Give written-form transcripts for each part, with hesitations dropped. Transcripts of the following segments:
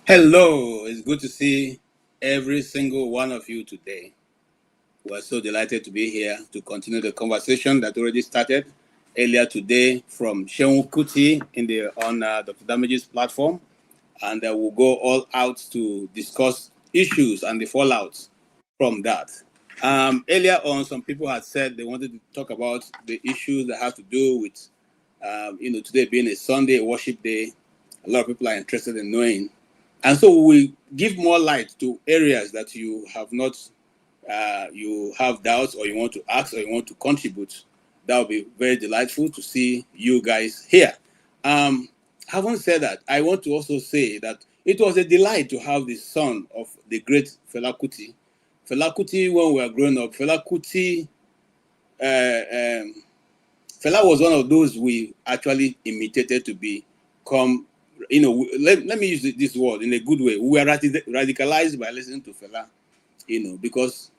Hello, it's good to see every single one of you today. We're so delighted to be here to continue the conversation that already started earlier today from Seun Kuti on Dr. Damage's platform, and we'll go all out to discuss issues and the fallout from that. Earlier on, some people had said they wanted to talk about the issues that have to do with, today being a Sunday worship day. A lot of people are interested in knowing. And so we give more light to areas that you have not, you have doubts or you want to ask or you want to contribute. That will be very delightful to see you guys here. Having said that, I want to also say that it was a delight to have the son of the great Fela Kuti. Fela Kuti, when we were growing up, Fela Kuti, Fela was one of those we actually imitated to become, let me use this word in a good way. We were radicalized by listening to Fela, because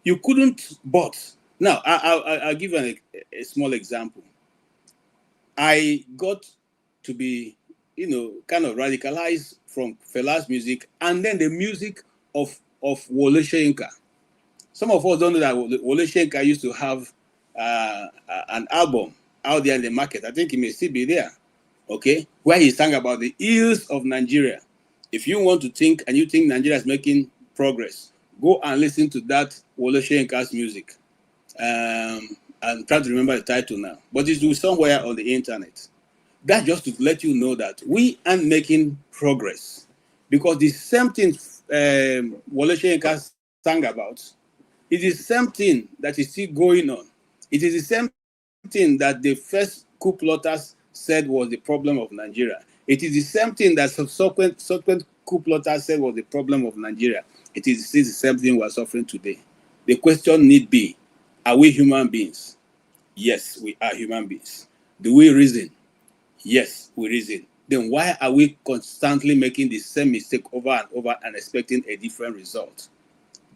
you couldn't but. Now, I'll give you a small example. I got to be, kind of radicalized from Fela's music and then the music of Wole Soyinka. Some of us don't know that Wole Soyinka used to have an album out there in the market. I think it may still be there. Okay, where he sang about the ills of Nigeria. If you want to think and you think Nigeria is making progress, go and listen to that Wole Soyinka's music. I'm trying to remember the title now, but it's somewhere on the internet. That's just to let you know that we aren't making progress because the same thing Wole Soyinka sang about, it is the same thing that is still going on. It is the same thing that the first coup plotters said was the problem of Nigeria. It is the same thing that subsequent coup plotters said was the problem of Nigeria. It is the same thing we are suffering today. The question need be, are we human beings? Yes, we are human beings. Do we reason? Yes, we reason. Then why are we constantly making the same mistake over and over and expecting a different result?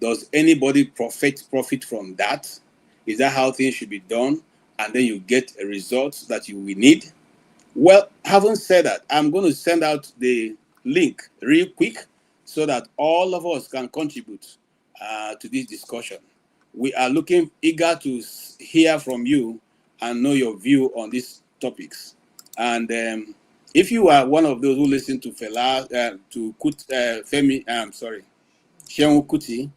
Does anybody profit from that? Is that how things should be done? And then you get a result that you will need? Well, having said that, I'm going to send out the link real quick so that all of us can contribute to this discussion. We are eager to hear from you and know your view on these topics. And if you are one of those who listen to Fela, Seun Kuti,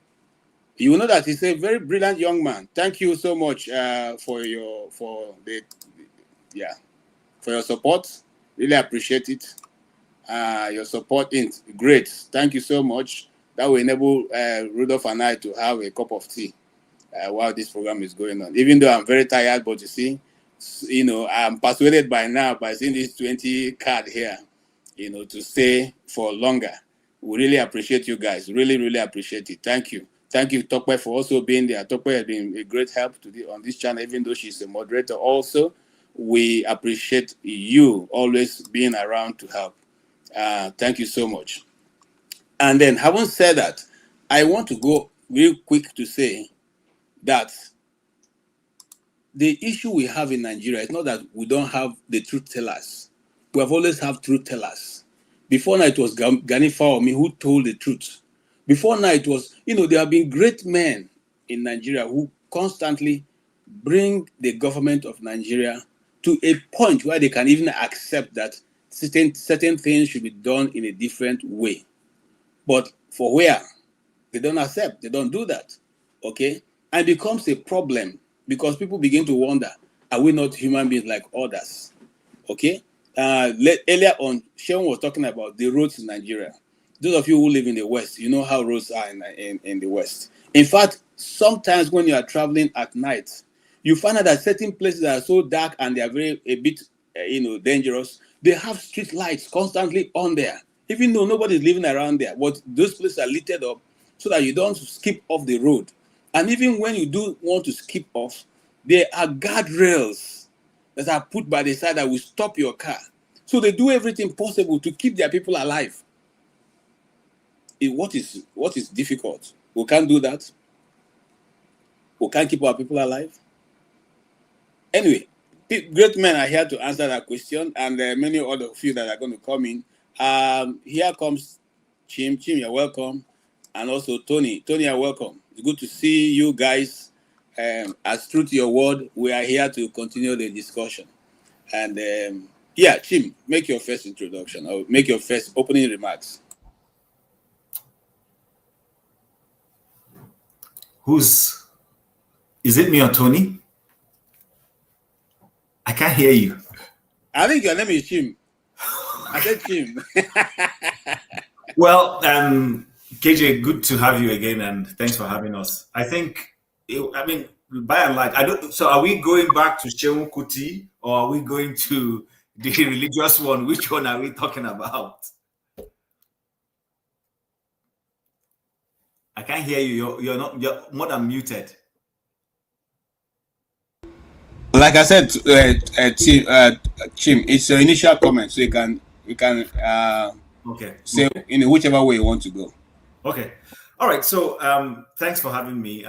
you will know that he's a very brilliant young man. Thank you so much for your support. Really appreciate it. Your support is great. Thank you so much. That will enable Rudolph and I to have a cup of tea while this program is going on. Even though I'm very tired, but you see, I'm persuaded by now by seeing this 20 card here, to stay for longer. We really appreciate you guys. Really, really appreciate it. Thank you. Thank you, Tokwe, for also being there. Tokwe has been a great help on this channel, even though she's a moderator also. We appreciate you always being around to help. Thank you so much. And then, having said that, I want to go real quick to say that the issue we have in Nigeria is not that we don't have the truth tellers. We have always had truth tellers. Before now, it was Gani Fawumi who told the truth. Before now, it was, there have been great men in Nigeria who constantly bring the government of Nigeria to a point where they can even accept that certain things should be done in a different way. But for where? They don't accept. They don't do that. Okay? And it becomes a problem because people begin to wonder, are we not human beings like others? Okay? Earlier on, Seun was talking about the roads in Nigeria. Those of you who live in the West, you know how roads are in the West. In fact, sometimes when you are traveling at night, you find out that certain places that are so dark and they are a bit dangerous. They have street lights constantly on there, even though nobody is living around there. But those places are lit up so that you don't skip off the road. And even when you do want to skip off, there are guardrails that are put by the side that will stop your car. So they do everything possible to keep their people alive. What is difficult? We can't do that. We can't keep our people alive. Anyway, great men are here to answer that question, and there are many other few that are going to come in. Here comes Chim. Chim, you're welcome. And also Tony. Tony, you're welcome. It's good to see you guys. As true to your word, we are here to continue the discussion. And yeah, Chim, make your first introduction or make your first opening remarks. Is it me or Tony? I can't hear you. I think your name is Chim. I said Chim. Well, KJ, good to have you again, and thanks for having us. I think, by and large, so are we going back to Seun Kuti, or are we going to the religious one? Which one are we talking about? I can't hear you. You're more than muted. Like I said, Chim, it's your initial comment, so you can say in whichever way you want to go. Okay, all right. So thanks for having me.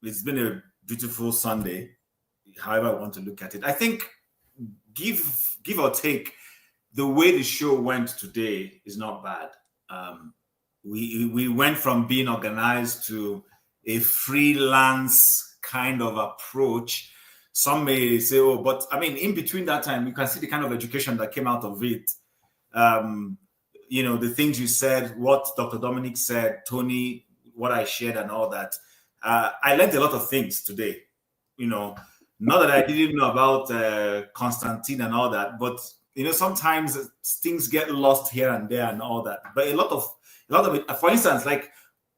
It's been a beautiful Sunday, however I want to look at it. I think give or take, the way the show went today is not bad. We went from being organized to a freelance kind of approach. Some may say, oh, but in between that time, you can see the kind of education that came out of it. The things you said, what Dr. Dominic said, Tony, what I shared and all that. I learned a lot of things today. Not that I didn't know about Constantine and all that, but sometimes things get lost here and there and all that. But a lot of it, for instance, like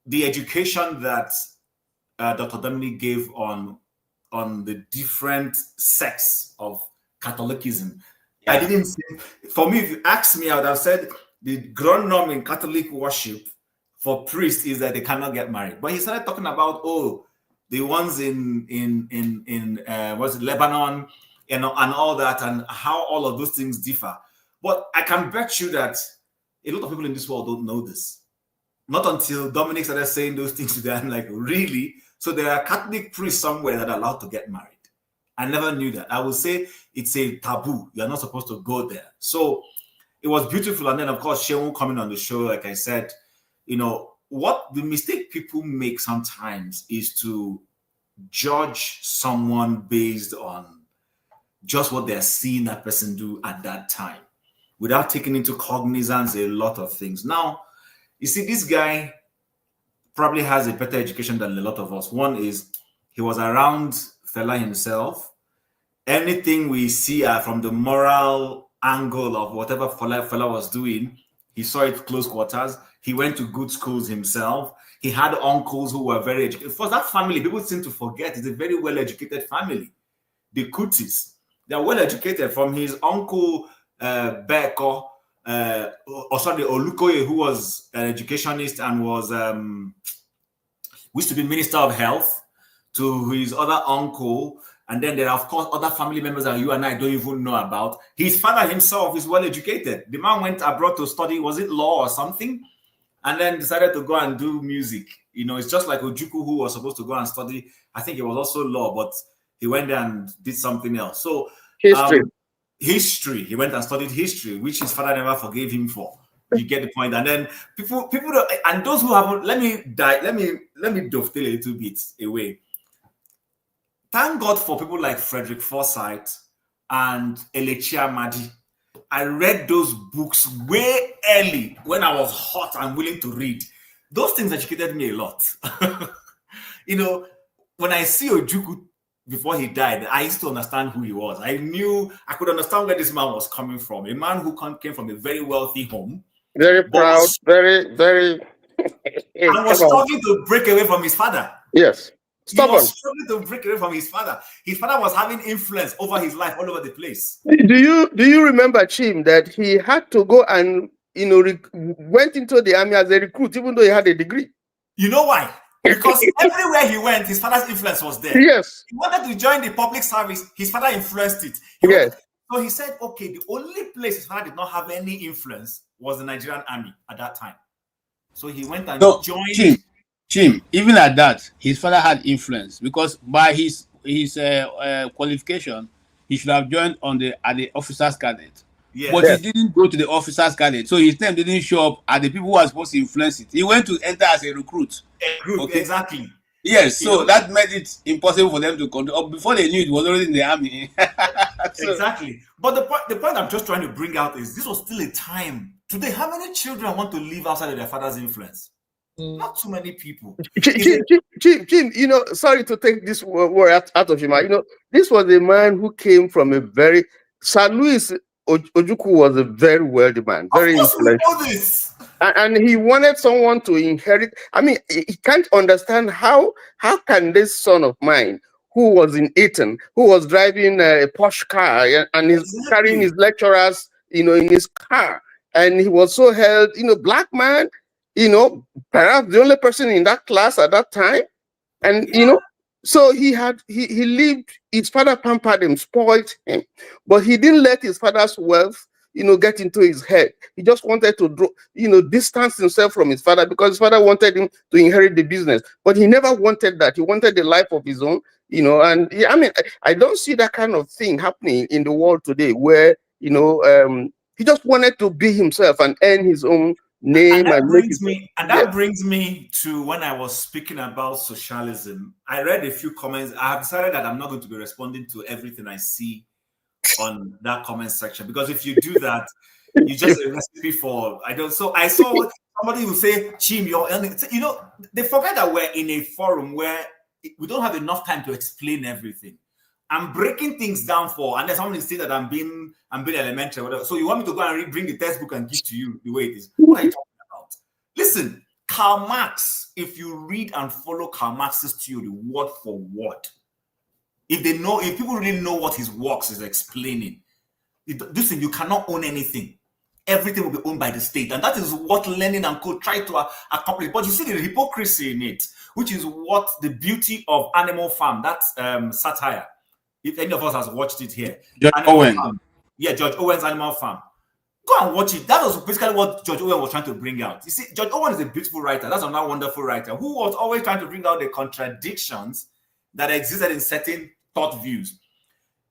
the education that Dr. Dominic gave on the different sects of Catholicism. Yeah. I didn't say, for me, if you ask me, I would have said the ground norm in Catholic worship for priests is that they cannot get married. But he started talking about, the ones in Lebanon and all that, and how all of those things differ. But I can bet you that a lot of people in this world don't know this. Not until Dominic started saying those things to them, like, really? So there are Catholic priests somewhere that are allowed to get married. I never knew that. I would say it's a taboo. You're not supposed to go there. So it was beautiful. And then, of course, Seun coming on the show, like I said, what the mistake people make sometimes is to judge someone based on just what they're seeing that person do at that time, without taking into cognizance a lot of things. Now, you see, this guy probably has a better education than a lot of us. One is he was around Fela himself. Anything we see from the moral angle of whatever Fela was doing, he saw it close quarters. He went to good schools himself. He had uncles who were very educated. For that family, people seem to forget, it's a very well-educated family. The Kutis, they're well-educated, from his uncle Beko, Olukoye, who was an educationist and was used to be Minister of Health, to his other uncle, and then there are, of course, other family members that you and I don't even know about. His father himself is well-educated. The man went abroad to study, was it law or something? And then decided to go and do music. It's just like Ojukwu, who was supposed to go and study, I think it was also law, but he went there and did something else. So history. He went and studied history, which his father never forgave him for. You get the point. And then people don't, and those who haven't, let me dovetail a little bit away. Thank God for people like Frederick Forsyth and Elechia Madi. I read those books way early when I was hot and willing to read. Those things educated me a lot. When I see Ojukwu before he died, I used to understand who he was. I could understand where this man was coming from. A man who came from a very wealthy home. Very proud, very, very... and was struggling to break away from his father. Yes. Stubborn. He was struggling to break away from his father. His father was having influence over his life all over the place. Do you remember, Chim, that he had to go and went into the army as a recruit, even though he had a degree? You know why? Because everywhere he went, his father's influence was there. Yes. He wanted to join the public service. His father influenced it. So he said, okay, the only place his father did not have any influence was the Nigerian army at that time. So he went and joined. Chim, even at that, his father had influence because by his qualification, he should have joined at the officers' cadet. Yes. But he didn't go to the officers' cadet, so his name didn't show up at the people who were supposed to influence it. He went to enter as a recruit. Exactly. Yes, so that made it impossible for them to control. Before they knew it was already in the army. Exactly. But the point I'm just trying to bring out is this was still a time. Today, how many children want to live outside of their father's influence? Not too many people. Jim, you know, sorry to take this word out of your mind. You know, this was a man who came from a very Sir Louis Ojukwu was a very wealthy man, very influential. And he wanted someone to inherit. I mean, he can't understand how can this son of mine, who was in Eton, who was driving a Porsche car and he's carrying his lecturers, you know, in his car, and he was so held, you know, black man, you know, perhaps the only person in that class at that time, and you know. So he lived, his father pampered him, spoiled him, but he didn't let his father's wealth, you know, get into his head. He just wanted to, you know, distance himself from his father because his father wanted him to inherit the business, but he never wanted that. He wanted a life of his own, you know, and I mean, I don't see that kind of thing happening in the world today where, you know, he just wanted to be himself and earn his own name that brings me to when I was speaking about socialism. I read a few comments. I have decided that I'm not going to be responding to everything I see on that comment section, because if you do that, you just a recipe for So I saw somebody who say, "Chim, you're," you know, they forget that we're in a forum where we don't have enough time to explain everything. I'm breaking things down and there's someone who say that I'm being elementary, whatever. So you want me to go and bring the textbook and give to you the way it is? What are you talking about? Listen, Karl Marx, if you read and follow Karl Marx's theory word for word, if people really know what his works is explaining, listen, you cannot own anything. Everything will be owned by the state. And that is what Lenin and co try to accomplish. But you see the hypocrisy in it, which is what the beauty of Animal Farm, that's satire. If any of us has watched it here. George Owen. Yeah, George Owen's Animal Farm. Go and watch it. That was basically what George Owen was trying to bring out. You see, George Owen is a beautiful writer. That's another wonderful writer who was always trying to bring out the contradictions that existed in certain thought views.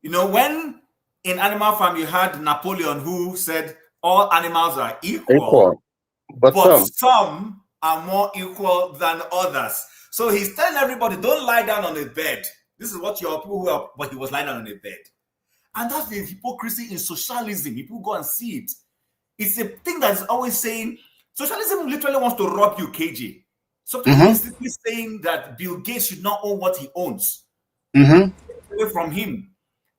You know, when in Animal Farm you had Napoleon who said all animals are equal but some are more equal than others. So he's telling everybody, don't lie down on the bed. This is what your people who are, but he was lying down on a bed. And that's the hypocrisy in socialism. People go and see it. It's a thing that is always saying, socialism literally wants to rob you, KJ. Sometimes it's saying that Bill Gates should not own what he owns. Away from him.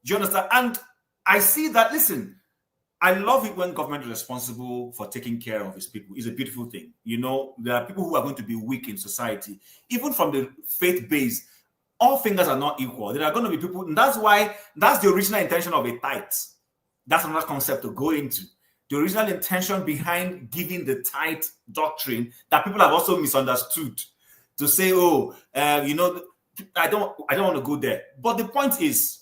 Do you understand? And I see that, listen, I love it when government is responsible for taking care of its people. It's a beautiful thing. You know, there are people who are going to be weak in society. Even from the faith base, all fingers are not equal. There are going to be people, and that's the original intention of a tithe. That's another concept to go into. The original intention behind giving the tithe doctrine that people have also misunderstood. To say, you know, I don't want to go there. But the point is,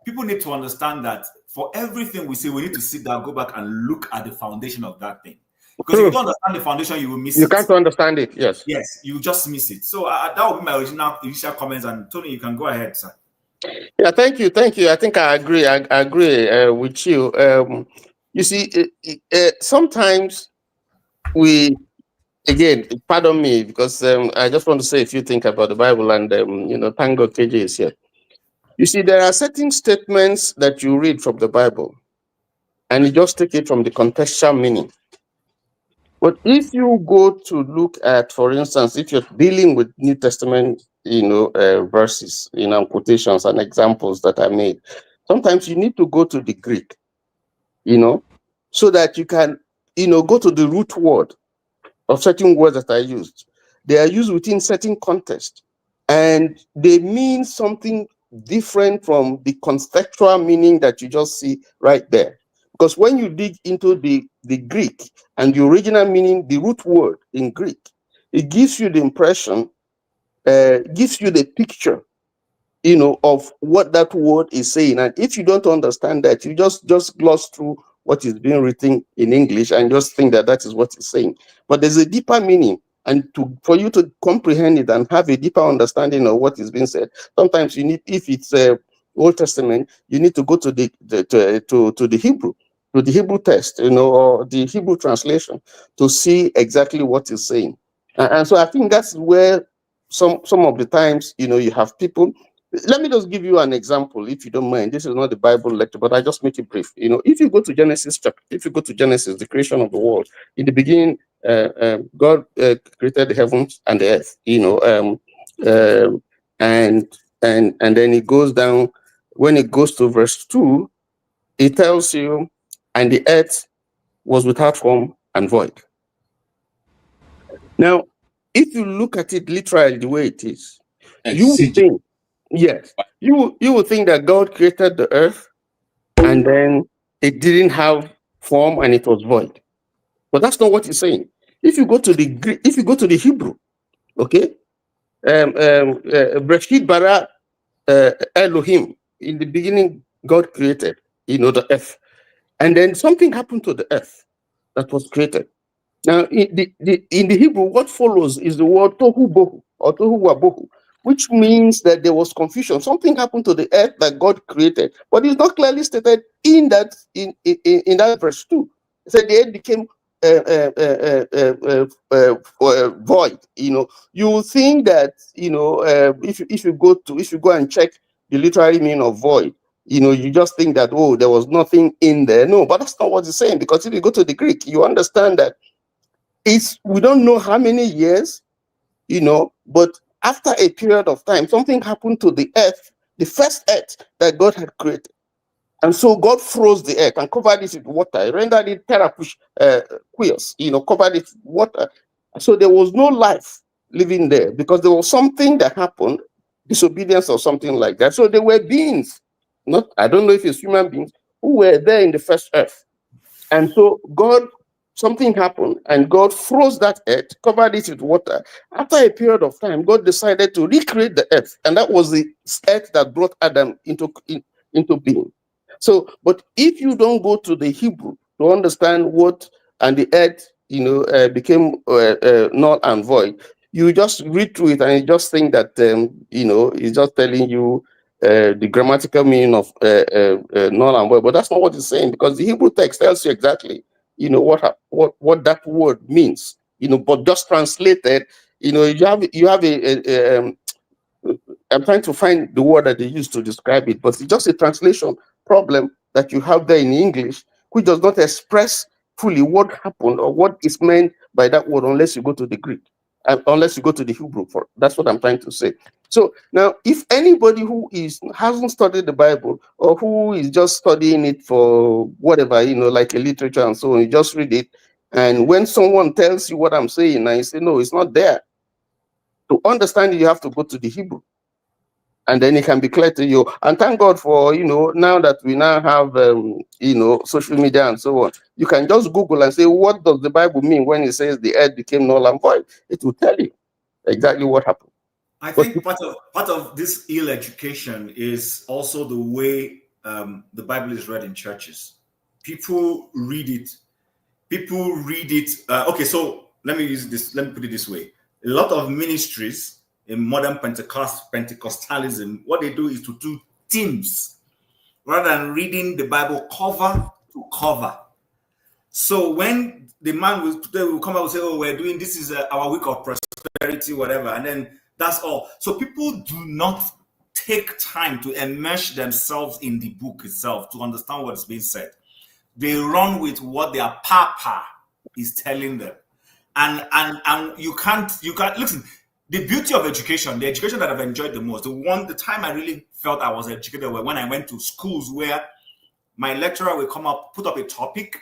people need to understand that for everything we say, we need to sit down, go back and look at the foundation of that thing. Because if you don't understand the foundation, you will miss it. You can't understand it, yes. Yes, you just miss it. So that would be my initial comments. And Tony, you can go ahead, sir. Yeah, thank you. I think I agree. I agree with you. You see, sometimes again, pardon me, because I just want to say a few things about the Bible, and you know, thank God KJ is here. You see, there are certain statements that you read from the Bible, and you just take it from the contextual meaning. But if you go to look at, for instance, if you're dealing with New Testament, you know, verses, you know, quotations and examples that are made, sometimes you need to go to the Greek, you know, so that you can, you know, go to the root word of certain words that are used. They are used within certain context, and they mean something different from the contextual meaning that you just see right there. Because when you dig into the Greek and the original meaning, the root word in Greek, it gives you the impression, gives you the picture, of what that word is saying. And if you don't understand that, you just gloss through what is being written in English and just think that that is what it's saying. But there's a deeper meaning, and for you to comprehend it and have a deeper understanding of what is being said, sometimes you need, if it's Old Testament, you need to go to the Hebrew, to the Hebrew text, or the Hebrew translation, to see exactly what it's saying. And so I think that's where some of the times, you have people. Let me just give you an example, if you don't mind. This is not the Bible lecture, but I just make it brief. If you go to Genesis, the creation of the world, in the beginning, God created the heavens and the earth. And then it goes down. When it goes to verse 2, it tells you, and the earth was without form and void. Now, if you look at it literally the way it is, you think. Yes, you would think that God created the earth and then it didn't have form and it was void. But that's not what he's saying. If you go to the Greek, if you go to the Hebrew, okay, Breshit bara Elohim, in the beginning God created, the earth, and then something happened to the earth that was created. Now, in the Hebrew, what follows is the word tohu bohu or tohu wabohu, which means that there was confusion. Something happened to the earth that God created, but it's not clearly stated in that verse 2. It said the earth became void. You think that if you go and check the literary meaning of void, you just think that, oh, there was nothing in there. No, but that's not what it's saying, because if you go to the Greek, you understand that we don't know how many years, but after a period of time, something happened to the earth, the first earth that God had created. And so God froze the earth and covered it with water, rendered it terrapush, covered it with water. So there was no life living there because there was something that happened, disobedience or something like that. So there were beings, I don't know if it's human beings, who were there in the first earth. And so something happened and God froze that earth, covered it with water. After a period of time, God decided to recreate the earth. And that was the earth that brought Adam into being. So, but if you don't go to the Hebrew to understand and the earth, became null and void, you just read through it and you just think that, it's just telling you the grammatical meaning of null and void. But that's not what it's saying, because the Hebrew text tells you exactly, what that word means, but just translated, you have I'm trying to find the word that they use to describe it, but it's just a translation problem that you have there in English, which does not express fully what happened or what is meant by that word unless you go to the Greek, unless you go to the Hebrew. That's what I'm trying to say. So now, if anybody who hasn't studied the Bible or who is just studying it for whatever, like a literature and so on, you just read it, and when someone tells you what I'm saying, and you say, no, it's not there. To understand it, you have to go to the Hebrew. And then it can be clear to you. And thank God for, now that we now have, social media and so on, you can just Google and say, what does the Bible mean when it says the earth became null and void? It will tell you exactly what happened. I think part of this ill education is also the way the Bible is read in churches. People read it. Okay, so let me put it this way. A lot of ministries in modern Pentecostalism, what they do is to do themes rather than reading the Bible cover to cover. So when the man will come out and say, oh, we're doing, this is our week of prosperity, whatever, and then that's all. So people do not take time to immerse themselves in the book itself to understand what is being said. They run with what their papa is telling them. And you can't listen. The beauty of education, the education that I've enjoyed the most, the time I really felt I was educated was when I went to schools where my lecturer will come up, put up a topic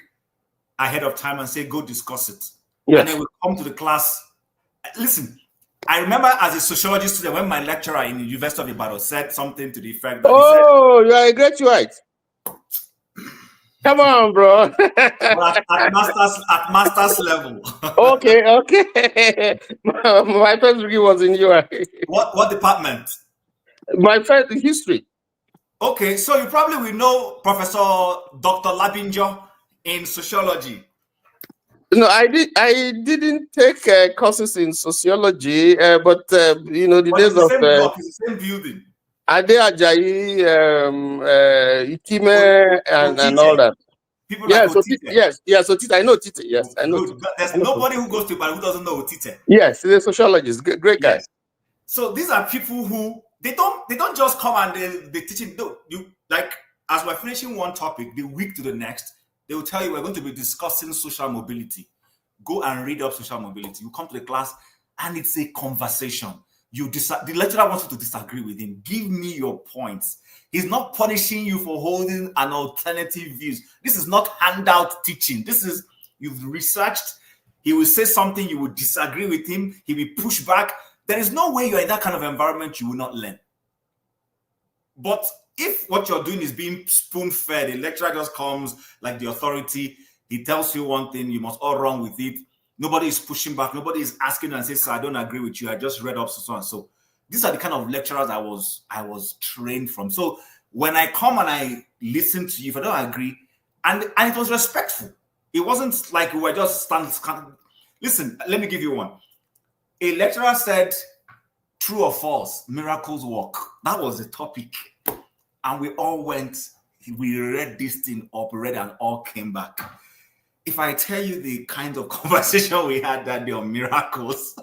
ahead of time and say, go discuss it. Yes. And then we'll come to the class. Listen, I remember as a sociology student when my lecturer in the University of Ibadan said something to the effect that you are a graduate. Come on, bro. at master's level. Okay. My first degree was in UI. What department? My first history. Okay, so you probably will know Professor Dr. Labinjo in sociology. No, I didn't take courses in sociology, but the days it's the of same block, it's the same building. Ade Ajayi, Ikime, and all that. People like Otite. Yes, Otite. I know Otite. Yes, I know. Good. There's nobody who goes to Ibadan who doesn't know Otite. Yes, he's a sociologist, great guy. Yes. So these are people who they don't just come and they teaching. No, you like as we're finishing one topic, the week to the next, they will tell you we're going to be discussing social mobility. Go and read up social mobility. You come to the class and it's a conversation. The lecturer wants you to disagree with him. Give me your points. He's not punishing you for holding an alternative views. This is not handout teaching. This is you've researched. He will say something, you will disagree with him. He will push back. There is no way you're in that kind of environment you will not learn. But if what you're doing is being spoon-fed, the lecturer just comes like the authority, he tells you one thing, you must all run with it. Nobody is pushing back. Nobody is asking and says, "Sir, I don't agree with you. I just read up so and so." These are the kind of lecturers I was trained from. So when I come and I listen to you, if I don't agree, and it was respectful. It wasn't like we were just standing. Listen, let me give you one. A lecturer said, "True or false, miracles work." That was the topic. And we all went, we read this thing up, read and all came back. If I tell you the kind of conversation we had that day on miracles,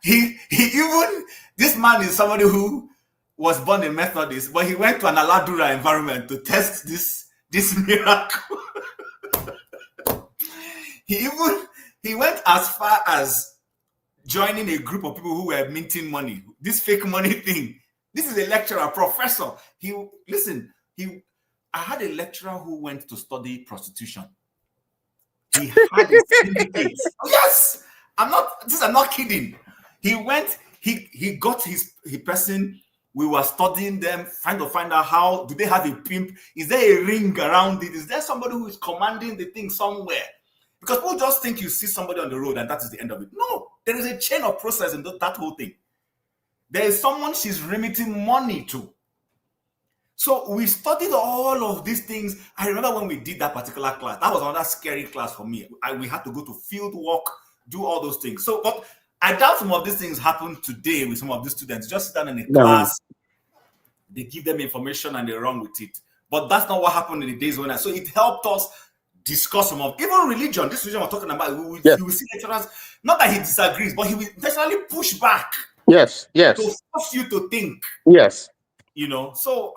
he even, this man is somebody who was born a Methodist, but he went to an Aladura environment to test this miracle. He went as far as joining a group of people who were minting money, this fake money thing. This is a lecturer, professor. I had a lecturer who went to study prostitution. He had a syndicate. Yes, I'm not kidding. He went, he got his person. We were studying them, trying to find out how do they have a pimp? Is there a ring around it? Is there somebody who is commanding the thing somewhere? Because people just think you see somebody on the road and that is the end of it. No, there is a chain of process in that whole thing. There is someone she's remitting money to. So we studied all of these things. I remember when we did that particular class, that was another scary class for me. We had to go to field work, do all those things. So, but I doubt some of these things happen today with some of these students. Just sit down in a class, they give them information and they run with it. But that's not what happened in the days when so it helped us discuss some of even religion. This religion we're talking about, you will see lecturers, not that he disagrees, but he will necessarily push back. Yes. To force you to think. Yes. So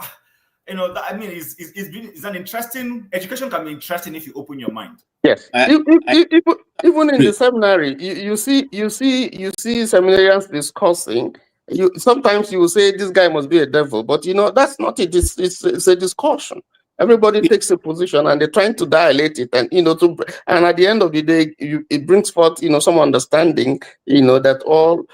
it's an interesting education can be interesting if you open your mind. Yes. Even in the seminary, you see seminarians discussing. Sometimes you will say this guy must be a devil, but that's not it. It's a discussion. Everybody takes a position and they're trying to dilate it, and and at the end of the day, it brings forth some understanding. That all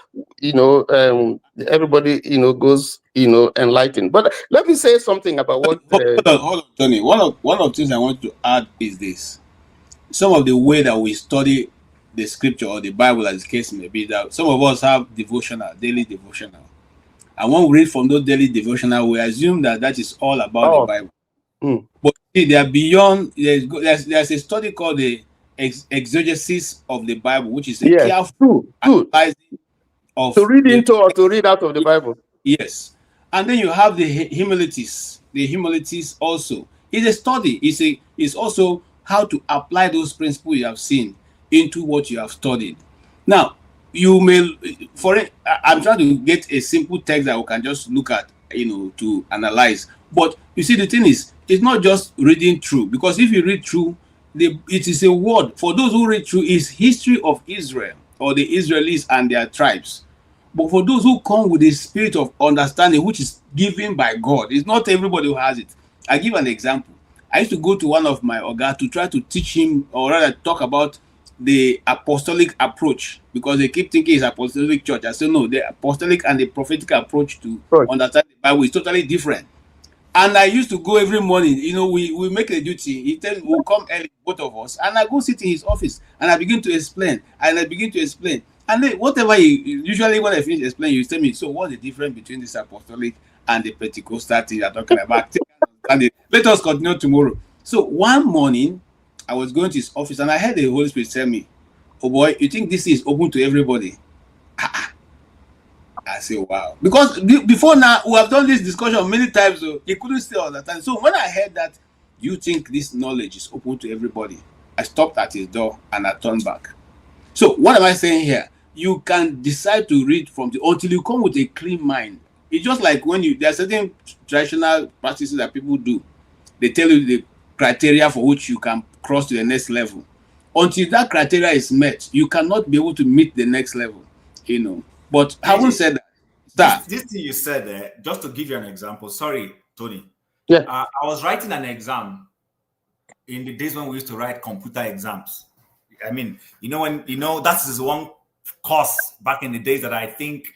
everybody goes enlightened. But let me say something about what. Hold on, Tony. One of the things I want to add is this: some of the way that we study the scripture or the Bible, as the case may be, that some of us have daily devotional, and when we read from those daily devotional, we assume that is all about the Bible. But see, they are beyond. There's a study called the exegesis of the Bible, which is a careful analyzing of to read into or to read out of the Bible. Yes, and then you have the humilities. The humilities also is a study. It's also how to apply those principles you have seen into what you have studied. Now, you may I'm trying to get a simple text that we can just look at, to analyze. But you see, the thing is, it's not just reading through, because if you read through, it is a word. For those who read through, is history of Israel or the Israelis and their tribes. But for those who come with a spirit of understanding, which is given by God, it's not everybody who has it. I give an example. I used to go to one of my Oga to try to teach him, or rather talk about the apostolic approach, because they keep thinking it's apostolic church. I said, no, the apostolic and the prophetic approach to understand the Bible is totally different. And I used to go every morning. You know, we make a duty. He tell me we'll come early, both of us, and I go sit in his office and I begin to explain. And I begin to explain. And then whatever usually when I finish explaining, you tell me, so what's the difference between this apostolic and the Pentecostal thing you're talking about? Let us continue tomorrow. So one morning, I was going to his office and I heard the Holy Spirit tell me, oh boy, you think this is open to everybody? I say, wow. Because before now, we have done this discussion many times, so he couldn't still understand. So when I heard that, you think this knowledge is open to everybody, I stopped at his door and I turned back. So what am I saying here? You can decide to read from until you come with a clean mind. It's just like when there are certain traditional practices that people do. They tell you the criteria for which you can cross to the next level. Until that criteria is met, you cannot be able to meet the next level, you know. But having said that, this thing you said there, just to give you an example, sorry, Tony. Yeah. I was writing an exam in the days when we used to write computer exams. I mean, that is one course back in the days that I think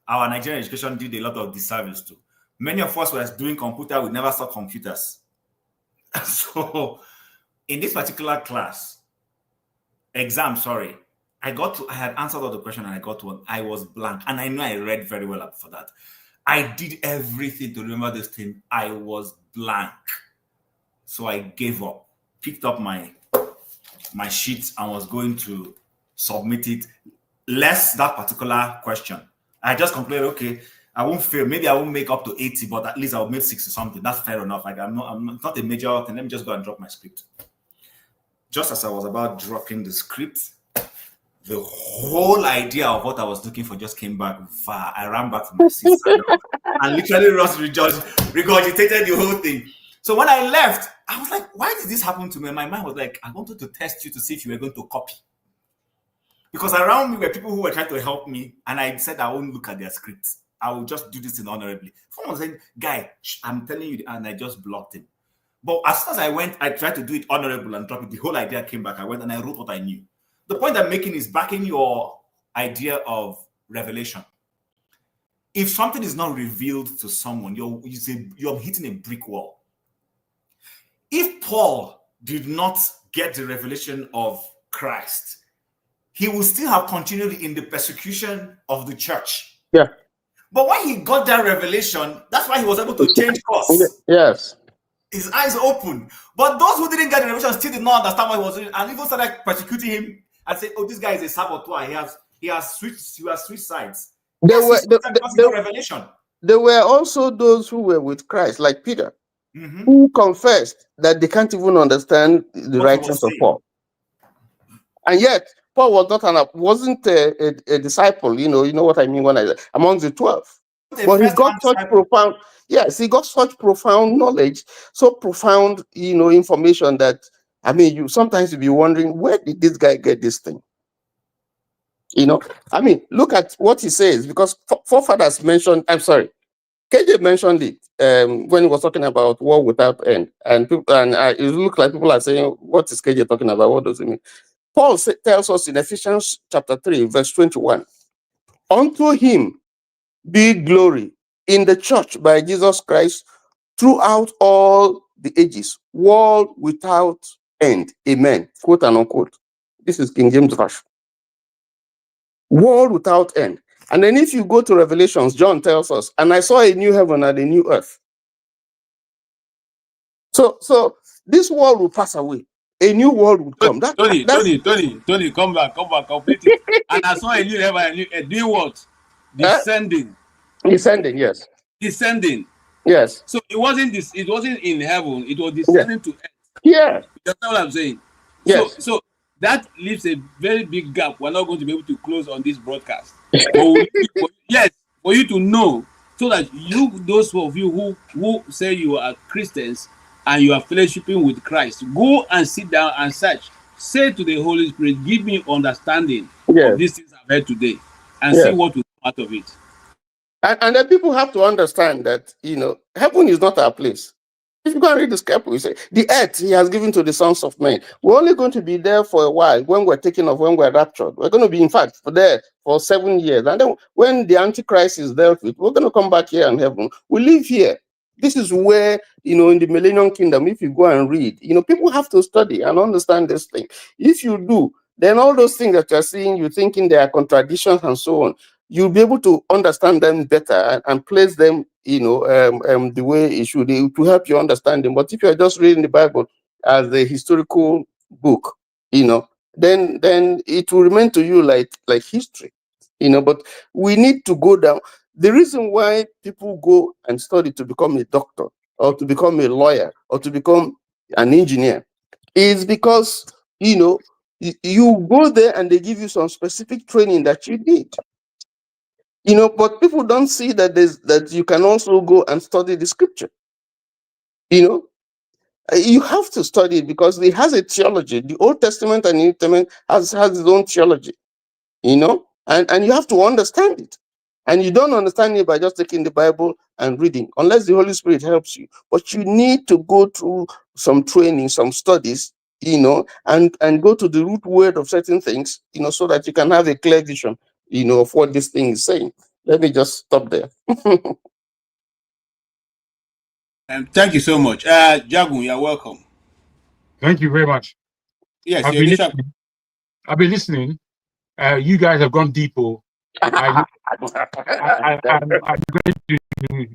our Nigerian education did a lot of disservice to. Many of us were doing computer, we never saw computers. So in this particular class, I had answered all the questions and I got one. I was blank. And I know I read very well for that. I did everything to remember this thing. I was blank. So I gave up, picked up my sheet and was going to submit it. Less that particular question. I just concluded, okay, I won't fail. Maybe I won't make up to 80, but at least I'll make 60 something. That's fair enough. Like I'm not a major thing. Let me just go and drop my script. Just as I was about dropping the script, the whole idea of what I was looking for just came back. I ran back to my seat and literally regurgitated the whole thing. So when I left, I was like, why did this happen to me? And my mind was like, I wanted to test you to see if you were going to copy. Because around me were people who were trying to help me, and I said I won't look at their scripts. I will just do this in honorably. Someone was saying, guy, I'm telling you, and I just blocked him. But as soon as I went, I tried to do it honorable and drop it. The whole idea came back. I went and I wrote what I knew. The point I'm making is backing your idea of revelation. If something is not revealed to someone, you're hitting a brick wall. If Paul did not get the revelation of Christ, he will still have continued in the persecution of the church. Yeah. But when he got that revelation, that's why he was able to change course. Yes. His eyes opened. But those who didn't get the revelation still did not understand what he was doing, and even started persecuting him and say, "Oh, this guy is a saboteur. He has switched sides." There were also those who were with Christ, like Peter, who confessed that they can't even understand the writings of Paul. And yet, Paul wasn't a disciple. You know what I mean when I say among the 12. But he got such profound. Yes, he got such profound knowledge, so profound, information that you sometimes be wondering, where did this guy get this thing? Look at what he says, because forefathers mentioned. I'm sorry, KJ mentioned it when he was talking about war without end, and it looked like people are saying, "What is KJ talking about? What does it mean?" Paul tells us in Ephesians chapter 3, verse 21, "Unto him be glory in the church by Jesus Christ throughout all the ages, world without end. Amen." Quote and unquote. This is King James Version. World without end. And then if you go to Revelations, John tells us, "And I saw a new heaven and a new earth." So this world will pass away. A new world will come. Tony, come back, complete it. And I saw a new heaven, a new world. Descending, yes. Descending. Yes. So it wasn't in heaven, it was descending to earth. Yeah. That's what I'm saying. Yes. So that leaves a very big gap. We're not going to be able to close on this broadcast. For you to know, so that those of you who say you are Christians and you are fellowshipping with Christ, go and sit down and search. Say to the Holy Spirit, give me understanding of these things I've heard today, and see what will come out of it. And then people have to understand that, heaven is not our place. If you go and read the scripture, we say, the earth he has given to the sons of men. We're only going to be there for a while when we're taken off, when we're raptured. We're going to be, in fact, there for 7 years. And then when the Antichrist is dealt with, we're going to come back here in heaven. We live here. This is where, in the Millennium Kingdom, if you go and read, people have to study and understand this thing. If you do, then all those things that you're seeing, you're thinking there are contradictions and so on, you'll be able to understand them better and place them, the way it should, to help you understand them. But if you're just reading the Bible as a historical book, then it will remain to you like history, But we need to go down. The reason why people go and study to become a doctor or to become a lawyer or to become an engineer is because, you go there and they give you some specific training that you need. But people don't see that you can also go and study the scripture. You have to study it because it has a theology. The Old Testament and New Testament has its own theology, and you have to understand it. And you don't understand it by just taking the Bible and reading, unless the Holy Spirit helps you. But you need to go through some training, some studies, and go to the root word of certain things, so that you can have a clear vision, of what this thing is saying. Let me just stop there. Thank you so much. Jagun, you're welcome. Thank you very much. Yes, I've been listening. You guys have gone deeper. I'm going to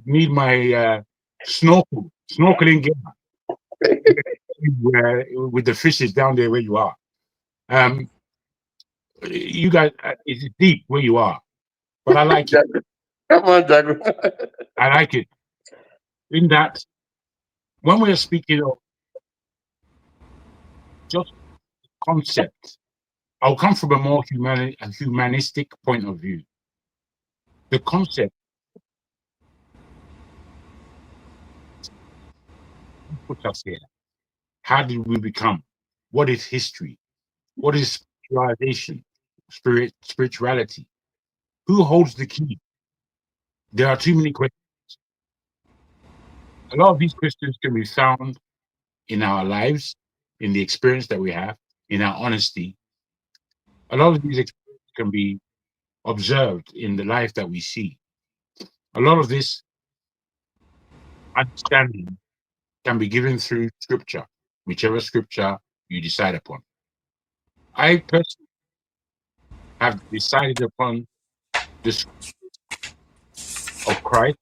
need my snorkeling gear with the fishes down there where you are. You guys, it's deep where you are, but I like it. Come on, Jagun. I like it. In that, when we're speaking of just concept, I'll come from a more humanistic point of view. The concept put us here. How did we become? What is history? What is spiritualization? Spirituality? Who holds the key? There are too many questions. A lot of these questions can be found in our lives, in the experience that we have, in our honesty. A lot of these experiences can be observed in the life that we see. A lot of this understanding can be given through scripture, whichever scripture you decide upon. I personally have decided upon the scripture of Christ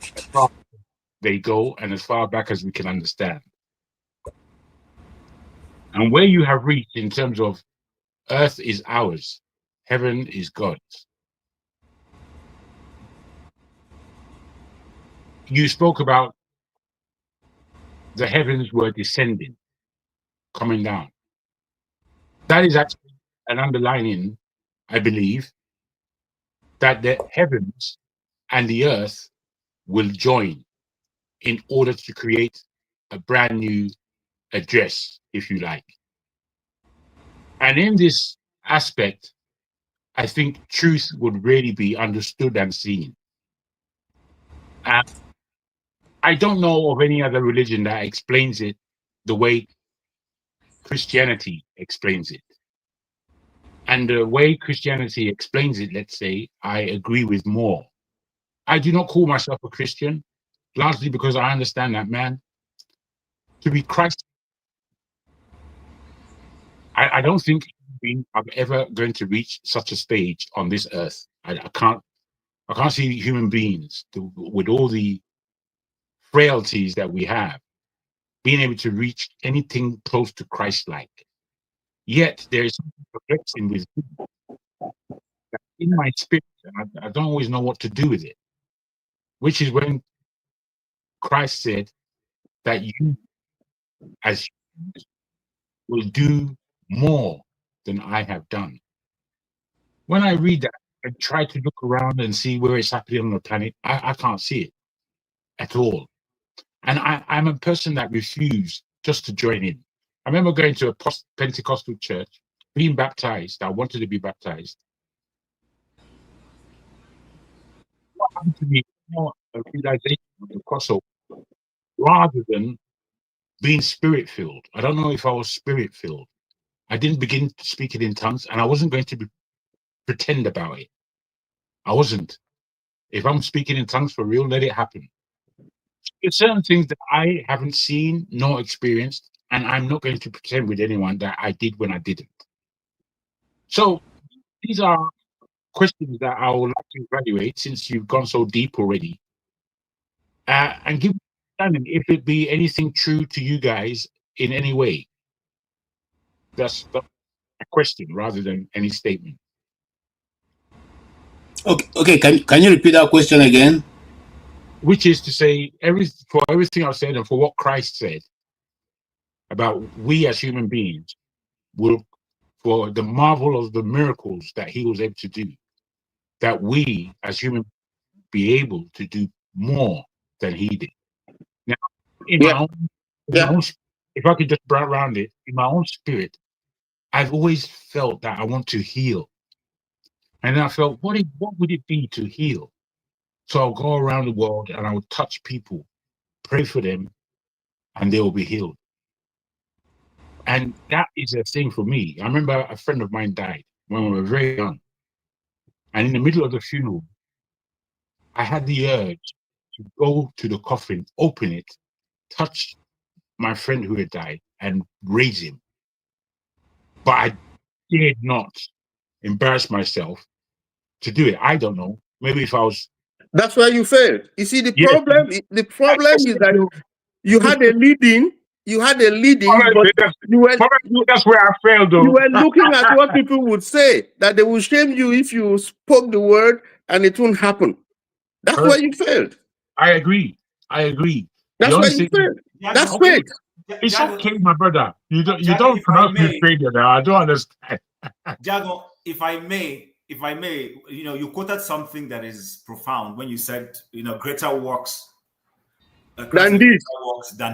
as far as they go and as far back as we can understand. And where you have reached in terms of earth is ours, heaven is God's. You spoke about the heavens were descending, coming down. That is actually an underlining, I believe, that the heavens and the earth will join in order to create a brand new address, if you like. And in this aspect, I think truth would really be understood and seen. I don't know of any other religion that explains it the way Christianity explains it. And the way Christianity explains it, let's say, I agree with more. I do not call myself a Christian, largely because I understand that, man, to be Christ, I don't think I'm ever going to reach such a stage on this earth. I can't see human beings with all the frailties that we have being able to reach anything close to Christ-like. Yet there is something perplexing with me in my spirit, and I don't always know what to do with it, which is when Christ said that you, as humans, will do more than I have done. When I read that and try to look around and see where it's happening on the planet, I can't see it at all. And I'm a person that refused just to join in. I remember going to a Pentecostal church, being baptized. I wanted to be baptized. What happened to me more a realization of the crossover rather than being spirit-filled. I don't know if I was spirit-filled. I didn't begin to speak it in tongues, and I wasn't going to pretend about it. I wasn't. If I'm speaking in tongues for real, let it happen. It's certain things that I haven't seen nor experienced, and I'm not going to pretend with anyone that I did when I didn't. So these are questions that I would like to evaluate since you've gone so deep already, and give understanding if it be anything true to you guys in any way. That's a question rather than any statement. Okay. Can you repeat that question again? Which is to say, for everything I've said and for what Christ said about we as human beings, for the marvel of the miracles that he was able to do, that we as human be able to do more than he did. Now, my own, if I could just browse around it, in my own spirit, I've always felt that I want to heal. And I felt, what would it be to heal? So I'll go around the world and I will touch people, pray for them, and they will be healed. And that is a thing for me. I remember a friend of mine died when we were very young. And in the middle of the funeral, I had the urge to go to the coffin, open it, touch my friend who had died, and raise him. But I dared not embarrass myself to do it. I don't know. Maybe if I was... That's why you failed. You see, the problem is that you had a leading, but that's where I failed, though. You were looking at what people would say, that they would shame you if you spoke the word and it wouldn't happen. That's why you failed. I agree. That's why you failed. That's faith. It's okay, my brother. You don't pronounce me failure now. I don't understand. Jago, if I may, you quoted something that is profound when you said, greater works than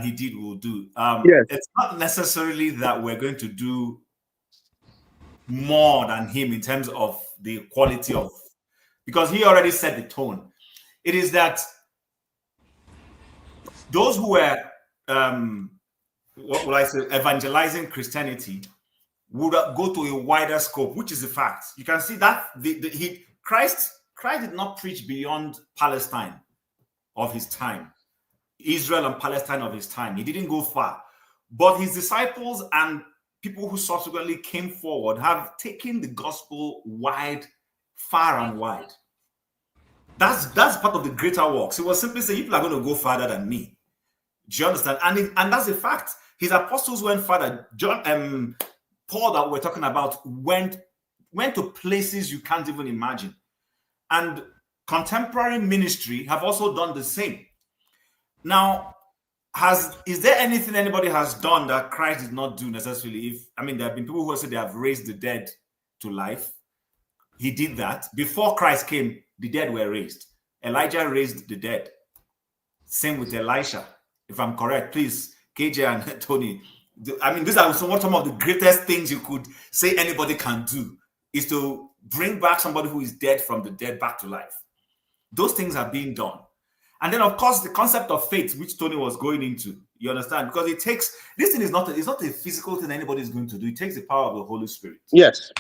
he did will do. Yes. It's not necessarily that we're going to do more than him in terms of the quality of, because he already set the tone. It is that those who were, evangelizing Christianity would go to a wider scope, which is a fact. You can see that Christ did not preach beyond Palestine of his time, Israel and Palestine of his time. He didn't go far, but his disciples and people who subsequently came forward have taken the gospel far and wide. That's part of the greater works. He was simply saying, people are going to go farther than me. Do you understand? And that's a fact. His apostles went farther. Paul that we're talking about went to places you can't even imagine. And contemporary ministry have also done the same. Now, is there anything anybody has done that Christ did not do necessarily? There have been people who have said they have raised the dead to life. He did that. Before Christ came, the dead were raised. Elijah raised the dead. Same with Elisha. If I'm correct, please, KJ and Tony. These are some of the greatest things you could say anybody can do, is to bring back somebody who is dead from the dead back to life. Those things are being done. And then, of course, the concept of faith, which Tony was going into, you understand? Because this thing is not a physical thing anybody is going to do. It takes the power of the Holy Spirit. Yes.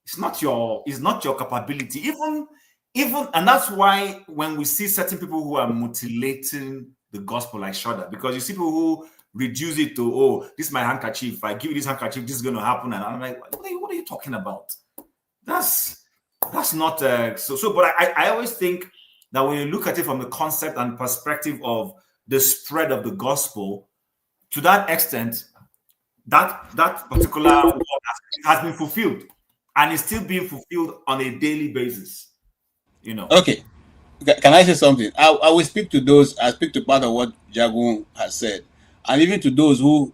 It's not your capability. Even, and that's why when we see certain people who are mutilating the gospel, I shudder, because you see people who reduce it to, this is my handkerchief. If I give you this handkerchief, this is going to happen. And I'm like, what are you talking about? That's not so. But I always think that when you look at it from the concept and perspective of the spread of the gospel, to that extent, that particular word has been fulfilled and is still being fulfilled on a daily basis. Okay. Can I say something? I will speak to those. I speak to part of what Jagun has said, and even to those who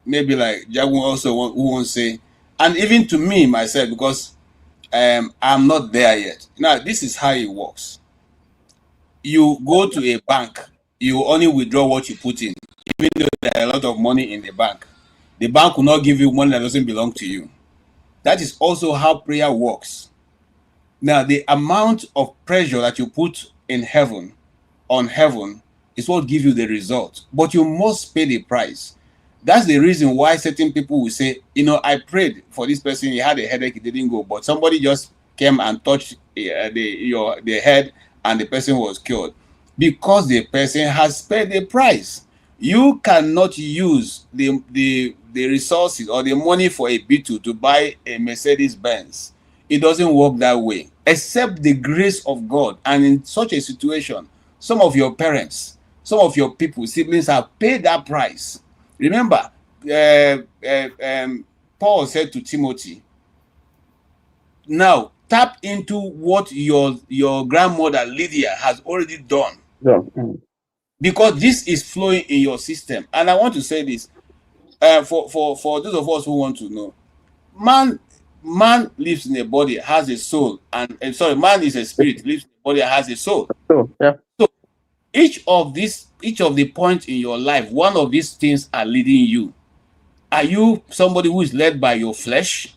maybe like Jagun also who won't say, and even to me myself, because I'm not there yet. Now, this is how it works. You go to a bank, you only withdraw what you put in, even though there are a lot of money in the bank. The bank will not give you money that doesn't belong to you. That is also how prayer works. Now, the amount of pressure that you put on heaven is what gives you the result. But you must pay the price. That's the reason why certain people will say, I prayed for this person, he had a headache, it didn't go, but somebody just came and touched the head and the person was cured. because the person has paid the price. You cannot use the resources or the money for a Beetle to buy a Mercedes Benz. It doesn't work that way, except the grace of God. And in such a situation, some of your parents, some of your people, siblings have paid that price. Remember, Paul said to Timothy, now tap into what your grandmother Lydia has already done. Yeah. Because this is flowing in your system. And I want to say this, for those of us who want to know, man lives in a body, has a soul, and sorry, man is a spirit, lives in a body, has a soul. So, yeah. So each of the points in your life, one of these things are leading you. Are you somebody who is led by your flesh?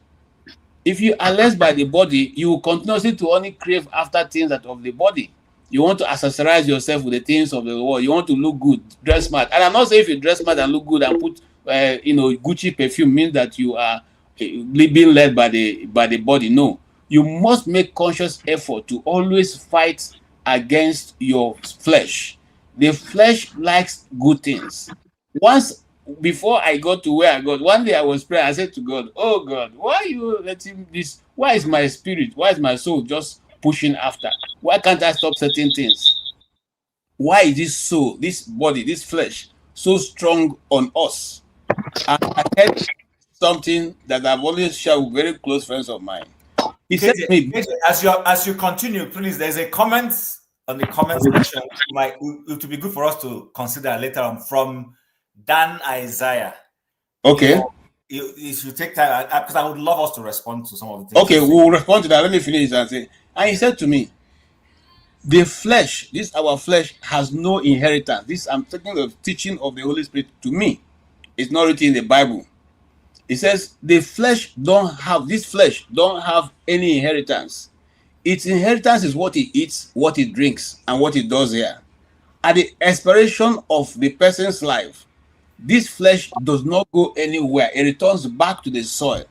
If you are led by the body, you will continuously to only crave after things that of the body. You want to accessorize yourself with the things of the world. You want to look good, dress smart. And I'm not saying if you dress smart and look good and put, Gucci perfume means that you are being led by the body. No, you must make conscious effort to always fight against your flesh. The flesh likes good things. Before I got to where I got, one day I was praying. I said to God, "Oh God, why are you letting this? Why is my spirit? Why is my soul just pushing after? Why can't I stop certain things? Why is this soul, this body, this flesh so strong on us?" And I heard something that I've always shared with very close friends of mine. He said to me, as you continue, please, there's a comment on the comment section. It would be good for us to consider later on from Dan Isaiah. Okay. You should take time, because I would love us to respond to some of the things. Okay, we'll respond to that. Let me finish and say. And he said to me, the flesh, our flesh has no inheritance. I'm talking of teaching of the Holy Spirit to me. It's not written in the Bible. It says this flesh don't have any inheritance. Its inheritance is what it eats, what it drinks, and what it does here. At the expiration of the person's life, this flesh does not go anywhere. It returns back to the soil.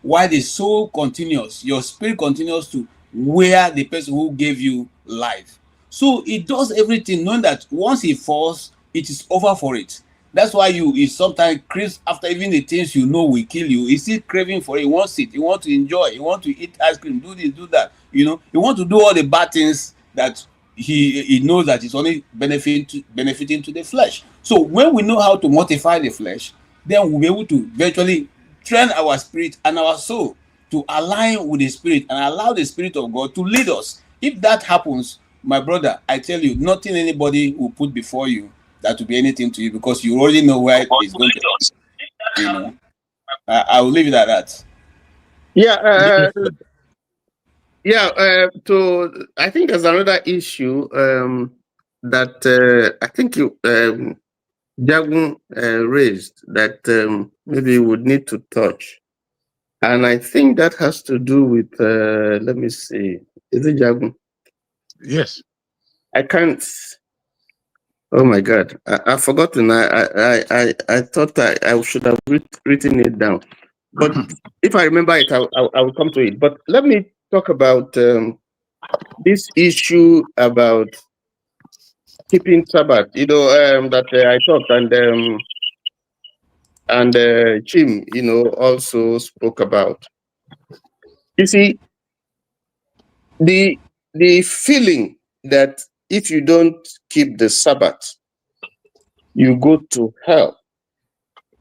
While the soul continues, your spirit continues to wear the person who gave you life. So it does everything knowing that once it falls, it is over for it. That's why you sometimes crave after even the things you know will kill you. He's still craving for it. He wants it. He wants to enjoy. He wants to eat ice cream, do this, do that. He wants to do all the bad things that he knows that it's only benefiting to the flesh. So when we know how to mortify the flesh, then we'll be able to virtually train our spirit and our soul to align with the spirit and allow the spirit of God to lead us. If that happens, my brother, I tell you, nothing anybody will put before you that will be anything to you, because you already know where it's going to. I will leave it at that. Yeah. I think there's another issue that I think Jagun raised that maybe you would need to touch. And I think that has to do with, let me see, is it Jagun? Yes. I can't. Oh my God, I've forgotten. I thought I should have written it down. But if I remember it, I will come to it. But let me talk about this issue about keeping Sabbath. That I talked and Jim, also spoke about. You see, the feeling that if you don't keep the Sabbath, you go to hell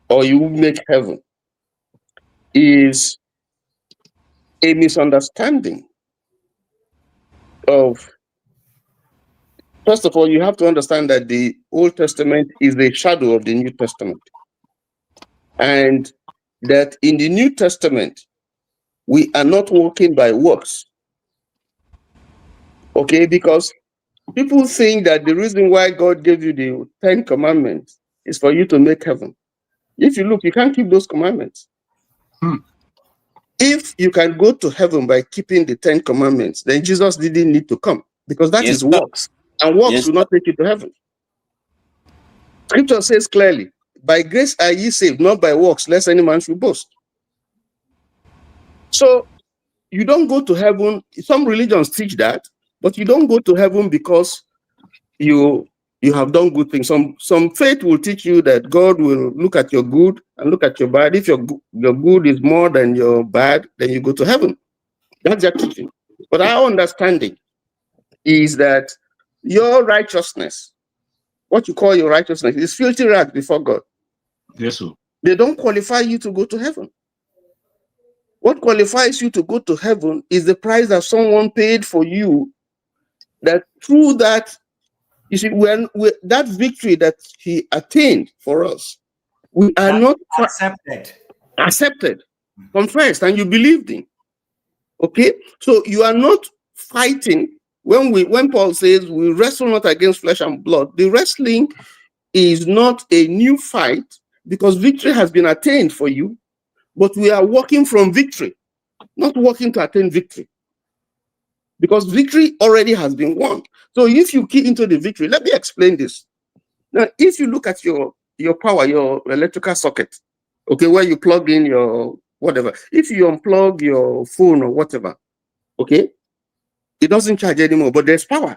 or you make heaven is a misunderstanding of, first of all, you have to understand that the Old Testament is a shadow of the New Testament. And that in the New Testament, we are not walking by works. Okay, because people think that the reason why God gave you the 10 commandments is for you to make heaven. If you look, you can't keep those commandments. If you can go to heaven by keeping the 10 commandments, then Jesus didn't need to come, because that is works. And works will not take you to heaven. Scripture says clearly, by grace are ye saved, not by works, lest any man should boast. So you don't go to heaven. Some religions teach that, but you don't go to heaven because you have done good things. Some faith will teach you that God will look at your good and look at your bad. If your good is more than your bad, then you go to heaven. That's their teaching. But our understanding is that your righteousness, what you call your righteousness, is filthy rags before God. Yes, sir. They don't qualify you to go to heaven. What qualifies you to go to heaven is the price that someone paid for you, that through that, you see, when that victory that he attained for us, we are not accepted, confessed, and you believed in. Okay, so you are not fighting. When Paul says we wrestle not against flesh and blood, the wrestling is not a new fight because victory has been attained for you, but we are walking from victory, not walking to attain victory, because victory already has been won. So if you key into the victory, let me explain this. Now, if you look at your power, your electrical socket, okay, where you plug in your whatever, if you unplug your phone or whatever, okay, it doesn't charge anymore, but there's power.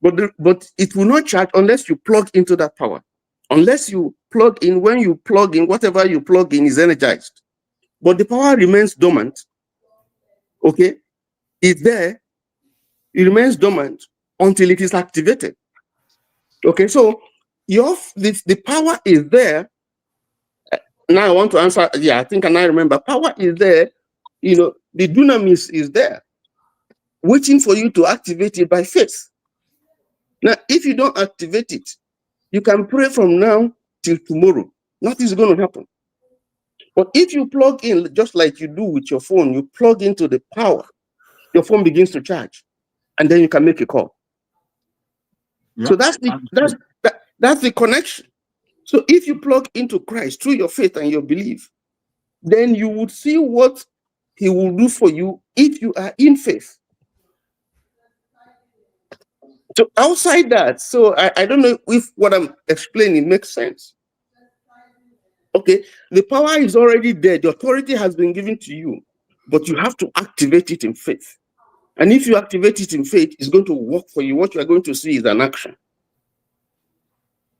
But it will not charge unless you plug into that power. Unless you plug in, when you plug in, whatever you plug in is energized. But the power remains dormant. Okay? It's there. It remains dormant until it is activated. Okay, so the power is there. Now I want to answer. Yeah, I think I remember. Power is there. You know, the dunamis is there, waiting for you to activate it by faith. Now, if you don't activate it, you can pray from now till tomorrow. Nothing's going to happen. But if you plug in, just like you do with your phone, you plug into the power, your phone begins to charge, and then you can make a call. Yep. So that's the connection. So if you plug into Christ through your faith and your belief, then you would see what he will do for you if you are in faith. So outside that, so I don't know if what I'm explaining makes sense. Okay, the power is already there. The authority has been given to you, but you have to activate it in faith. And if you activate it in faith, it's going to work for you. What you are going to see is an action.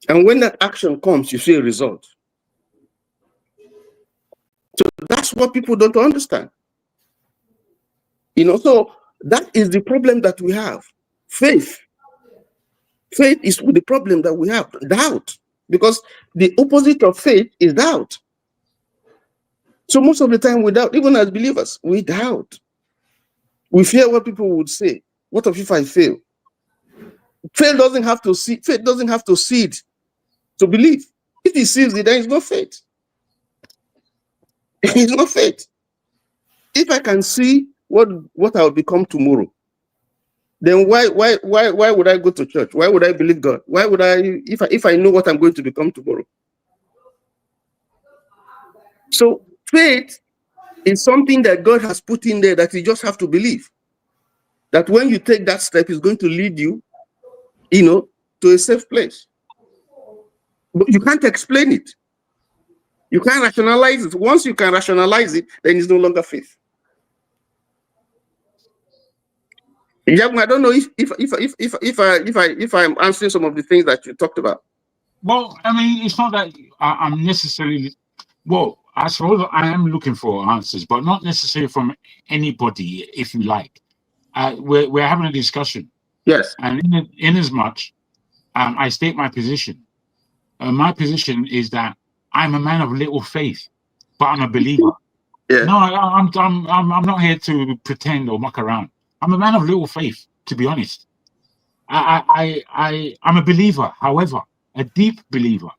And when that action comes, you see a result. So that's what people don't understand. You know, so that is the problem that we have. Faith. Faith is the problem that we have. Doubt. Because the opposite of faith is doubt. So most of the time we doubt, even as believers, we doubt. We fear what people would say. What if I fail? Faith doesn't have to see it to believe. If he sees it, then it's not faith. It's not faith. If I can see what I'll become tomorrow, then why would I go to church? Why would I believe God? Why would I, if I know what I'm going to become tomorrow? So faith is something that God has put in there that you just have to believe. That when you take that step, it's going to lead you, you know, to a safe place. But you can't explain it. You can't rationalize it. Once you can rationalize it, then it's no longer faith. I don't know if I'm answering some of the things that you talked about. Well, I mean, it's not that I'm necessarily. Well, I suppose I am looking for answers, but not necessarily from anybody, if you like. We're having a discussion. Yes. And in as much, I state my position. My position is that I'm a man of little faith, but I'm a believer. Yeah. No, I'm not here to pretend or muck around. I'm a man of little faith, to be honest. I'm a believer, however, a deep believer.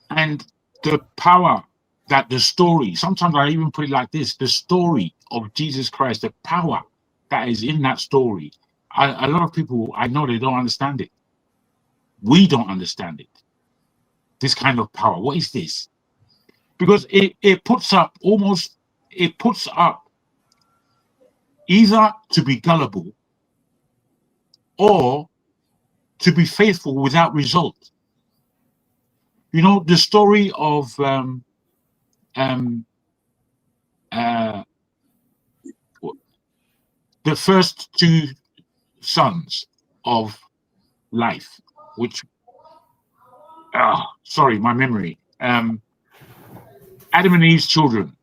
And the power that the story, sometimes I even put it like this, the story of Jesus Christ, the power that is in that story, a lot of people, I know they don't understand it. We don't understand it. This kind of power, what is this? Because it puts up either to be gullible or to be faithful without result. You know, the story of the first two sons of life, which, sorry, my memory. Adam and Eve's children.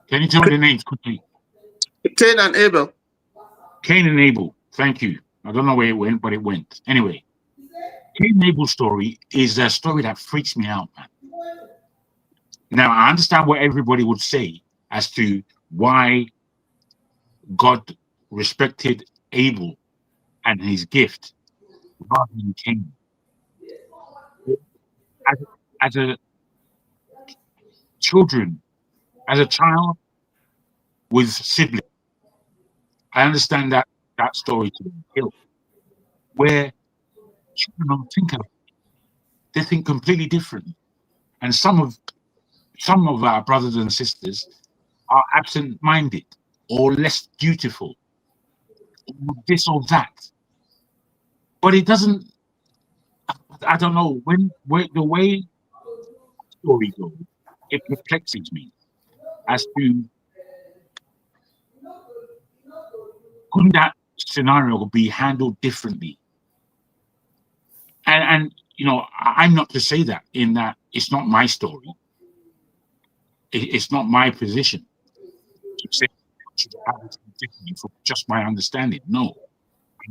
Can you tell me the names quickly? Cain and Abel. Cain and Abel. Thank you. I don't know where it went, but it went. Anyway, Cain and Abel's story is a story that freaks me out, man. Now, I understand what everybody would say as to why God respected Abel and his gift rather than Cain. As a child with siblings, I understand that story to be killed, where children don't think of it. They think completely differently. And some of our brothers and sisters are absent-minded or less dutiful, or this or that. But it doesn't, I don't know, the way the story goes, it perplexes me as to, couldn't that scenario be handled differently? And you know, I'm not to say that, in that it's not my story. It's not my position to say differently from just my understanding. No,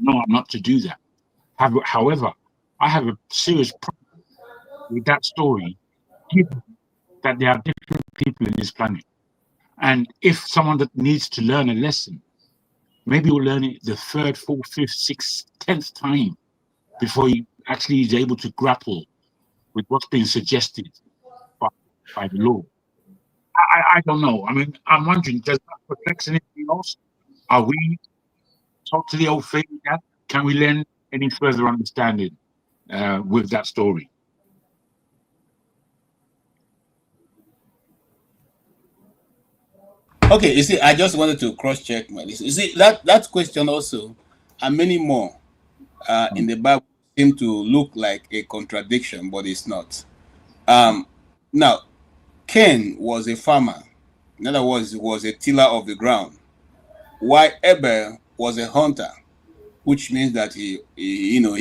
I'm not to do that. However, I have a serious problem with that story, given that there are different people in this planet. And if someone that needs to learn a lesson, maybe will learn it the 3rd, 4th, 5th, 6th, 10th time before he actually is able to grapple with what's being suggested by the law. I don't know. I mean, I'm wondering, does that perplex anything else? Are we totally au fait with that? Can we learn any further understanding with that story? Okay, you see, I just wanted to cross-check my list. You see, that question also, and many more in the Bible seem to look like a contradiction, but it's not. Now, Cain was a farmer. In other words, he was a tiller of the ground, while Abel was a hunter, which means that he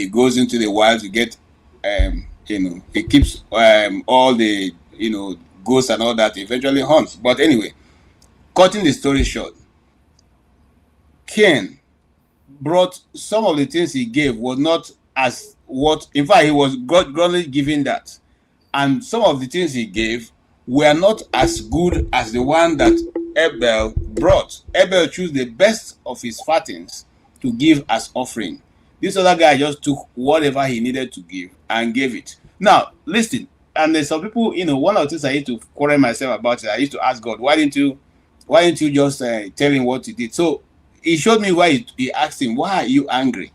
goes into the wild to get, he keeps all the, goats and all that, eventually hunts. But anyway, cutting the story short, Cain brought some of the things he gave was not as what, in fact, he was godly giving that. And some of the things he gave were not as good as the one that Abel brought. Abel chose the best of his fattings to give as offering. This other guy just took whatever he needed to give and gave it. Now, listen, and there's some people, one of the things I used to quarrel myself about is I used to ask God, why didn't you just tell him what he did? So he showed me why. He asked him, why are you angry?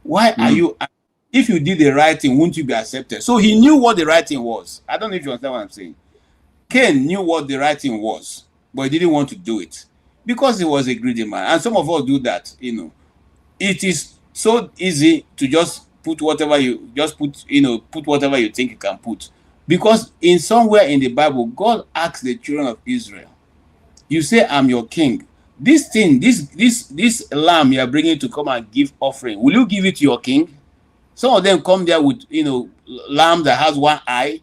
Why are you angry? If you did the right thing, wouldn't you be accepted? So he knew what the right thing was. I don't know if you understand what I'm saying. Cain knew what the right thing was, but he didn't want to do it because he was a greedy man. And some of us do that, It is so easy to just put whatever you whatever you think you can put. Because in somewhere in the Bible, God asked the children of Israel, you say, I'm your king. This thing, this lamb you are bringing to come and give offering, will you give it to your king? Some of them come there with, lamb that has one eye,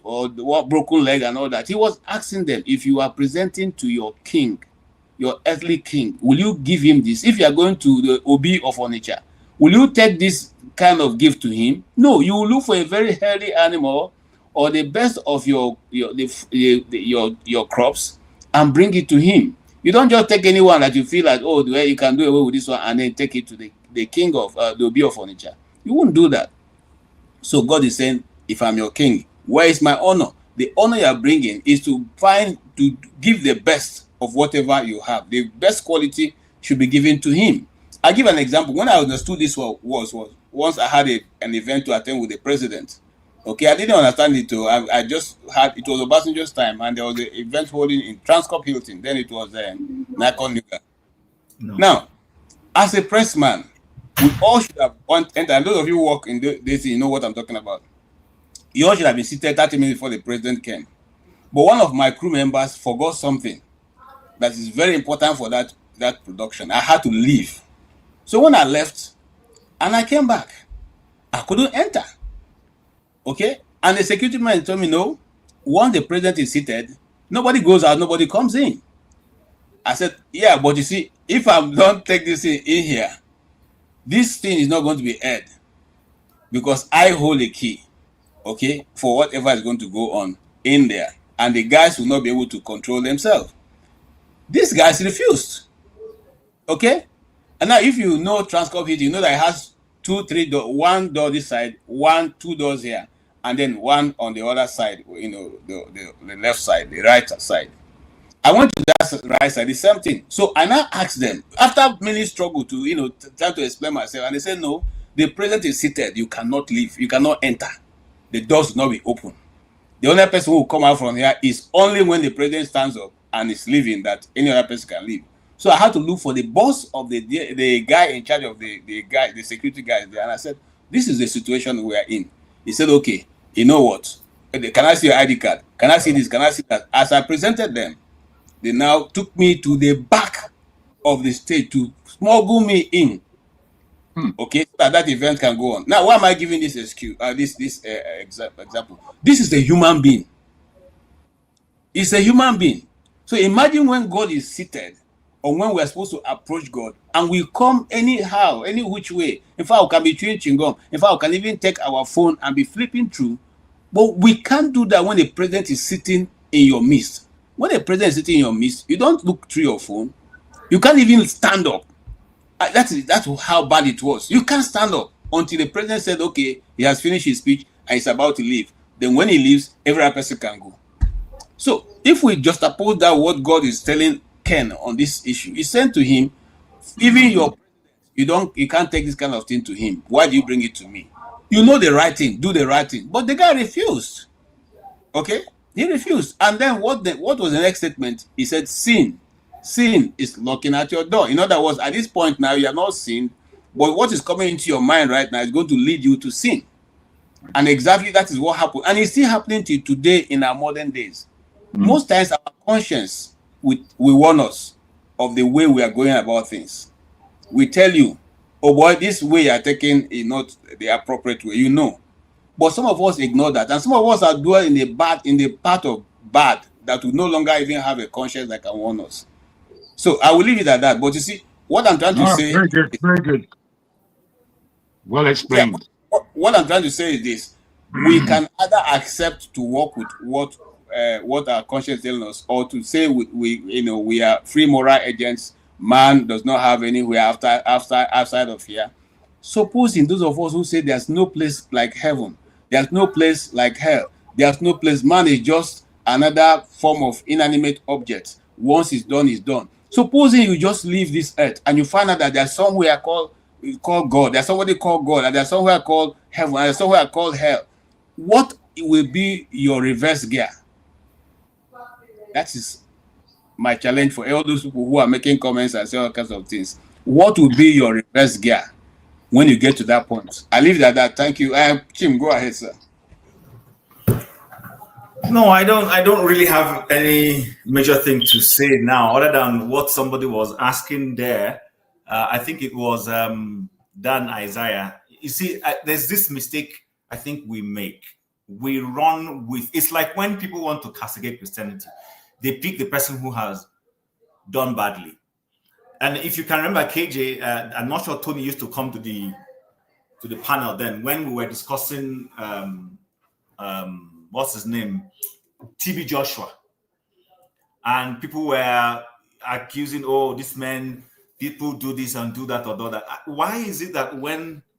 or the broken leg and all that. He was asking them, if you are presenting to your king, your earthly king, will you give him this? If you are going to the Obi of Onitsha, will you take this kind of gift to him? No, you will look for a very healthy animal or the best of your crops and bring it to him. You don't just take anyone that you feel like, oh, the way you can do away with this one and then take it to the king of the Obi of Onitsha. You won't do that. So God is saying, if I'm your king, where is my honor? The honor you are bringing is to give the best of whatever you have. The best quality should be given to him. I'll give an example. When I understood this was once I had an event to attend with the president. Okay, I didn't understand it too. I just had, it was Obasanjo's time, and there was an event holding in Transcorp Hilton. Then it was Nikon Nuga. No. Now, as a pressman, we all should have entered, and those of you who work in this, you know what I'm talking about. You all should have been seated 30 minutes before the president came. But one of my crew members forgot something that is very important for that production. I had to leave. So when I left and I came back, I couldn't enter. Okay? And the security man told me, no, once the president is seated, nobody goes out, nobody comes in. I said, yeah, but you see, if I don't take this thing in here, this thing is not going to be aired because I hold a key, okay, for whatever is going to go on in there. And the guys will not be able to control themselves. These guys refused. Okay? And now if you know Transcorp Heat, you know that it has 2, 3 doors, one door this side, 2 doors here, and then one on the other side, you know, the left side, the right side. I went to that right side, the same thing. So I now asked them, after many struggle to, you know, try to explain myself, and they said, no, the president is seated, you cannot leave, you cannot enter. The doors will not be open. The only person who will come out from here is only when the president stands up and is leaving that any other person can leave. So I had to look for the boss of the guy in charge of the security guys there. And I said, this is the situation we are in. He said, okay, you know what? Can I see your ID card? Can I see this? Can I see that? As I presented them, they now took me to the back of the stage to smuggle me in. Okay, so that event can go on. Now, why am I giving this excuse? Example. This is a human being. It's a human being. So imagine when God is seated, or when we are supposed to approach God, and we come anyhow, any which way. In fact, we can be chewing chewing-gum. In fact, we can even take our phone and be flipping through. But we can't do that when the president is sitting in your midst. When the president is sitting in your midst, you don't look through your phone. You can't even stand up. That's how bad it was. You can't stand up until the president said, okay, he has finished his speech and he's about to leave. Then when he leaves, every other person can go. So if we juxtapose that what God is telling Ken on this issue, he said to him, even your president, you can't take this kind of thing to him. Why do you bring it to me? You know the right thing, do the right thing. But the guy refused. Okay? He refused. And then what was the next statement? He said, sin is knocking at your door. In other words, at this point now, you are not sinned, but what is coming into your mind right now is going to lead you to sin. And exactly that is what happened. And it's still happening till today in our modern days. Most times our conscience will warn us of the way we are going about things. We tell you, oh boy, this way you are taking is not the appropriate way, you know. But some of us ignore that. And some of us are dwelling in the part of bad that will no longer even have a conscience that can warn us. So I will leave it at that. But you see, what I'm trying to say... Very good, very good. Well explained. Yeah, what I'm trying to say is this. We can either accept to work with what our conscience tells us, or to say we are free moral agents. Man does not have anywhere outside of here. Supposing those of us who say there's no place like heaven, there's no place like hell, there's no place, man is just another form of inanimate object. Once it's done, it's done. Supposing you just leave this earth and you find out that there's somewhere called God, there's somebody called God, and there's somewhere called heaven, and there's somewhere called hell. What will be your reverse gear? That is my challenge for all those people who are making comments and say all kinds of things. What will be your reverse gear when you get to that point? I leave it at that. Thank you. Kim, go ahead, sir. No, I don't really have any major thing to say now, other than what somebody was asking there. I think it was Dan Isaiah. You see, there's this mistake I think we make. We run with, it's like when people want to castigate Christianity, they pick the person who has done badly. And if you can remember, KJ, I'm not sure Tony used to come to the panel then when we were discussing what's his name, TB Joshua, and people were accusing, oh, this man, people do this and do that or do that. Why is it that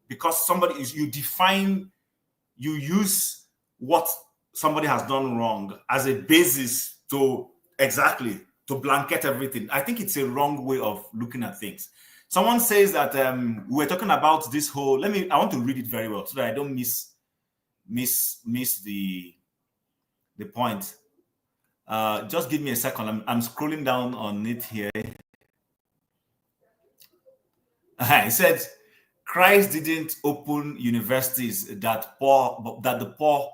because somebody is, you use what somebody has done wrong as a basis to blanket everything? I think it's a wrong way of looking at things. Someone says that we were talking about this whole, I want to read it very well so that I don't miss the point. Just give me a second. I'm scrolling down on it here. It said, Christ didn't open universities that the poor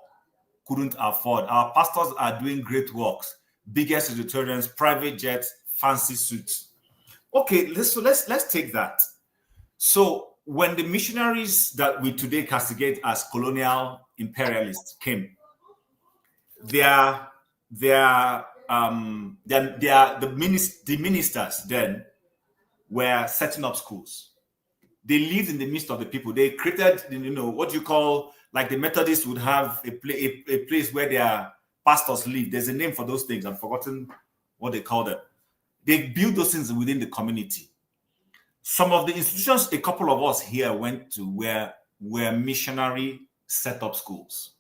couldn't afford. Our pastors are doing great works, biggest auditoriums, private jets, fancy suits. Okay, let's take that. So when the missionaries that we today castigate as colonial imperialists came, the ministers then were setting up schools. They lived in the midst of the people. They created, what you call, like the Methodists would have a place where their pastors live. There's a name for those things. I've forgotten what they call them. They built those things within the community. Some of the institutions a couple of us here went to were missionary set-up schools.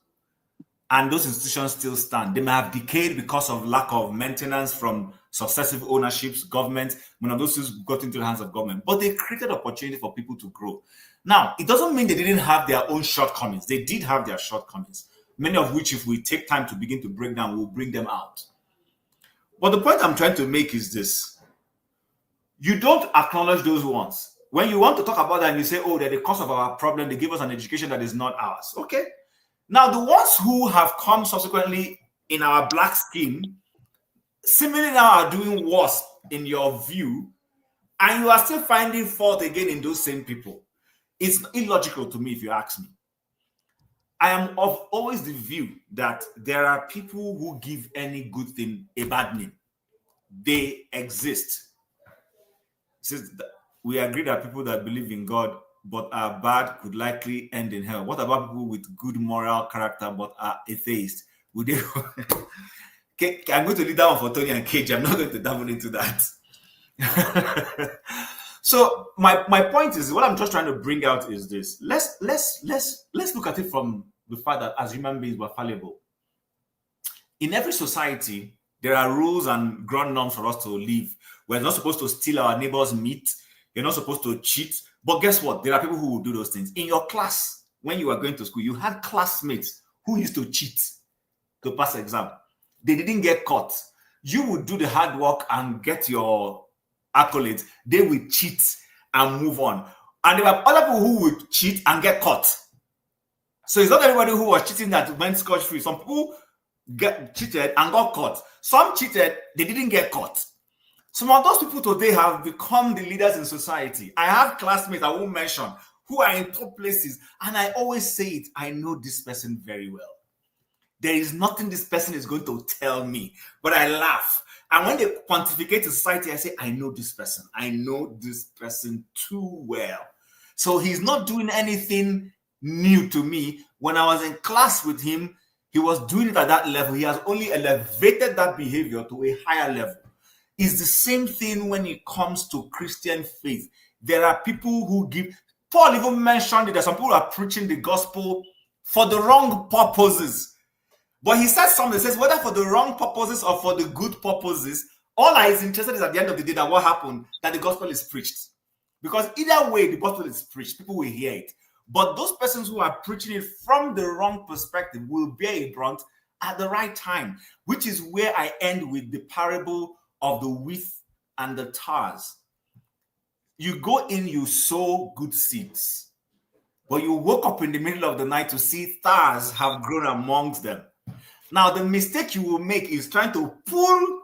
And those institutions still stand. They may have decayed because of lack of maintenance from successive ownerships, government. One of those things got into the hands of government. But they created opportunity for people to grow. Now, it doesn't mean they didn't have their own shortcomings. They did have their shortcomings, many of which, if we take time to begin to break down, we'll bring them out. But the point I'm trying to make is this. You don't acknowledge those ones. When you want to talk about that and you say, oh, they're the cause of our problem, they give us an education that is not ours. Okay. Now, the ones who have come subsequently in our black scheme, seemingly now are doing worse in your view, and you are still finding fault again in those same people. It's illogical to me, if you ask me. I am of always the view that there are people who give any good thing a bad name. They exist. We agree that people that believe in God but are bad could likely end in hell. What about people with good moral character but are atheists? Would they? Okay, I'm going to leave that one for Tony and KJ. I'm not going to dabble into that. So my point is, what I'm just trying to bring out is this. Let's look at it from the fact that as human beings we're fallible. In every society, there are rules and ground norms for us to live. We're not supposed to steal our neighbor's meat. You're not supposed to cheat. But guess what? There are people who will do those things. In your class, when you were going to school, you had classmates who used to cheat to pass the exam. They didn't get caught. You would do the hard work and get your accolades. They would cheat and move on. And there were other people who would cheat and get caught. So it's not everybody who was cheating that went scotch-free. Some people cheated and got caught. Some cheated, they didn't get caught. Some of those people today have become the leaders in society. I have classmates I won't mention who are in top places, and I always say it, I know this person very well. There is nothing this person is going to tell me, but I laugh. And when they pontificate to society, I say, I know this person. I know this person too well. So he's not doing anything new to me. When I was in class with him, he was doing it at that level. He has only elevated that behavior to a higher level. It's the same thing when it comes to Christian faith. There are people who give, Paul even mentioned it, that some people are preaching the gospel for the wrong purposes. But he says something, says whether for the wrong purposes or for the good purposes, all I is interested is at the end of the day that what happened, that the gospel is preached. Because either way the gospel is preached, people will hear it. But those persons who are preaching it from the wrong perspective will bear a brunt at the right time, which is where I end with the parable of the wheat and the tares. You go in, you sow good seeds, but you woke up in the middle of the night to see tares have grown amongst them. Now, the mistake you will make is trying to pull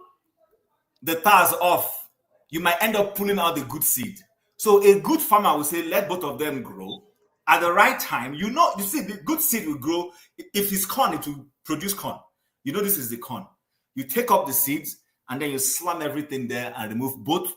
the tares off. You might end up pulling out the good seed. So a good farmer will say, let both of them grow. At the right time, you see, the good seed will grow. If it's corn, it will produce corn. You know this is the corn. You take up the seeds, and then you slam everything there and remove both,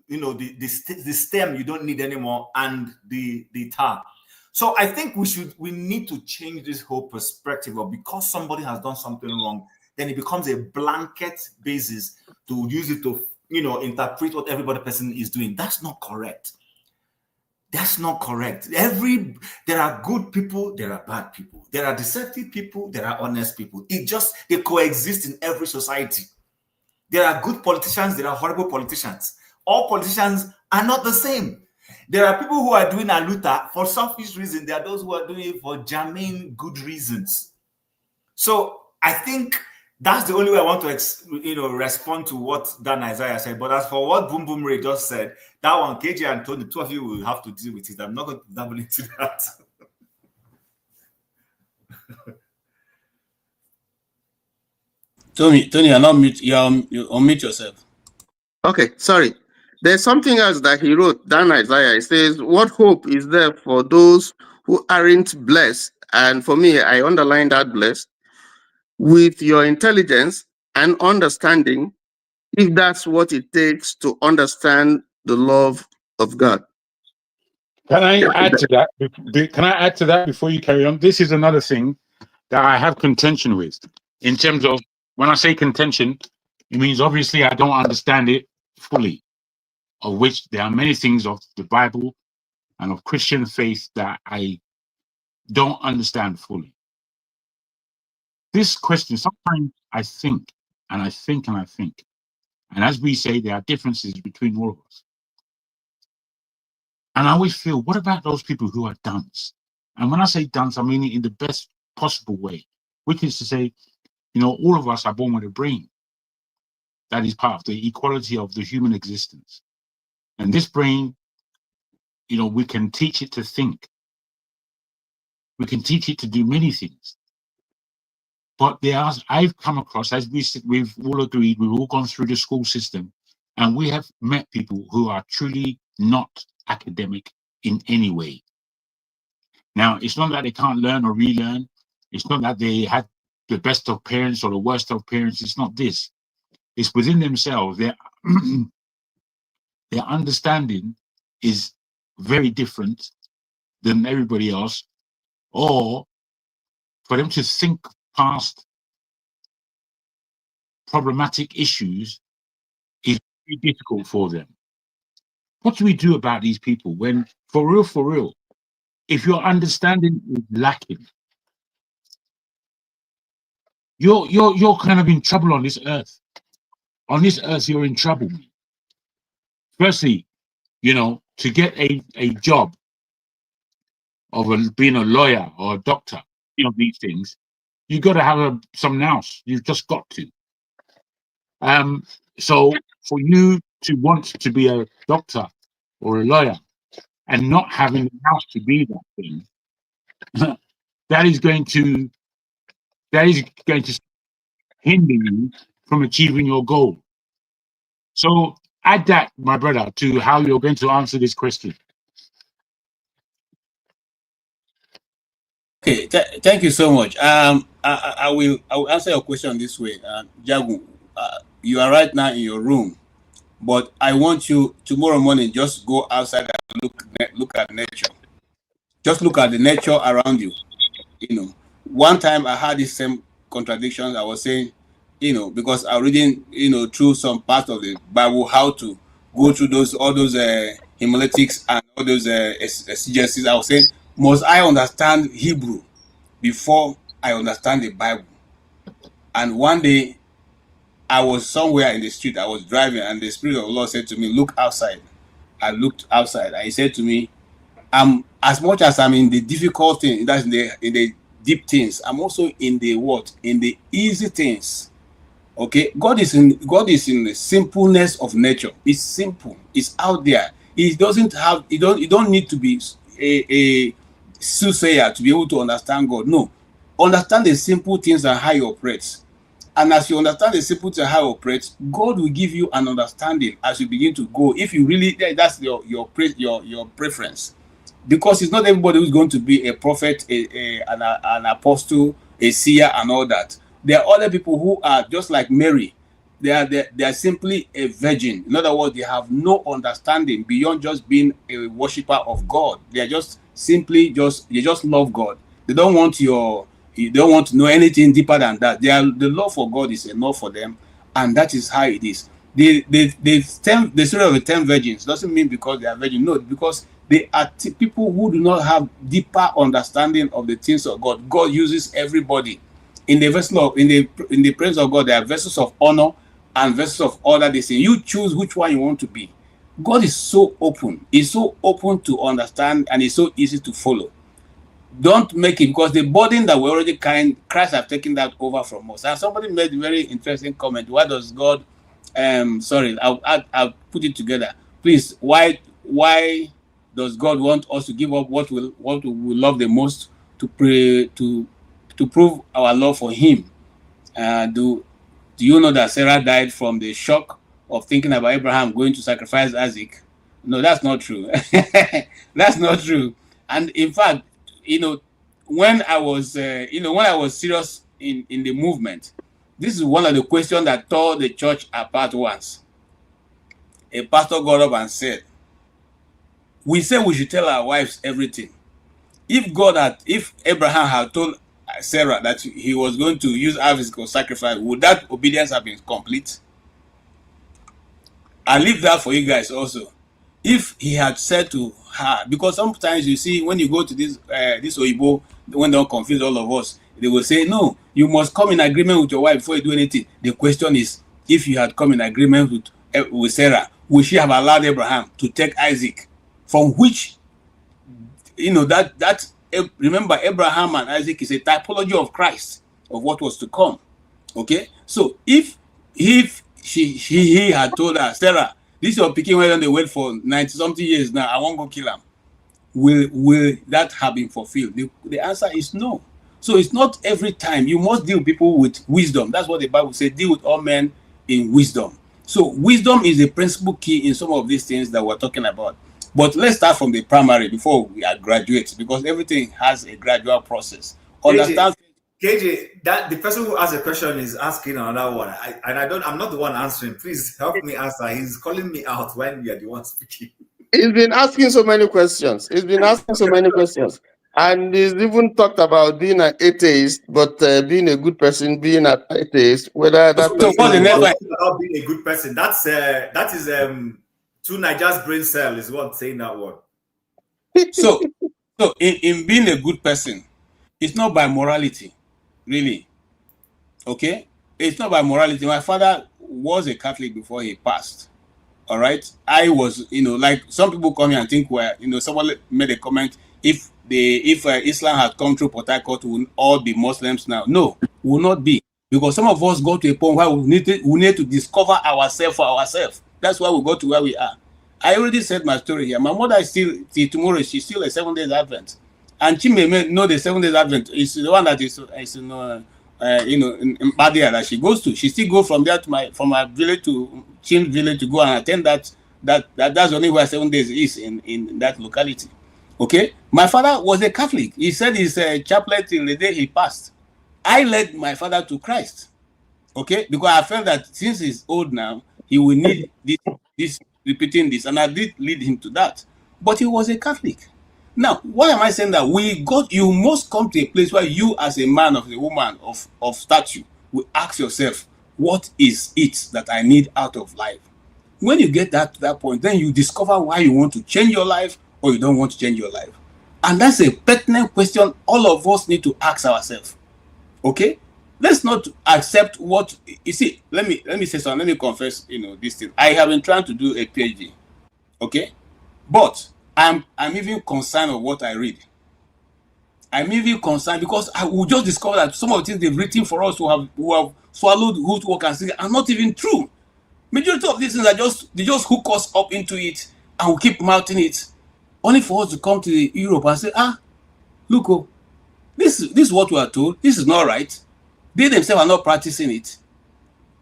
the stem you don't need anymore and the tar. So I think we need to change this whole perspective of because somebody has done something wrong, then it becomes a blanket basis to use it to, interpret what every person is doing. That's not correct. That's not correct. There are good people, there are bad people. There are deceptive people, there are honest people. They coexist in every society. There are good politicians, there are horrible politicians. All politicians are not the same. There are people who are doing aluta for selfish reasons. There are those who are doing it for germane good reasons. So I think that's the only way I want to respond to what Dan Isaiah said. But as for what Boom Boom Ray just said, that one, KJ and Tony, the two of you will have to deal with it. I'm not going to dabble into that. Tony, you're not mute. You unmute yourself. Okay, sorry. There's something else that he wrote, Dan Isaiah. He says, what hope is there for those who aren't blessed? And for me, I underline that blessed with your intelligence and understanding, if that's what it takes to understand the love of God. Can I add to that? Can I add to that before you carry on? This is another thing that I have contention with. In terms of, when I say contention, it means obviously I don't understand it fully, of which there are many things of the Bible and of Christian faith that I don't understand fully. This question, sometimes I think, and I think, and I think. And as we say, there are differences between all of us. And I always feel, what about those people who are dunce? And when I say dunce, I mean it in the best possible way, which is to say, you know, all of us are born with a brain. That is part of the equality of the human existence. And this brain, you know, we can teach it to think. We can teach it to do many things. But there are, I've come across, as we've all agreed, we've all gone through the school system, and we have met people who are truly not academic in any way. Now, it's not that they can't learn or relearn. It's not that they had the best of parents or the worst of parents. It's not this. It's within themselves. Their understanding is very different than everybody else, or for them to think past problematic issues is very difficult for them. What do we do about these people when, for real, if your understanding is lacking, you're kind of in trouble on this earth. On this earth, you're in trouble. Firstly, you know, to get a job of being a lawyer or a doctor, you know, these things, you got to have some nous. You've just got to. So for you to want to be a doctor or a lawyer and not having the nous to be that thing, that is going to hinder you from achieving your goal. So add that, my brother, to how you're going to answer this question. Okay, thank you so much. I will answer your question this way. Jagu, you are right now in your room, but I want you tomorrow morning just go outside and look at nature. Just look at the nature around you. You know, one time I had the same contradictions. I was saying, you know, because I'm reading, you know, through some part of the Bible, how to go through all those homiletics and all those exegesis. I was saying, must I understand Hebrew before I understand the Bible? And one day I was somewhere in the street, I was driving, and the Spirit of the Lord said to me, look outside. I looked outside, and he said to me, as much as I'm in the difficult thing, that's in the deep things, I'm also in the what? In the easy things. Okay, God is in the simpleness of nature. It's simple. It's out there. He doesn't have. You don't need to be a soothsayer to be able to understand God. No, understand the simple things and how He operates. And as you understand the simple things and how He operates, God will give you an understanding as you begin to go. If you really, that's your preference. Because it's not everybody who's going to be a prophet, an apostle, a seer, and all that. There are other people who are just like Mary. They are simply a virgin. In other words, they have no understanding beyond just being a worshiper of God. They are just simply they just love God. They don't want to know anything deeper than that. The love for God is enough for them, and that is how it is. The story of the 10 virgins doesn't mean because they are virgin. No, because they are people who do not have deeper understanding of the things of God. God uses everybody. In the in the presence of God, there are vessels of honor and vessels of order. They say you choose which one you want to be. God is so open. He's so open to understand, and it's so easy to follow. Don't make it, because the burden that we're already carrying, Christ have taken that over from us. And somebody made a very interesting comment. Why does God? Sorry, I'll put it together. Please, why does God want us to give up what we love the most to pray to prove our love for Him? Do you know that Sarah died from the shock of thinking about Abraham going to sacrifice Isaac. No, that's not true. That's not true. And in fact, when I was, when I was serious in the movement, this is one of the questions that tore the church apart once. A pastor got up and said, we say we should tell our wives everything. If Abraham had told Sarah that he was going to use Isaac for sacrifice, would that obedience have been complete? I leave that for you guys also. If he had said to her, because sometimes you see when you go to this Oyibo, when they confuse all of us, they will say, no, you must come in agreement with your wife before you do anything. The question is, if you had come in agreement with Sarah, would she have allowed Abraham to take Isaac? From which, remember, Abraham and Isaac is a typology of Christ, of what was to come. Okay? So if he had told her, Sarah, this is your picking where they wait for 90-something years now, I won't go kill him. Will that have been fulfilled? The answer is no. So it's not every time. You must deal with people with wisdom. That's what the Bible says, deal with all men in wisdom. So wisdom is the principal key in some of these things that we're talking about. But let's start from the primary before we are graduates, because everything has a gradual process. Understand? KJ, that the person who asked the question is asking another one, I'm not the one answering. Please help me answer. He's calling me out when we are the one speaking. He's been asking so many questions. And he's even talked about being an atheist, but being a good person, being an atheist. Whether that so what's the next one about being a good person? That is two Nigeria's brain cell is what saying that word. So in being a good person, it's not by morality, really. Okay, it's not by morality. My father was a Catholic before he passed. All right, I was, like some people come here and think, someone made a comment, if Islam had come through Port Harcourt, we will all be Muslims now. No, we will not be, because some of us go to a point where we need to discover ourselves for ourselves. That's why we go to where we are. I already said my story here. My mother is still, till tomorrow, she's still a 7 days Advent, and she may know the 7 days Advent. It's the one that is in Badia that she goes to. She still goes from there from my village to Chin village to go and attend that's only where 7 days is in that locality. Okay, my father was a Catholic. He said he's a chaplain till the day he passed. I led my father to Christ. Okay, because I felt that since he's old now, he will need this repeating this, and I did lead him to that. But he was a Catholic. Now, why am I saying that? You must come to a place where you, as a man or a woman of stature, will ask yourself, what is it that I need out of life? When you get to that point, then you discover why you want to change your life or you don't want to change your life. And that's a pertinent question all of us need to ask ourselves. Okay? Let's not accept what you see. Let me say something. Let me confess, this thing. I have been trying to do a PhD. Okay? But I'm even concerned of what I read. I'm even concerned because I will just discover that some of the things they've written for us who have swallowed good work and say are not even true. Majority of these things they just hook us up into it and we keep mouthing it, only for us to come to Europe and say, look, this is what we are told. This is not right. They themselves are not practicing it.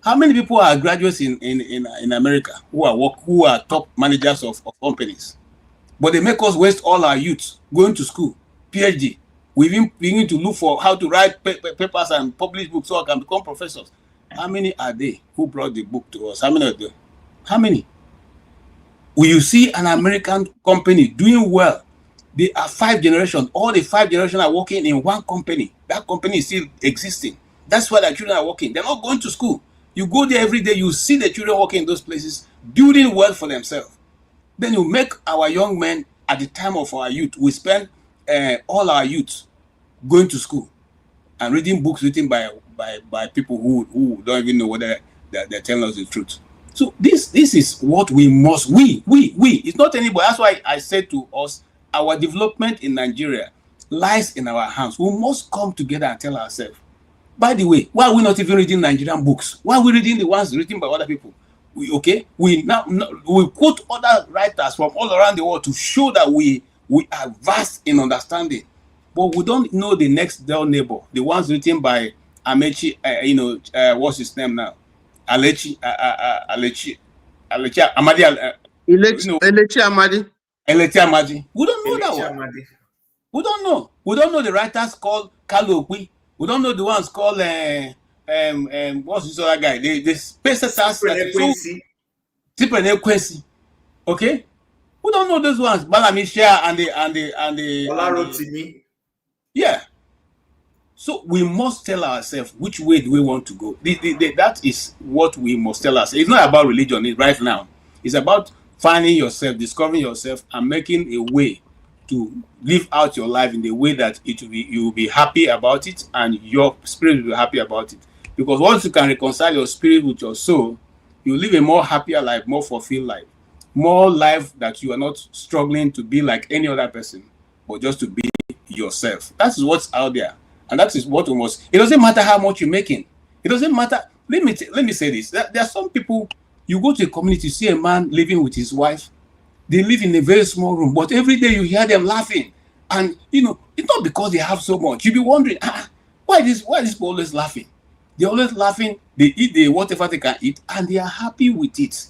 How many people are graduates in America who are top managers of companies? But they make us waste all our youth going to school, PhD. We even begin to look for how to write papers and publish books so I can become professors. How many are they who brought the book to us? How many are there? How many? Will you see an American company doing well? They are 5 generations. All the 5 generations are working in one company. That company is still existing. That's why their children are working. They're not going to school. You go there every day, you see the children working in those places, building wealth for themselves. Then you make our young men at the time of our youth. We spend all our youth going to school and reading books written by people who don't even know whether they're telling us the truth. So this is what we must, we, it's not anybody. That's why I said to us, our development in Nigeria lies in our hands. We must come together and tell ourselves, by the way, why are we not even reading Nigerian books? Why are we reading the ones written by other people? We quote other writers from all around the world to show that we are vast in understanding, but we don't know the next door neighbor. The ones written by Amechi, what's his name now? Alechi, Alechi Amadi. Elechi Amadi. Alechi Amadi. We don't know that one. Amadi. We don't know. We don't know the writers called Kalokwi. We don't know the ones called what's this other guy? The space stars. Quincy. Okay. We don't know those ones. Balamisha and the yeah. So we must tell ourselves which way do we want to go. That is what we must tell ourselves. It's not about religion right now. It's about finding yourself, discovering yourself, and making a way to live out your life in the way that you will be happy about it, and your spirit will be happy about it. Because once you can reconcile your spirit with your soul, you live a more happier life, more fulfilled life, more life that you are not struggling to be like any other person, but just to be yourself. That is what's out there, and that is what we must. It doesn't matter how much you're making. It doesn't matter. Let me say this. There are some people. You go to a community, you see a man living with his wife. They live in a very small room, but every day you hear them laughing, and it's not because they have so much. You'll be wondering, why these people always laughing? They're always laughing. They eat whatever they can eat, and they are happy with it.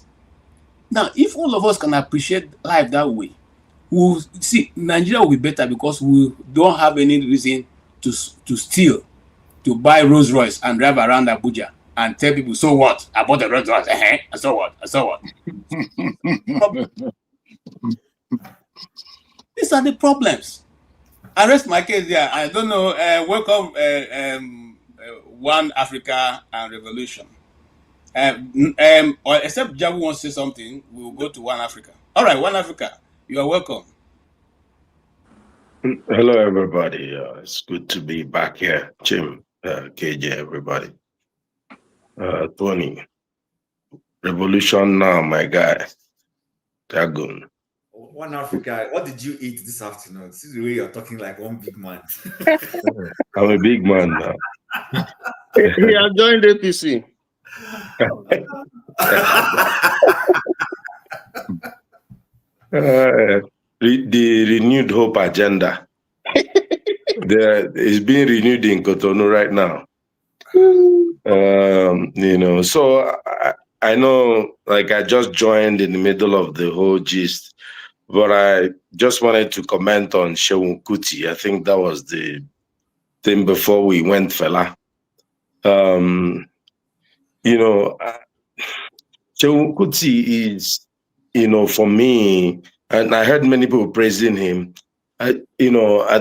Now, if all of us can appreciate life that way, we'll see Nigeria will be better, because we don't have any reason to steal, to buy Rolls Royce and drive around Abuja and tell people, so what? I bought a Rolls Royce, and so what? And so what? These are the problems. I rest my case there. I don't know. Welcome, One Africa and Revolution. Or except Jabu wants to say something, we'll go to One Africa. All right, One Africa, you are welcome. Hello, everybody. It's good to be back here. Jim, KJ, everybody. Tony, Revolution now, my guy. Dagon. One Africa, what did you eat this afternoon? This is the way you're talking like one big man. I'm a big man now. He has joined APC. The renewed hope agenda. It's being renewed in Cotonou right now. So I know, like, I just joined in the middle of the whole gist, but I just wanted to comment on Seun Kuti. I think that was the thing before we went, Fela. Seun Kuti is, for me, and I heard many people praising him. I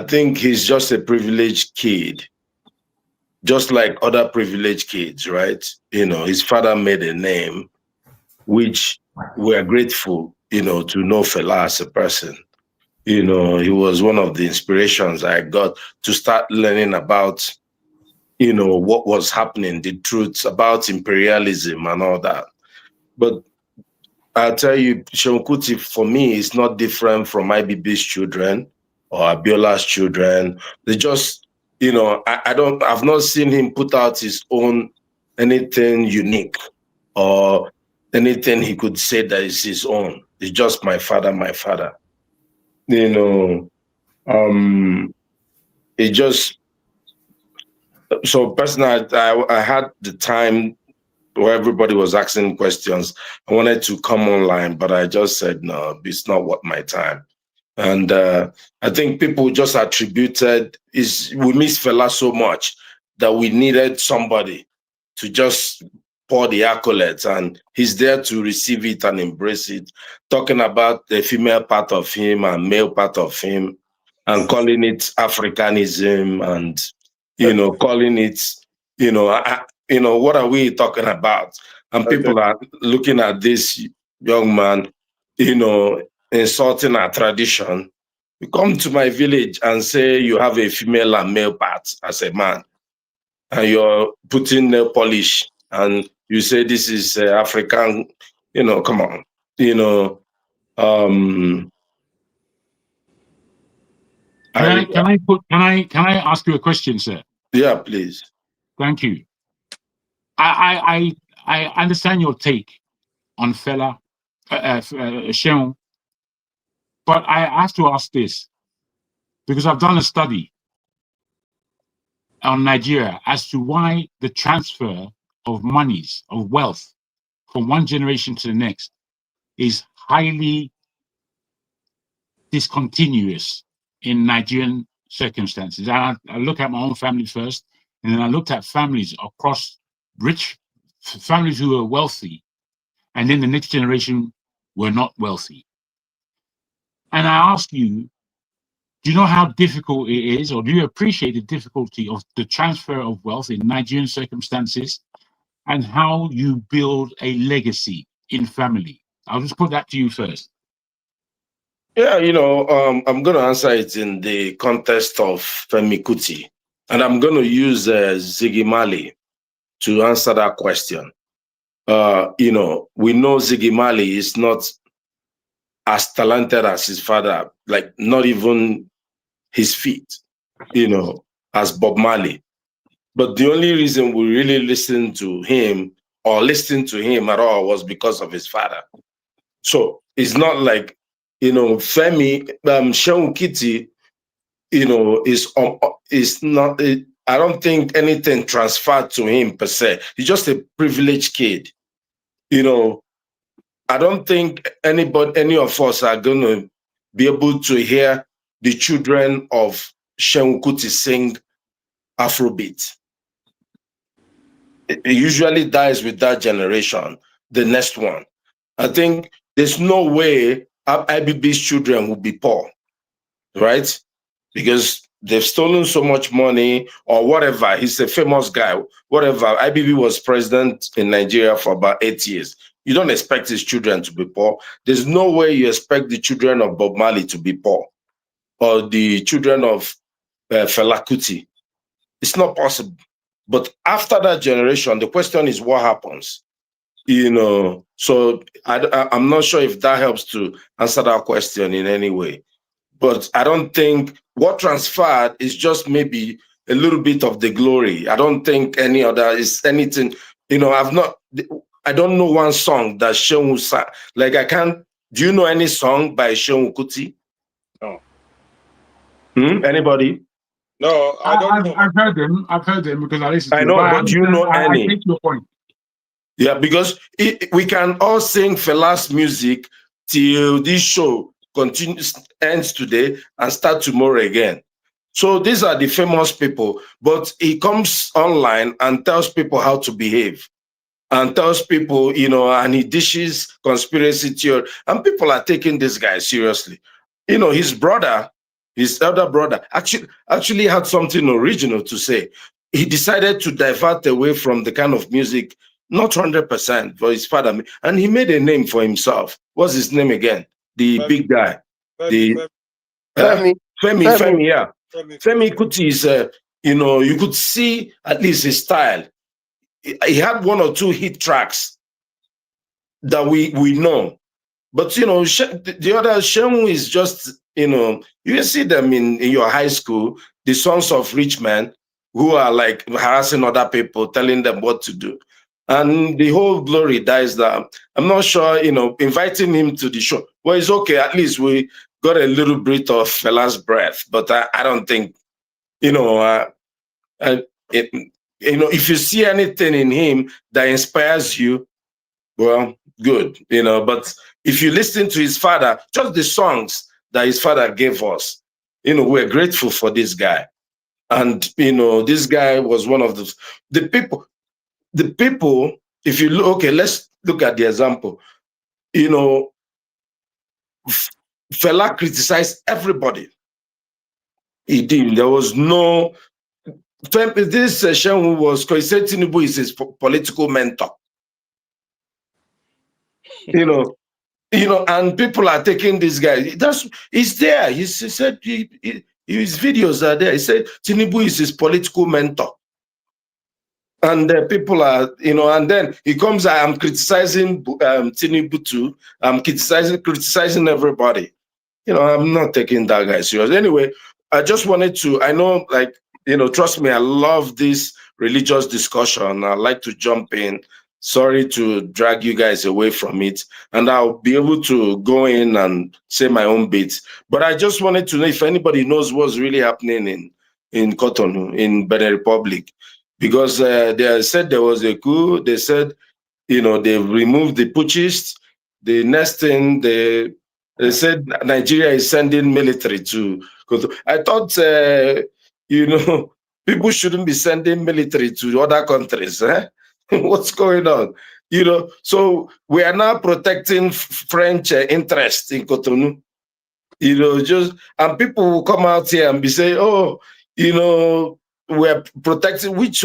think he's just a privileged kid, just like other privileged kids, right? His father made a name, which we are grateful, to know Fela as a person. He was one of the inspirations I got to start learning about, what was happening, the truths about imperialism and all that. But I'll tell you, Seun Kuti, for me, is not different from IBB's children or Abiola's children. They just, I've not seen him put out his own anything unique or anything he could say that is his own. It's just my father, my father. It just, so personally, I had the time where everybody was asking questions. I wanted to come online, but I just said, no, it's not worth my time. And I think people just attributed, we miss Fela so much that we needed somebody to just pour the accolades, and he's there to receive it and embrace it, talking about the female part of him and male part of him, and calling it Africanism, and, calling it, what are we talking about? And people are looking at this young man, insulting our tradition. You come to my village and say you have a female and male part as a man, and you're putting nail polish, and you say this is African, come on, Can I ask you a question, sir? Yeah, please. Thank you. I understand your take on Fela, Seun, but I have to ask this, because I've done a study on Nigeria as to why the transfer of monies, of wealth, from one generation to the next is highly discontinuous in Nigerian circumstances. And I look at my own family first, and then I looked at families across rich families who were wealthy, and then the next generation were not wealthy. And I ask you, do you know how difficult it is, or do you appreciate the difficulty of the transfer of wealth in Nigerian circumstances, and how you build a legacy in family? I'll just put that to you first. Yeah, I'm going to answer it in the context of Femi Kuti, and I'm going to use Ziggy Marley to answer that question. We know Ziggy Marley is not as talented as his father, like not even his feet, as Bob Marley. But the only reason we really listened to him or listened to him at all was because of his father. So it's not like, Femi, Seun Kuti, is not, I don't think anything transferred to him per se. He's just a privileged kid. I don't think any of us are going to be able to hear the children of Seun Kuti sing Afrobeat. It usually dies with that generation, the next one. I think there's no way IBB's children will be poor, right? Because they've stolen so much money or whatever. He's a famous guy, whatever. IBB was president in Nigeria for about 8 years. You don't expect his children to be poor. There's no way you expect the children of Bob Marley to be poor or the children of Fela Kuti. It's not possible. But after that generation, the question is what happens? So I'm not sure if that helps to answer that question in any way. But I don't think what transferred is just maybe a little bit of the glory. I don't think any other is anything. I don't know one song that Seun sang. Like do you know any song by Seun Kuti? No. Anybody? No, I don't know. I've heard them. I've heard them because I listen to them. I know, but do you know any? I take your point. Yeah, because we can all sing Fela's music till this show ends today and start tomorrow again. So these are the famous people, but he comes online and tells people how to behave and tells people, and he dishes conspiracy theory, and people are taking this guy seriously. His elder brother, actually had something original to say. He decided to divert away from the kind of music, not 100% for his father, and he made a name for himself. What's his name again? The big guy. Femi, yeah. Femi Kuti is, you could see at least his style. He had 1 or 2 hit tracks that we know. But, the other Seun is just, you can see them in your high school, the sons of rich men who are like harassing other people, telling them what to do. And the whole glory dies down. I'm not sure, inviting him to the show. Well, it's okay. At least we got a little bit of Fela's breath. But I don't think, if you see anything in him that inspires you, well, good. But if you listen to his father, just the songs that his father gave us, we're grateful for this guy. And, this guy was one of the people, if you look, okay, let's look at the example. Fela criticized everybody. He did. There was no, this session he said Tinubu is his political mentor. And people are taking this guy. He's there. He said his videos are there. He said Tinubu is his political mentor. And people are, and then he comes, I'm criticizing Tinubu too. I'm criticizing everybody. I'm not taking that guy serious. Anyway, I just wanted to, I know, trust me, I love this religious discussion. I like to jump in. Sorry to drag you guys away from it. And I'll be able to go in and say my own bits. But I just wanted to know if anybody knows what's really happening in Cotonou, in Benin Republic. Because they said there was a coup. They said, they removed the putschists. The next thing they said Nigeria is sending military to Kotonou. I thought people shouldn't be sending military to other countries. What's going on? So we are now protecting French interest in Cotonou. And people will come out here and be saying, oh, we're protecting which.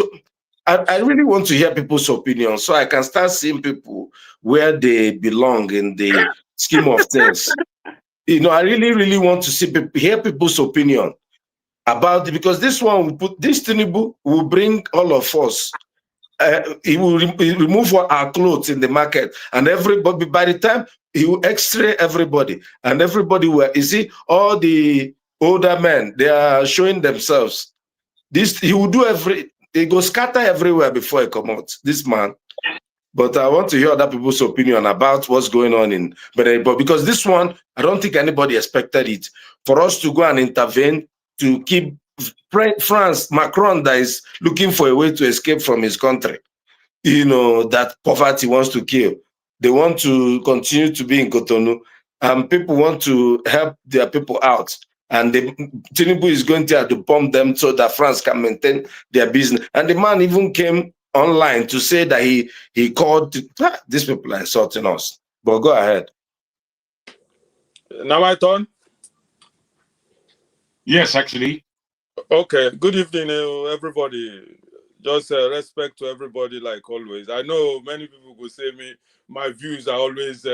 I really want to hear people's opinions so I can start seeing people where they belong in the scheme of things. I really, really want to hear people's opinion about it, because this Tinubu will bring all of us. He will remove our clothes in the market, and everybody, by the time he will x-ray everybody, and everybody will, all the older men, they are showing themselves. He will do he go scatter everywhere before he come out, this man. But I want to hear other people's opinion about what's going on in Benin. But because this one, I don't think anybody expected it. For us to go and intervene to keep France, Macron, that is looking for a way to escape from his country, that poverty wants to kill. They want to continue to be in Cotonou, and people want to help their people out. And Tinubu is going to have to bomb them so that France can maintain their business. And the man even came online to say that he called, these people are insulting us. But go ahead. Now my turn? Yes, actually. Okay, good evening, everybody. Just respect to everybody, like always. I know many people will say my views are always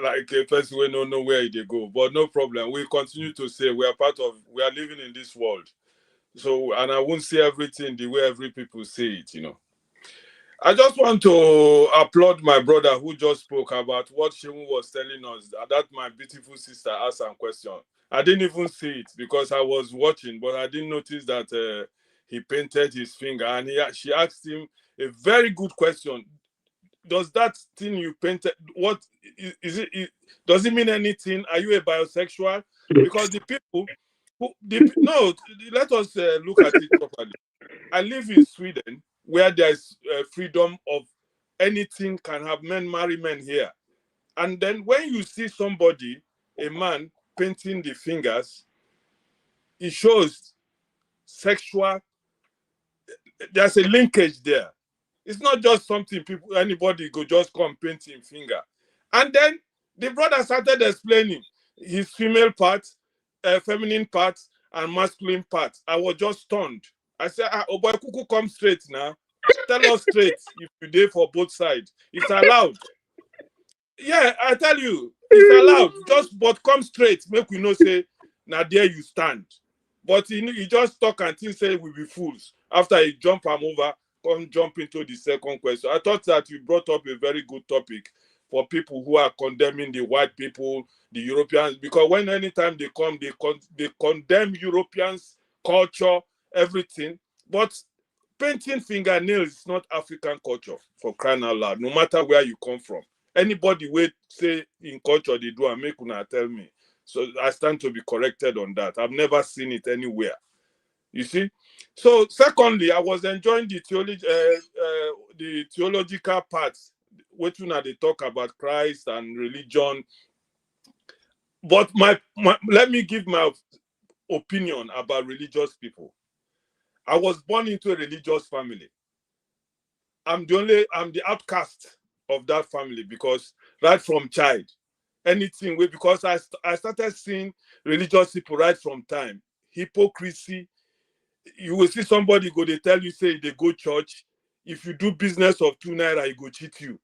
like a person who don't know where they go, but no problem. We continue to say we are living in this world. So, and I won't say everything the way every people say it, I just want to applaud my brother who just spoke about what Seun was telling us, that my beautiful sister asked some question. I didn't even see it because I was watching, but I didn't notice that he painted his finger, and she asked him a very good question. Does that thing you painted, what is it? Does it mean anything? Are you a bisexual? Because the people no, let us look at it properly. I live in Sweden, where there's freedom of anything can have men marry men here. And then when you see somebody, a man, painting the fingers, it shows sexual, there's a linkage there. It's not just something anybody go just come painting finger. And then the brother started explaining his female parts, feminine parts, and masculine parts. I was just stunned. I said, oh boy, Kuku, come straight now. Tell us straight if you did for both sides. It's allowed. Yeah, I tell you, it's allowed. But come straight. Make we know say, now there you stand. But he just talk and he say we be fools. After he jump him over, come jump into the second question. I thought that you brought up a very good topic for people who are condemning the white people, the Europeans, because when anytime they come, they condemn Europeans, culture, everything. But painting fingernails is not African culture, for crying out loud, no matter where you come from. Anybody will say in culture they do and make una tell me. So I stand to be corrected on that. I've never seen it anywhere. You see? So secondly, I was enjoying the theological parts, which they talk about Christ and religion. But let me give my opinion about religious people. I was born into a religious family. I'm the outcast of that family because right from child, because I started seeing religious people right from time. Hypocrisy. You will see somebody they tell you, say they go church. If you do business of 2 naira, he go cheat you.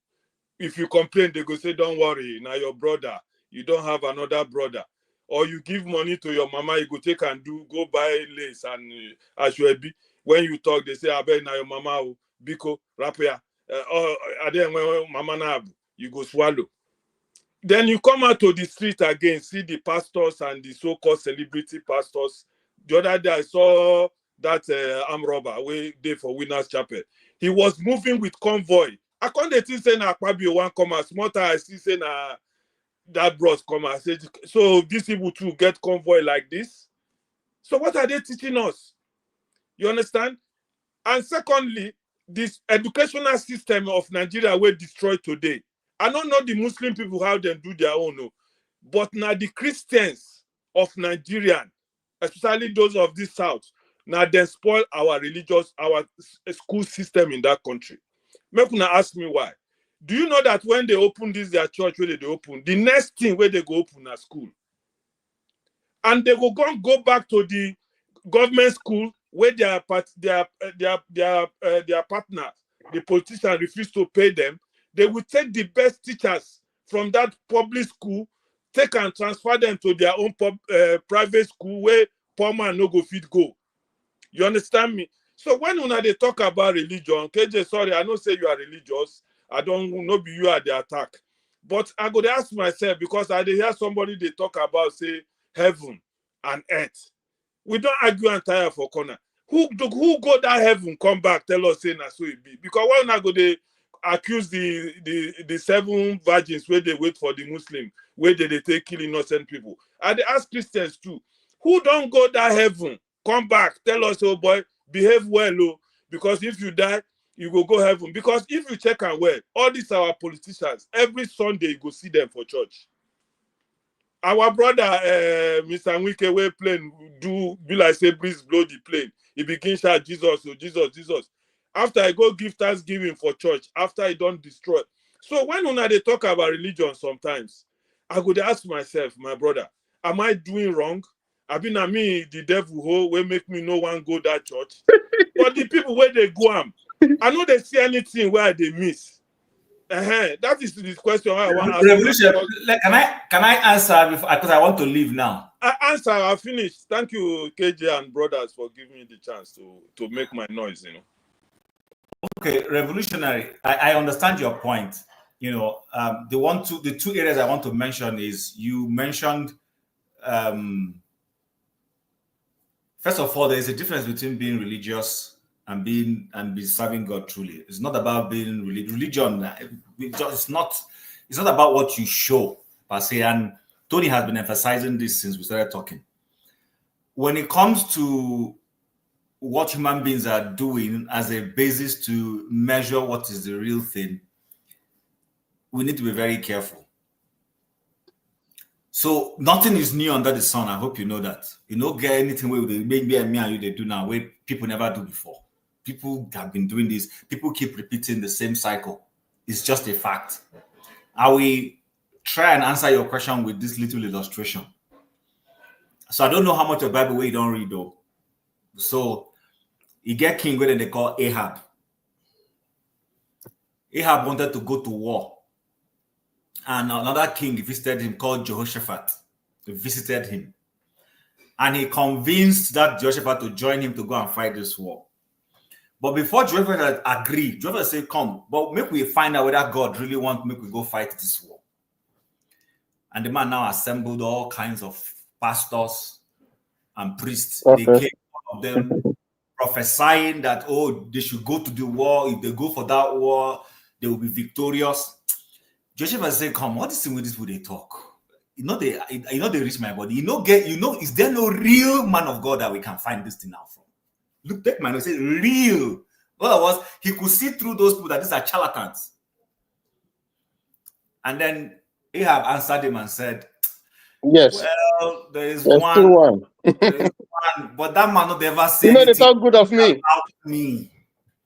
If you complain, they go say, don't worry, now your brother, you don't have another brother. Or you give money to your mama, you go take and go buy lace and ashwebi. When you talk, they say, I bet now your mama, biko, rapia, or mama na, you go swallow. Then you come out to the street again, see the pastors and the so-called celebrity pastors. The other day I saw that arm robber way day for Winners Chapel. He was moving with convoy. I can't say na Akpabio one come as small time I see say na that bros come and say, so these people too get convoy like this. So what are they teaching us? You understand? And secondly, this educational system of Nigeria will destroy today. I don't know the Muslim people how they do their own, no. But now the Christians of Nigeria, especially those of this South, now they spoil our school system in that country. Make una ask me why. Do you know that when they open their church, where they open, the next thing where they go open a school, and they will go back to the government school where their partners, the politicians, refuse to pay them. They will take the best teachers from that public school, take and transfer them to their own private school where poor man no go fit go. You understand me? So when they talk about religion, KJ, sorry, I don't say you are religious. I don't know you are the attack. But I go to ask myself, because I hear somebody they talk about, say, heaven and earth. We don't argue and tire for corner. Who go that heaven, come back, tell us, say, na so it be. Because when I go, they accuse the 7 virgins where they wait for the Muslim, where they take kill innocent people. And they ask Christians too, who don't go that heaven, come back, tell us, oh boy, behave well, oh, because if you die, you will go heaven. Because if you check and well, all these our politicians, every Sunday you go see them for church. Our brother, Mr. Nwike, we plane be like say breeze blow the plane. He begins shout Jesus, oh Jesus, Jesus. After I go give thanksgiving for church, after I don't destroy. So when they talk about religion sometimes, I could ask myself, my brother, am I doing wrong? I mean, the devil who will make me no one go that church. But the people where they go, I know they see anything where they miss. That is the question I want to ask. Revolution. Can I answer because I want to leave now? I finished. Thank you, KJ and brothers, for giving me the chance to make my noise. Okay, revolutionary. I understand your point. The 2 areas I want to mention is you mentioned. First of all, there is a difference between being religious and be serving God truly. It's not about being religion. It's not about what you show per se. And Tony has been emphasizing this since we started talking. When it comes to what human beings are doing as a basis to measure what is the real thing, we need to be very careful. So nothing is new under the sun. I hope you know that. You don't get anything where they make me and you they do now where people never do before. People have been doing this. People keep repeating the same cycle. It's just a fact. I will try and answer your question with this little illustration. So I don't know how much of Bible you don't read though. So you get king where they call Ahab. Ahab wanted to go to war. And another king visited him called Jehoshaphat. He visited him. And he convinced that Jehoshaphat to join him to go and fight this war. But before Jehoshaphat agreed, Jehoshaphat said, come, but make we find out whether God really wants to make we go fight this war. And the man now assembled all kinds of pastors and priests. Okay. They came, all of them, prophesying that, they should go to the war. If they go for that war, they will be victorious. Joshua said, come, what is with this people they talk? They reach my body. Is there no real man of God that we can find this thing out from? Look, take my note, say real. Otherwise, he could see through those people that these are charlatans. And then Ahab answered him and said, yes. Well, there is one. But that man not ever say they talk good of me. About me.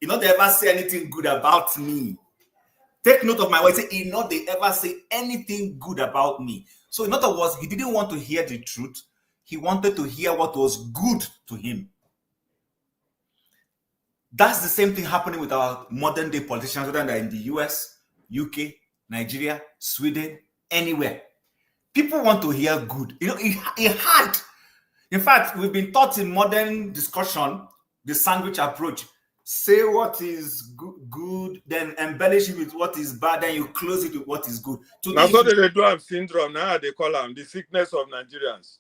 He not ever say anything good about me. Take note of my words. He not they ever say anything good about me. So in other words, he didn't want to hear the truth. He wanted to hear what was good to him. That's the same thing happening with our modern day politicians, whether they're in the US, UK, Nigeria, Sweden, anywhere. People want to hear good. It hard. In fact, we've been taught in modern discussion, the sandwich approach. Say what is good, then embellish it with what is bad, then you close it with what is good. Now, so they do have syndrome. Now they call them the sickness of Nigerians.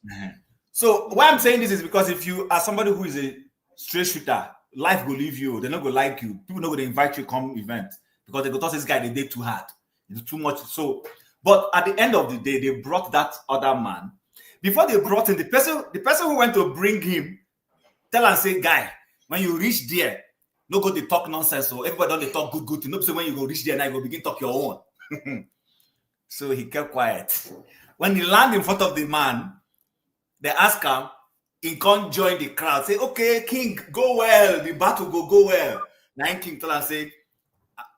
So why I'm saying this is because if you are somebody who is a straight shooter, life will leave you. They're not going to like you. People not going to invite you to come event because they go to this guy, they did too hard. It's too much. So, but at the end of the day, they brought that other man. Before they brought him, the person who went to bring him, tell and say, guy, when you reach there, no go to talk nonsense. So everybody don't talk good. No say when you go reach there now, you go begin talk your own. So he kept quiet. When he landed in front of the man, they asked him, he can't join the crowd. Say, okay, King, go well. The battle go well. Now King told him, say,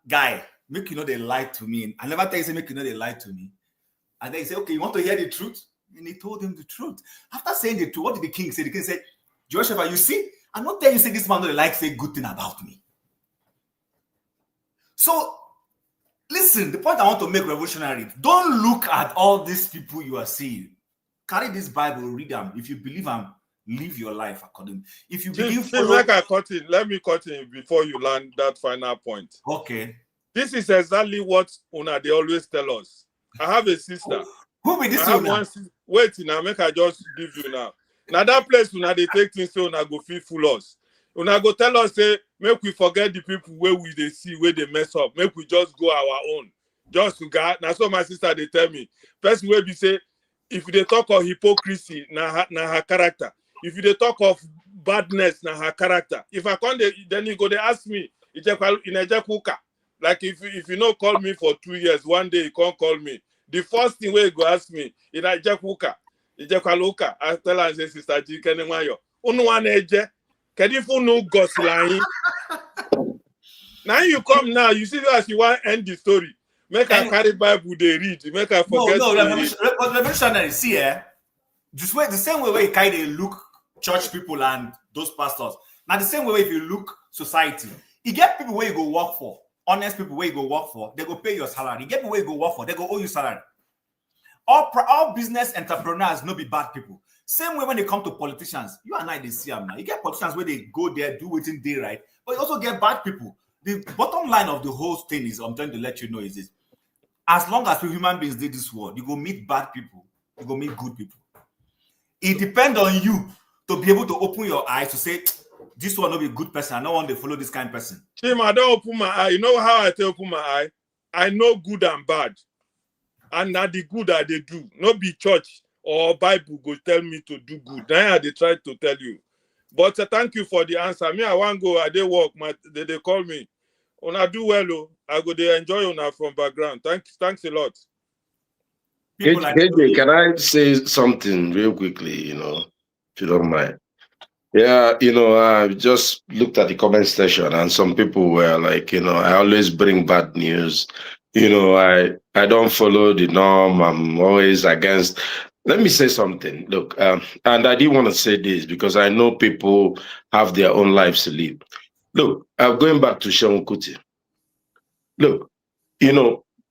guy, make you know they lied to me. I never tell you, say, make you know they lied to me. And then he said, okay, you want to hear the truth? And he told him the truth. After saying the truth, what did the king say? The king said, Joshua, you see, I'm not telling you, say this man don't like say good thing about me. So, listen, the point I want to make revolutionary, don't look at all these people you are seeing. Carry this Bible, read them. If you believe them, live your life according. If you believe, let me cut in before you land that final point. Okay. This is exactly what Una they always tell us. I have a sister. Who be this one? Wait now, make I just give you now. Now that place Una they take things so Una go feel full us. Una go tell us say make we forget the people where we they see where they mess up. Make we just go our own. Just to God. Now so my sister they tell me. Person where be say if they talk of hypocrisy, na her character. If they talk of badness, na her character. If I come, then you go, they ask me, like if you not call me for 2 years, one day you can't call me. The first thing where you go ask me, I tell her, say, Sister G, can you now you come now, you see as you want to end the story. Make her carry Bible, they read. Make her forget. No, revolutionary, see, just wait, the same way you kind of look church people and those pastors. Now the same way if you look society, you get people where you go work for, honest people where you go work for, they go pay your salary. You get people where you go work for, they go owe you salary. All business entrepreneurs no be bad people. Same way when they come to politicians, you and I they see them now. You get politicians where they go there, do within day right, but you also get bad people. The bottom line of the whole thing is, I'm trying to let you know, is this: as long as we human beings did this world, you go meet bad people, you go meet good people. It depends on you to be able to open your eyes to say, this one will be a good person. I don't want to follow this kind of person. Tim, I don't open my eye. You know how I tell open my eye? I know good and bad. And now the good that they do. Not be church or Bible go tell me to do good. Now they try to tell you. But thank you for the answer. Me, I want to go, I they work, they call me. Una do well, oh. I go they enjoy Una from background. Thanks a lot. KJ, can I say something real quickly, if you don't mind? Yeah, I just looked at the comment section and some people were like, I always bring bad news. I don't follow the norm. I'm always against. Let me say something. Look, and I didn't want to say this because I know people have their own lives to live. Look, I'm going back to Seun Kuti. Look,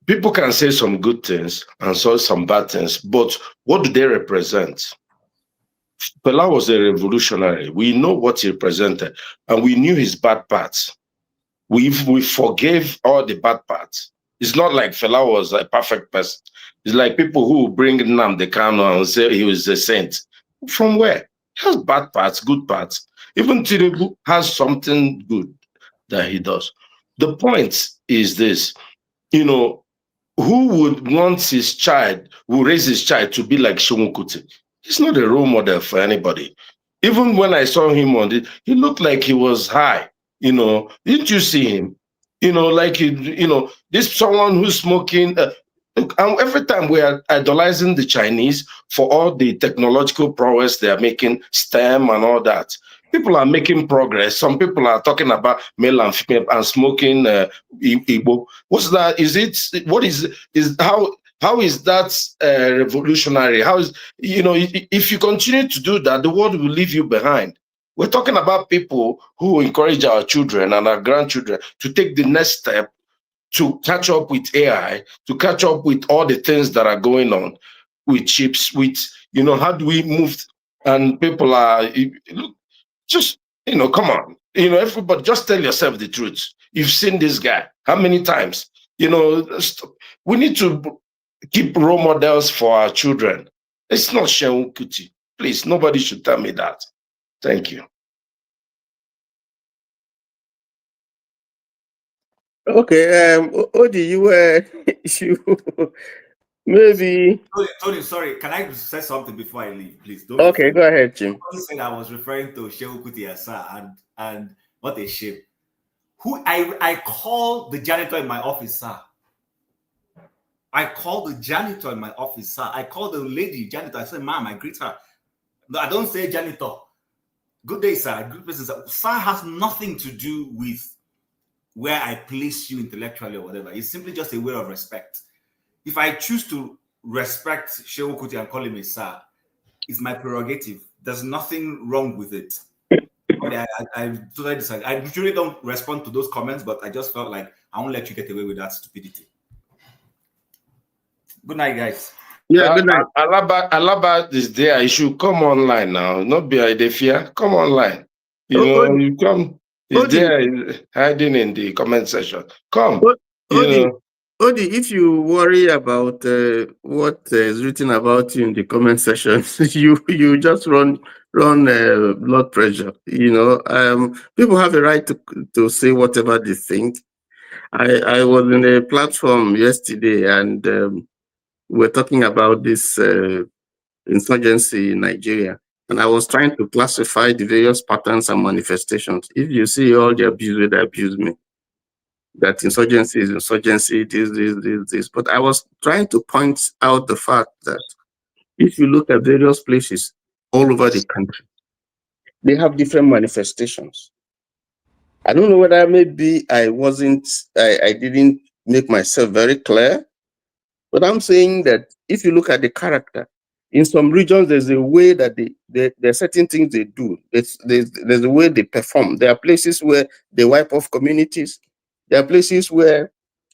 people can say some good things and say some bad things, but what do they represent? Fela was a revolutionary. We know what he represented, and we knew his bad parts. We forgave all the bad parts. It's not like Fela was a perfect person. It's like people who bring Nnamdi Kanu and say he was a saint. From where? He has bad parts, good parts. Even Tinubu has something good that he does. The point is this, who would want his child, who raise his child to be like Seun Kuti? He's not a role model for anybody. Even when I saw him on it, he looked like he was high. Didn't you see him? This someone who's smoking. Look, every time we are idolizing the Chinese for all the technological prowess they are making, STEM and all that. People are making progress. Some people are talking about male and female and smoking Igbo. What's that? How is that revolutionary? How is, if you continue to do that, the world will leave you behind. We're talking about people who encourage our children and our grandchildren to take the next step to catch up with AI, to catch up with all the things that are going on with chips, with, how do we move? And people are, just, come on. Everybody, just tell yourself the truth. You've seen this guy. How many times? We need to keep role models for our children. It's not Seun Kuti. Please, nobody should tell me that. Thank you. Okay, Odi, you maybe. Tony, sorry, can I say something before I leave, please? Okay, go ahead, Jim. I said I was referring to Seun Kuti as sir, and what a shame. Who I call the janitor in my office, sir. I called the janitor in my office, sir. I called the lady janitor. I said, ma'am, I greet her. No, I don't say janitor. Good day, sir. Good person, sir. Sir has nothing to do with where I place you intellectually or whatever. It's simply just a way of respect. If I choose to respect Seun Kuti and call him a sir, it's my prerogative. There's nothing wrong with it. I totally disagree. I usually don't respond to those comments, but I just felt like I won't let you get away with that stupidity. Good night, guys. Yeah, good night. Alaba is there. You should come online now. Not be Idefia. Come online. You come. He's there hiding in the comment section. Come. Odi, if you worry about what is written about you in the comment section, you just run blood pressure. People have a right to say whatever they think. I was in a platform yesterday, and we're talking about this insurgency in Nigeria, and I was trying to classify the various patterns and manifestations. If you see all the abuse that abuse me, that insurgency is insurgency, this. But I was trying to point out the fact that if you look at various places all over the country, they have different manifestations. I don't know whether maybe I didn't make myself very clear, but I'm saying that if you look at the character, in some regions, there's a way that there are certain things they do. There's a way they perform. There are places where they wipe off communities. There are places where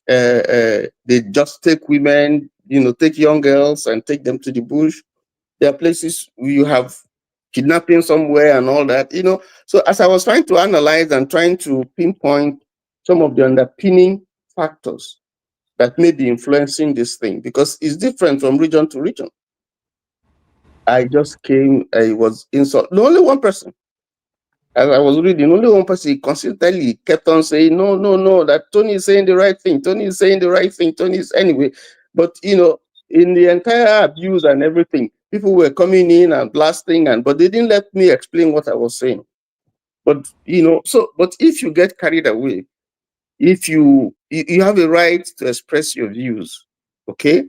they just take women, take young girls and take them to the bush. There are places where you have kidnapping somewhere and all that, So as I was trying to analyze and trying to pinpoint some of the underpinning factors that may be influencing this thing, because it's different from region to region. I just came, I was insulted. No, only one person. As I was reading, only one person consistently kept on saying, no, that Tony is saying the right thing. Tony is saying the right thing. Tony is anyway. But, in the entire abuse and everything, people were coming in and blasting, but they didn't let me explain what I was saying. But, but if you get carried away, if you have a right to express your views, okay?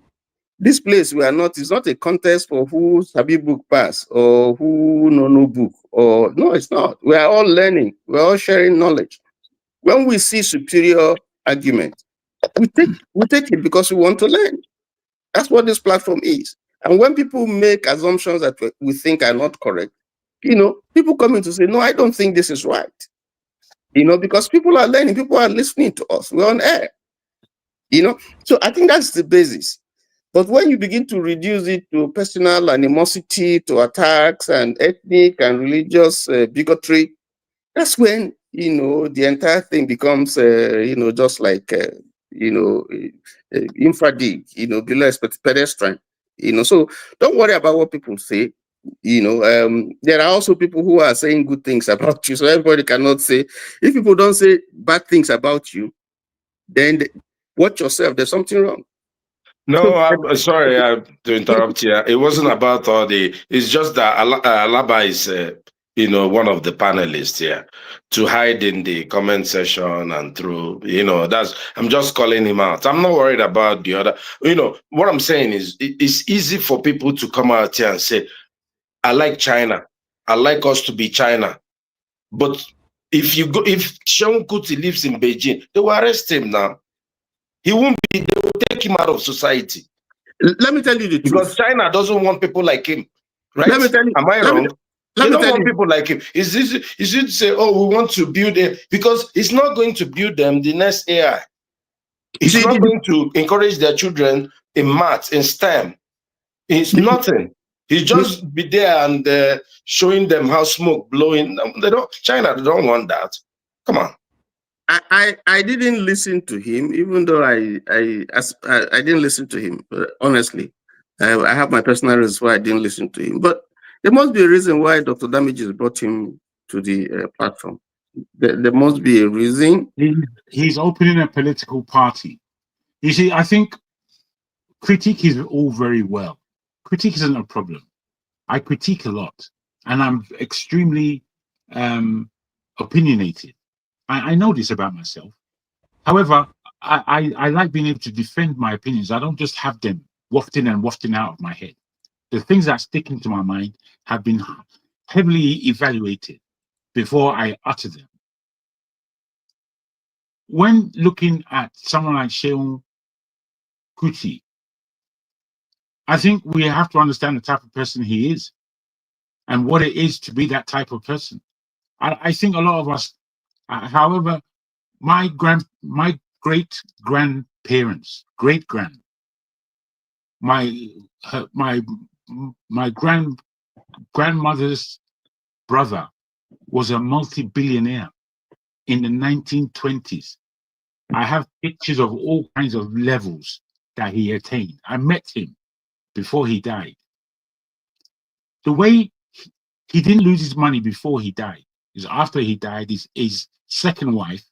This place it's not a contest for who Sabi book pass or who no book, or no, it's not. We are all learning, we're all sharing knowledge. When we see superior argument, we take it because we want to learn. That's what this platform is. And when people make assumptions that we think are not correct, people come in to say, no, I don't think this is right. Because people are learning, people are listening to us, we're on air. So I think that's the basis. But when you begin to reduce it to personal animosity, to attacks and ethnic and religious bigotry, that's when, the entire thing becomes, just like, infradig, below pedestrian, So don't worry about what people say. There are also people who are saying good things about you. So everybody cannot say, if people don't say bad things about you, then watch yourself, there's something wrong. No, I'm sorry to interrupt you. It wasn't about it's just that Alaba is, one of the panelists here, to hide in the comment section and through, I'm just calling him out. I'm not worried about the other. What I'm saying is it's easy for people to come out here and say, I like China. I like us to be China. But if Seun Kuti lives in Beijing, they will arrest him now. He won't be, they will take him out of society. Let me tell you the truth. Because China doesn't want people like him. Right? Let me tell you, am I wrong? They don't want people like him. Is it to say, we want to build it? Because it's not going to build them the next AI. It's not going to encourage their children in maths, in STEM. It's nothing. He just be there and showing them how smoke blowing. China, they don't want that. Come on. I didn't listen to him, even though I didn't listen to him. Honestly, I have my personal reasons why I didn't listen to him. But there must be a reason why Dr. Damages brought him to the platform. There must be a reason. He's opening a political party. You see, I think critique is all very well. Critique isn't a problem. I critique a lot, and I'm extremely opinionated. I know this about myself. However, I like being able to defend my opinions. I don't just have them wafting and wafting out of my head. The things that stick into my mind have been heavily evaluated before I utter them. When looking at someone like Seun Kuti, I think we have to understand the type of person he is and what it is to be that type of person. I think a lot of us, however, my great grandparents, my grandmother's brother was a multi-billionaire in the 1920s. I have pictures of all kinds of levels that he attained. I met him before he died. The way he didn't lose his money before he died is after he died, his second wife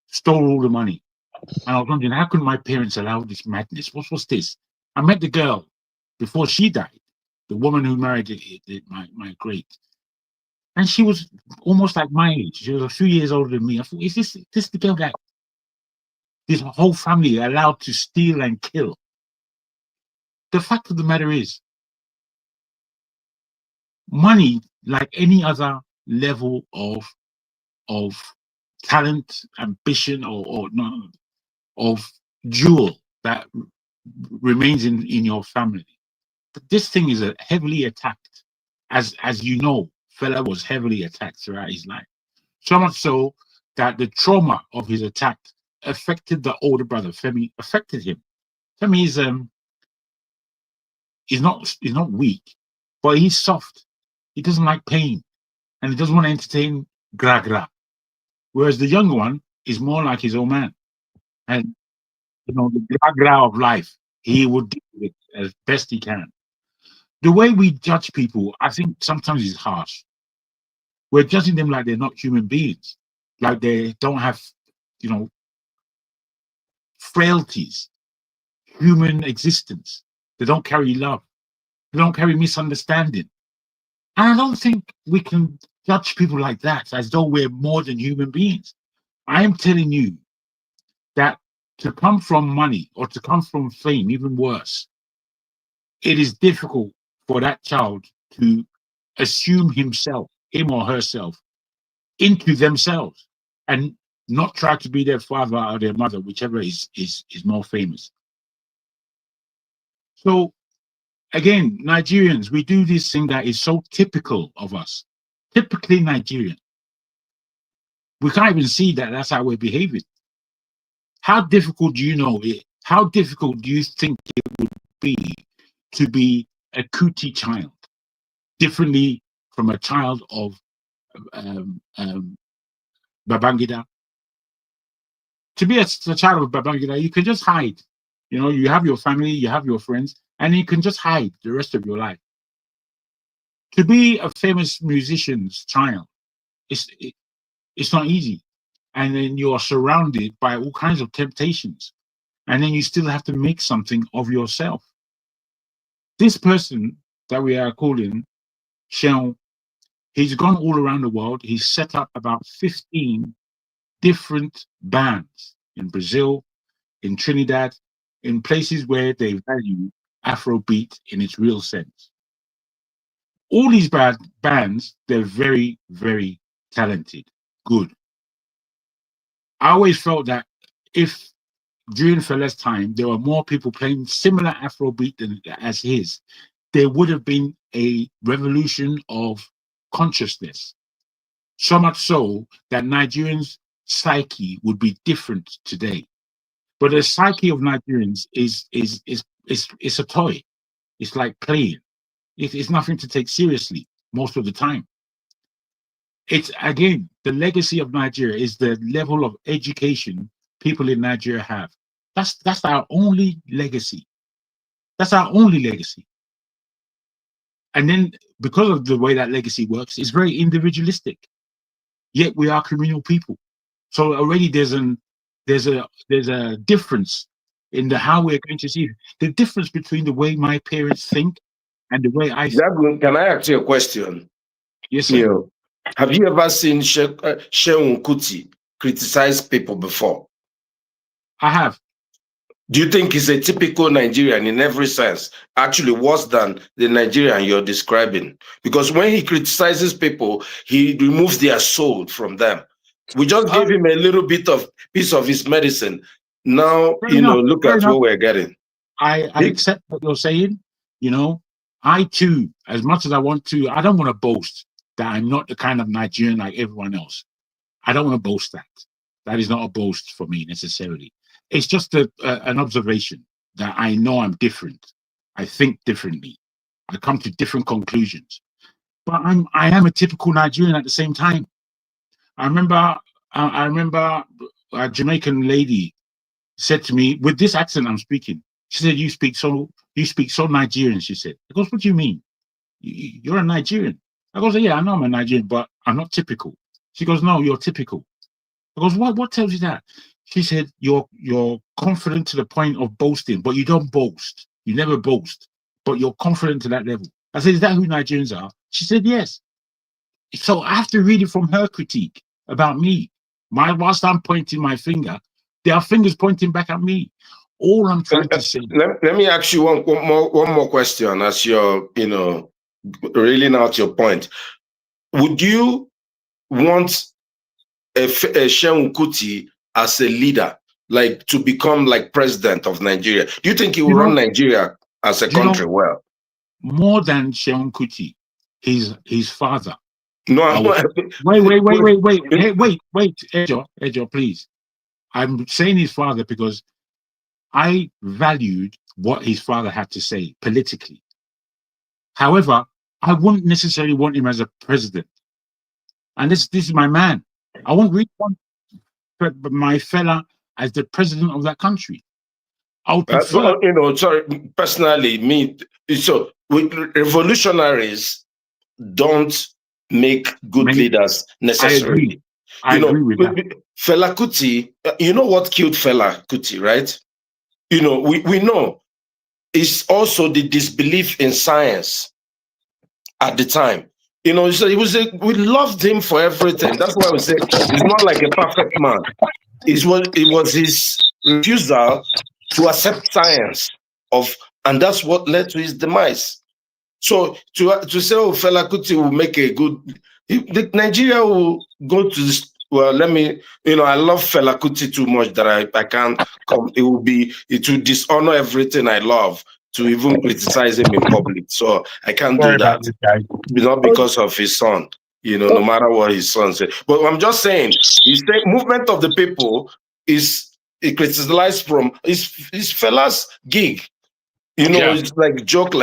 stole all the money. And I was wondering, how could my parents allow this madness? What was this? I met the girl before she died, the woman who married my great. And she was almost like my age. She was a few years older than me. I thought, is this the girl that this whole family allowed to steal and kill? The fact of the matter is, money, like any other level of talent, ambition, or of jewel that remains in your family. But this thing is heavily attacked. As you know, Fela was heavily attacked throughout his life. So much so that the trauma of his attack affected the older brother, Femi, affected him. Femi is not weak, but he's soft. He doesn't like pain, and he doesn't want to entertain gra-gra. Whereas the younger one is more like his old man. And the gra-gra of life, he would deal with it as best he can. The way we judge people, I think sometimes is harsh. We're judging them like they're not human beings, like they don't have, frailties, human existence. They don't carry love. They don't carry misunderstanding. And I don't think we can judge people like that as though we're more than human beings. I am telling you that to come from money or to come from fame, even worse, it is difficult for that child to assume himself, him or herself, into themselves and not try to be their father or their mother, whichever is more famous. So again, Nigerians, we do this thing that is so typical of us, typically Nigerian. We can't even see that that's how we're behaving. How difficult do you know it? How difficult do you think it would be to be a Kuti child, differently from a child of Babangida? To be a child of Babangida, you can just hide. You have your family, you have your friends, and you can just hide the rest of your life. To be a famous musician's child, it's not easy. And then you are surrounded by all kinds of temptations. And then you still have to make something of yourself. This person that we are calling Seun, he's gone all around the world. He's set up about 15 different bands in Brazil, in Trinidad, in places where they value Afrobeat in its real sense. All these bands, they're very, very talented, good. I always felt that if during Fela's time there were more people playing similar Afrobeat as his, there would have been a revolution of consciousness. So much so that Nigerians' psyche would be different today. But the psyche of Nigerians is a toy. It's like playing. It's nothing to take seriously most of the time. It's, again, the legacy of Nigeria is the level of education people in Nigeria have. That's our only legacy. That's our only legacy. And then because of the way that legacy works, it's very individualistic. Yet we are communal people. So already there's a difference in how we're going to see it. The difference between the way my parents think and the way I think. Can I ask you a question? Yes, sir. Have you ever seen Seun Kuti criticize people before? I have. Do you think he's a typical Nigerian in every sense? Actually, worse than the Nigerian you're describing? Because when he criticizes people, he removes their soul from them. We just gave him a little bit of piece of his medicine. Now, look at what we're getting. I accept what you're saying. I too, as much as I want to, I don't want to boast that I'm not the kind of Nigerian like everyone else. I don't want to boast that. That is not a boast for me necessarily. It's just an observation that I know I'm different. I think differently. I come to different conclusions. But I am a typical Nigerian at the same time. I remember a Jamaican lady said to me, with this accent I'm speaking, she said, you speak so Nigerian, she said. I goes, what do you mean? You're a Nigerian. I goes, yeah, I know I'm a Nigerian, but I'm not typical. She goes, no, you're typical. I goes, what tells you that? She said, you're confident to the point of boasting, but you don't boast. You never boast, but you're confident to that level. I said, is that who Nigerians are? She said, yes. So I have to read it from her critique about me. Whilst I'm pointing my finger, there are fingers pointing back at me. All I'm trying to say. Let me ask you one more question as you're, reeling out your point. Would you want a Seun Kuti as a leader, like to become like president of Nigeria? Do you think he will run Nigeria as a country well? More than Seun Kuti, his father. No, wait, Ejo, please. I'm saying his father because I valued what his father had to say politically. However, I wouldn't necessarily want him as a president. And this is my man. I won't really want my fella as the president of that country. I would prefer, sorry, personally, so revolutionaries don't make good leaders necessarily. I agree with that. Fela Kuti, you know what killed Fela Kuti, right? We know it's also the disbelief in science at the time. So we loved him for everything. That's why we say he's not like a perfect man. It was his refusal to accept science and that's what led to his demise. So to say, oh, Fela Kuti will make a good, Nigeria will go to this. Well, I love Fela Kuti too much that I can't come. It will dishonor everything I love to even criticize him in public. So I can't do that. Not because of his son, no matter what his son said. But I'm just saying, movement of the people is criticized from his Fela's gig. It's like joke.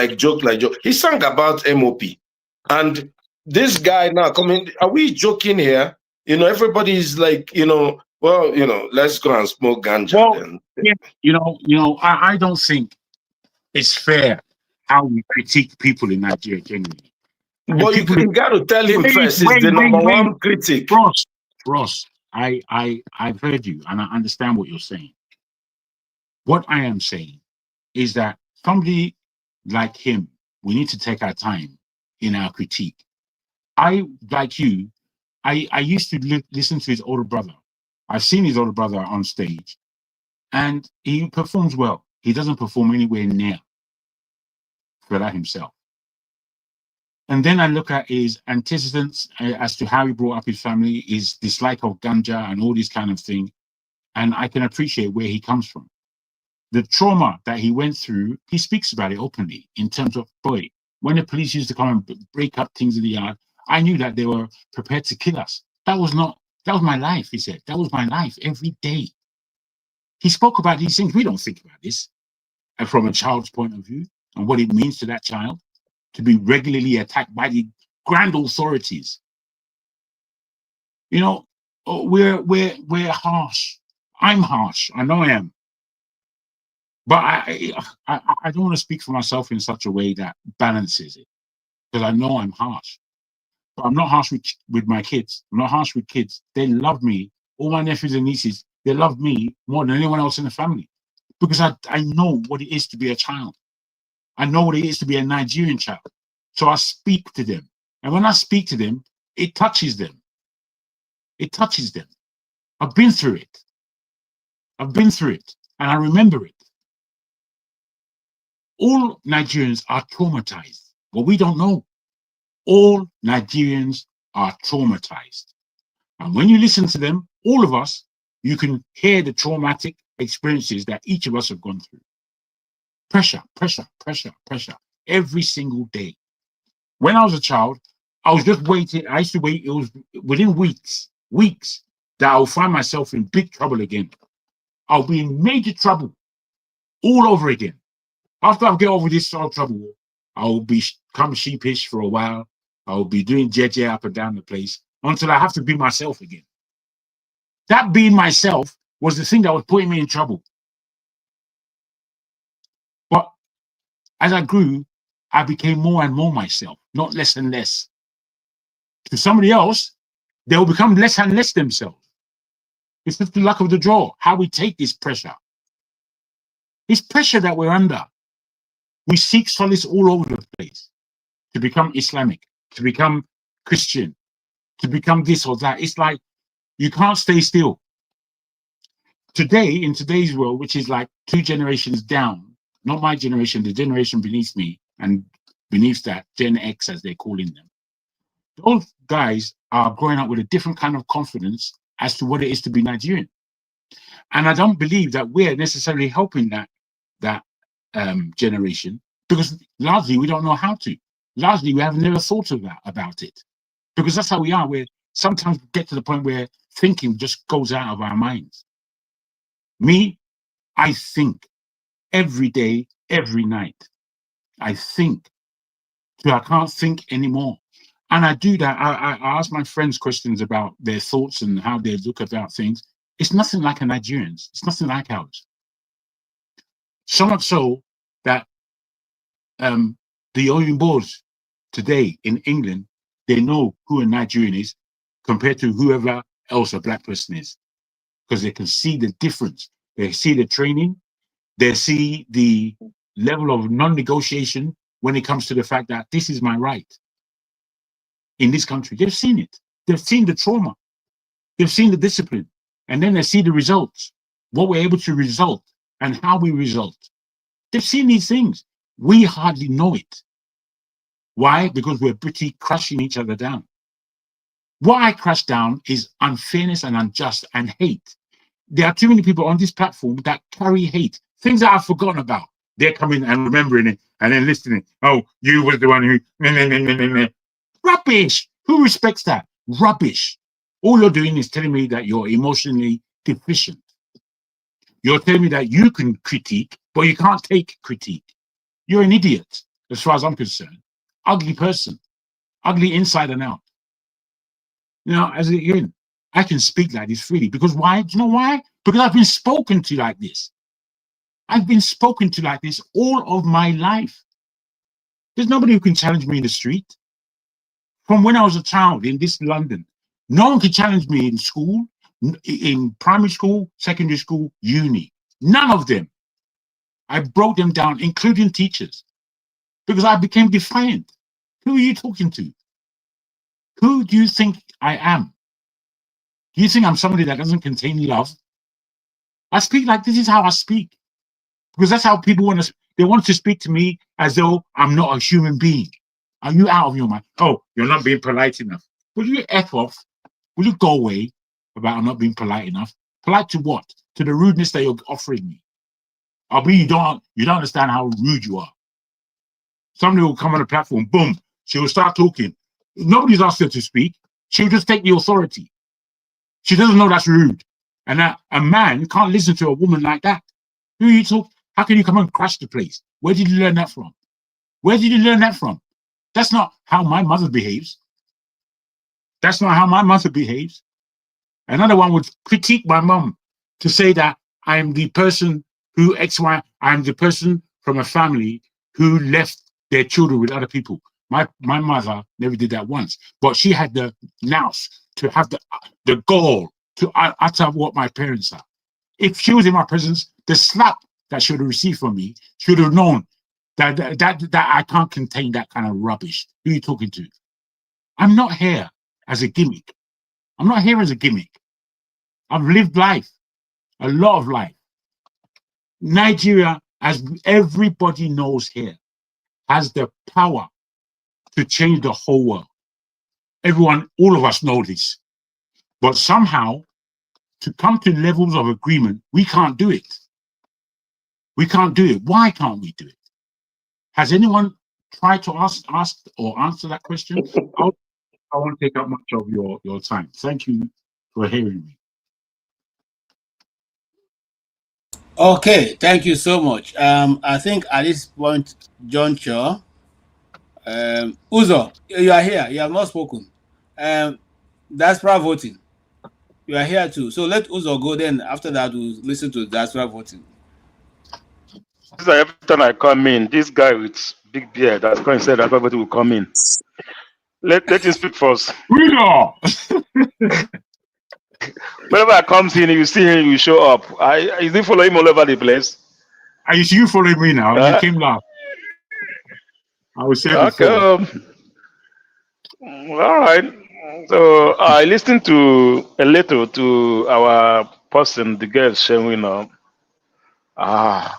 He sang about MOP. And this guy now coming, are we joking here? Everybody's like, let's go and smoke ganja. Well, I don't think it's fair how we critique people in Nigeria genuinely. But you got to tell him first, he's the number one critic. Ross, I've heard you and I understand what you're saying. What I am saying is that somebody like him, we need to take our time in our critique. Like you, I used to listen to his older brother. I've seen his older brother on stage and he performs well. He doesn't perform anywhere near Fela himself. And then I look at his antecedents as to how he brought up his family, his dislike of ganja and all this kind of thing. And I can appreciate where he comes from. The trauma that he went through, he speaks about it openly in terms of, boy, when the police used to come and break up things in the yard, I knew that they were prepared to kill us. That was my life, he said. That was my life every day. He spoke about these things. We don't think about this. And from a child's point of view and what it means to that child to be regularly attacked by the grand authorities. We're harsh. I'm harsh. I know I am. But I don't want to speak for myself in such a way that balances it, because I know I'm harsh. But I'm not harsh with my kids. I'm not harsh with kids. They love me. All my nephews and nieces, they love me more than anyone else in the family, because I know what it is to be a child. I know what it is to be a Nigerian child. So I speak to them. And when I speak to them, it touches them. It touches them. I've been through it. I've been through it, and I remember it. All Nigerians are traumatized. Well, we don't know. All Nigerians are traumatized. And when you listen to them, all of us, you can hear the traumatic experiences that each of us have gone through. Pressure, pressure, pressure, pressure, every single day. When I was a child, I was just waiting. I used to wait. It was within weeks, that I'll find myself in big trouble again. I'll be in major trouble all over again. After I get over this sort of trouble, I'll become sheepish for a while. I'll be doing JJ up and down the place until I have to be myself again. That being myself was the thing that was putting me in trouble. But as I grew, I became more and more myself, not less and less. To somebody else, they will become less and less themselves. It's just the luck of the draw, how we take this pressure. This pressure that we're under. We seek solace all over the place to become Islamic, to become Christian, to become this or that. It's like you can't stay still. Today, in today's world, which is like 2 generations down, not my generation, the generation beneath me, and beneath that, Gen X, as they're calling them, those guys are growing up with a different kind of confidence as to what it is to be Nigerian. And I don't believe that we're necessarily helping that generation, because largely we don't know how to. Largely we have never thought of that about it, because that's how we are. We're sometimes get to the point where thinking just goes out of our minds. Me, I think every day, every night. I think till I can't think anymore. And I do that. I ask my friends questions about their thoughts and how they look about things. It's nothing like a Nigerian's. It's nothing like ours. So much so that the Oyimbos today in England, they know who a Nigerian is compared to whoever else a black person is, because they can see the difference. They see the training. They see the level of non-negotiation when it comes to the fact that this is my right in this country. They've seen it. They've seen the trauma. They've seen the discipline. And then they see the results, what we're able to result and how we result. They've seen these things. We hardly know it. Why? Because we're pretty crushing each other down. What I crush down is unfairness and unjust and hate. There are too many people on this platform that carry hate, things that I've forgotten about. They're coming and remembering it and then listening. Oh, you was the one who... Rubbish. Who respects that? Rubbish. All you're doing is telling me that you're emotionally deficient. You're telling me that you can critique, but you can't take critique. You're an idiot, as far as I'm concerned. Ugly person. Ugly inside and out. You know, as again, I can speak like this freely. Because why? Do you know why? Because I've been spoken to like this. I've been spoken to like this all of my life. There's nobody who can challenge me in the street. From when I was a child in this London, no one could challenge me in school, in primary school, secondary school, uni. None of them. I broke them down, including teachers, because I became defiant. Who are you talking to? Who do you think I am? Do you think I'm somebody that doesn't contain love? I speak like this is how I speak, because that's how people want to. They want to speak to me as though I'm not a human being. Are you out of your mind? Oh, you're not being polite enough. Will you F off? Will you go away about not being polite enough? Polite to what? To the rudeness that you're offering me. I'll be, you don't understand how rude you are. Somebody will come on the platform, boom, she will start talking. Nobody's asked her to speak. She'll just take the authority. She doesn't know that's rude. And that a man can't listen to a woman like that. Who are you talking? How can you come and crash the place? Where did you learn that from? Where did you learn that from? That's not how my mother behaves. That's not how my mother behaves. Another one would critique my mom to say that I'm the person who I'm the person from a family who left their children with other people. My mother never did that once, but she had the nous to have the gall to utter what my parents are. If she was in my presence, the slap that she would have received from me, she would have known that I can't contain that kind of rubbish. Who are you talking to? I'm not here as a gimmick. I'm not here as a gimmick. I've lived life. a lot of life. Nigeria, as everybody knows here, has the power to change the whole world. Everyone, all of us know this. But somehow, to come to levels of agreement, we can't do it. We can't do it. Why can't we do it? Has anyone tried to ask or answer that question? I won't take up much of your time. Thank you for hearing me. Okay, thank you so much. I think at this point, John Cho, Uzo, you are here. You have not spoken. Diaspora voting. You are here too. So let Uzo go. Then after that, we'll listen to diaspora voting. Every time I come in, this guy with big beard that's going to say that everybody will come in. Let him speak first. Uzo! Whenever I come in, you see him, you show up. Is he following him all over the place? You see you following me now. You came last. I was saying okay. All right. So I listened to a little to our person, the girl showing up. I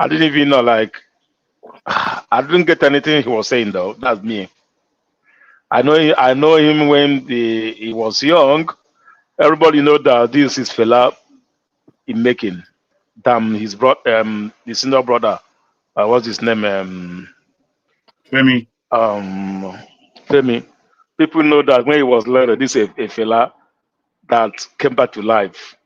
didn't even know, like, I didn't get anything he was saying though. That's me. I know him when he was young. Everybody know that this is Fela in making. Damn, his the senior brother. What's his name? Femi. Femi. People know that when he was little, this is a fella that came back to life.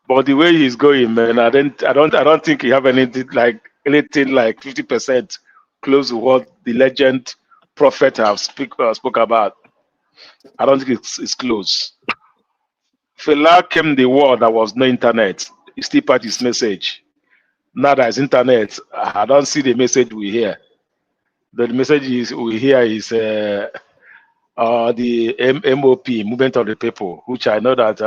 But the way he's going, man, I don't think he have anything like 50% close to what the legend prophet have spoke about. I don't think it's close. Fela came the world that was no internet. He still part his message. Now there's internet, I don't see the message we hear. The message we hear is the MOP, Movement of the People, which I know that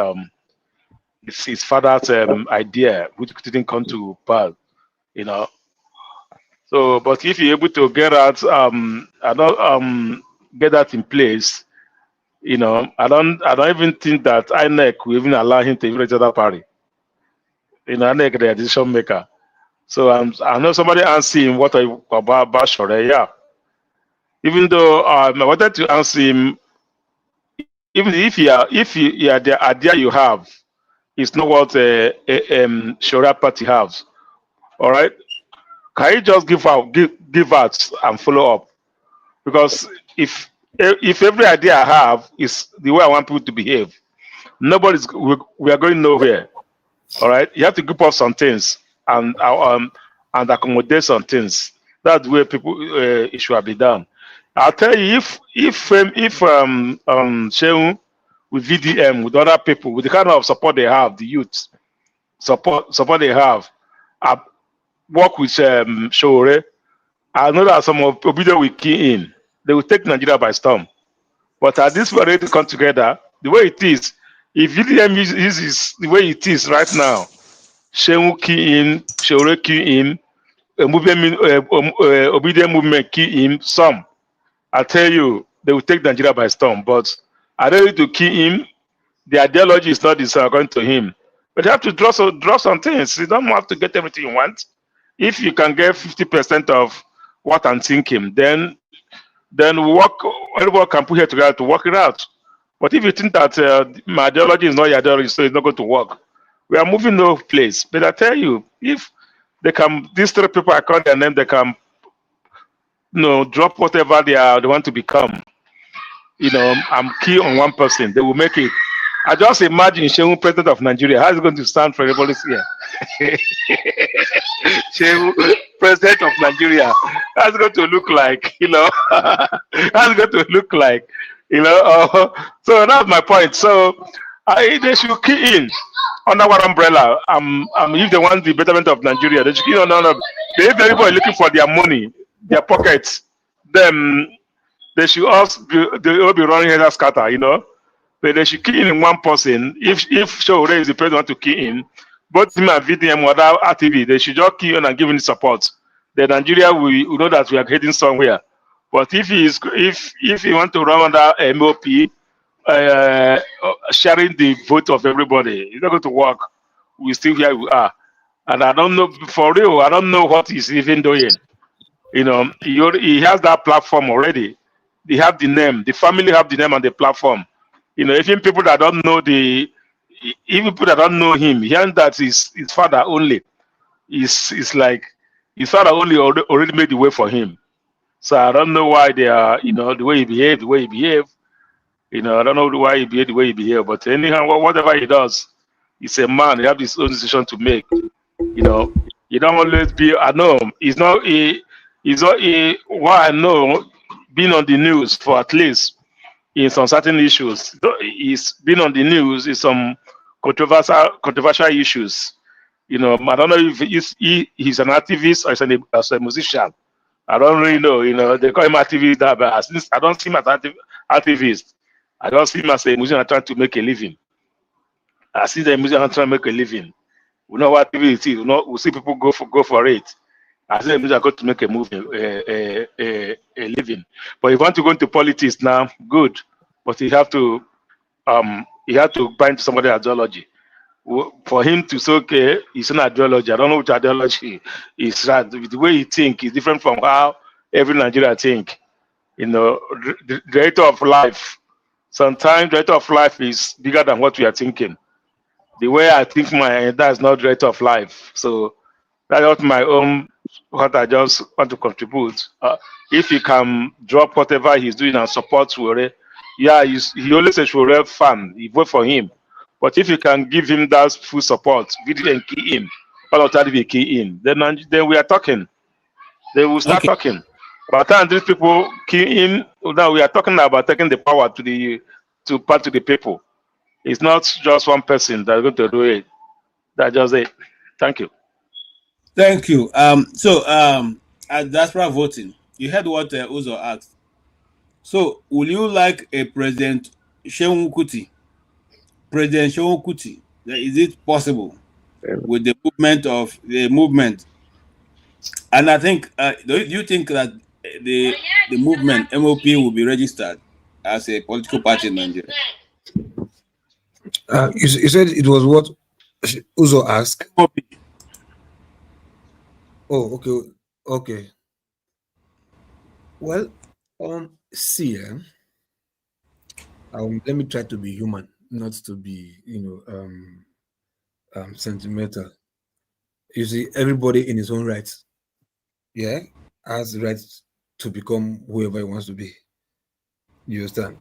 it's his father's idea, which didn't come to pass, you know. So, but if you're able to get that, get that in place, you know, I don't even think that INEC will even allow him to even register that party. You know, INEC, the decision maker. So I know somebody asked him what about Bashore, yeah. Even though I wanted to answer him, even if the idea you have is not what Sharia party has, all right? Can you just give out and follow up? Because if every idea I have is the way I want people to behave, we are going nowhere. All right, you have to group up some things and accommodate some things. That's the way it should be done. I'll tell you, if Seun with VDM, with other people, with the kind of support they have, the youth support they have, I work with Shore. I know that some of Obido will key in. They will take Nigeria by storm. But at this ready to come together, the way it is, if VDM uses the way it is right now, Seun key in, Shore key in, Obido movement key in, some. I tell you, they will take Nigeria by storm. But I don't need to key in. The ideology is not according to him. But you have to draw some things. You don't have to get everything you want. If you can get 50% of what I'm thinking, then everyone can put here together to work it out. But if you think that my ideology is not your ideology, so it's not going to work, we are moving no place. But I tell you, if they can, these three people I call their name, they can, you know, drop whatever they want to become. You know, I'm key on one person, they will make it. I just imagine Seun, president of Nigeria, how is it going to stand for everybody here? Seun, president of Nigeria, how's it going to look like? You know, how's it going to look like? You know, so that's my point. So they should key in under one umbrella. If they want the betterment of Nigeria, they should key in under. If everybody looking for their money, their pockets, then they should also be running head scatter. You know. But they should key in one person. If Shore is the president to key in, both him and VDM or other RTV, they should just key in and give him support. Then Nigeria, we know that we are heading somewhere. But if he want to run under MOP, sharing the vote of everybody, it's not going to work. we still here we are. And I don't know, for real, I don't know what he's even doing. You know, he has that platform already. They have the name, the family have the name and the platform. You know, even people that don't know even people that don't know him, hearing that his father only is like his father only already made the way for him. So I don't know why they are, you know, the way he behaved, you know, I don't know why he behaved the way he behaved, but anyhow, whatever he does, he's a man, he has his own decision to make. You know, you don't always be, I know, he's not what I know, being on the news for at least in some certain issues, he's been on the news in some controversial issues. You know, I don't know if he's an activist or as a musician. I don't really know. You know, they call him activist, but since I don't see him as activist, I don't see him as a musician trying to make a living. I see the musician trying to make a living. We know what activist is. We see people go for it. I see the musician going to make a movie, a living. But if you want to go into politics now, good. But you have to bind to somebody's ideology. For him to say, okay, it's an ideology. I don't know which ideology is right. The way he think is different from how every Nigerian think. You know, the rate of life. Sometimes the rate of life is bigger than what we are thinking. The way I think that's not the rate of life. So that's not my own, what I just want to contribute. If he can drop whatever he's doing and support Wure, yeah, he always says Wure fan, he vote for him. But if you can give him that full support, video and key in, all of that will key in, then we are talking. They will start talking. By the time these people key in, now we are talking about taking the power to the people. It's not just one person that's going to do it. That's just it. Thank you. Thank you. At diaspora voting, you heard what Uzo asked. So, will you like a President Seun Kuti? President Seun Kuti, is it possible with the movement? And I think, do you think that the movement MOP will be registered as a political party in Nigeria? You said it was what Uzo asked. MOP. Oh, okay. Well, see, let me try to be human, not to be, sentimental. You see, everybody in his own right, has the right to become whoever he wants to be. You understand?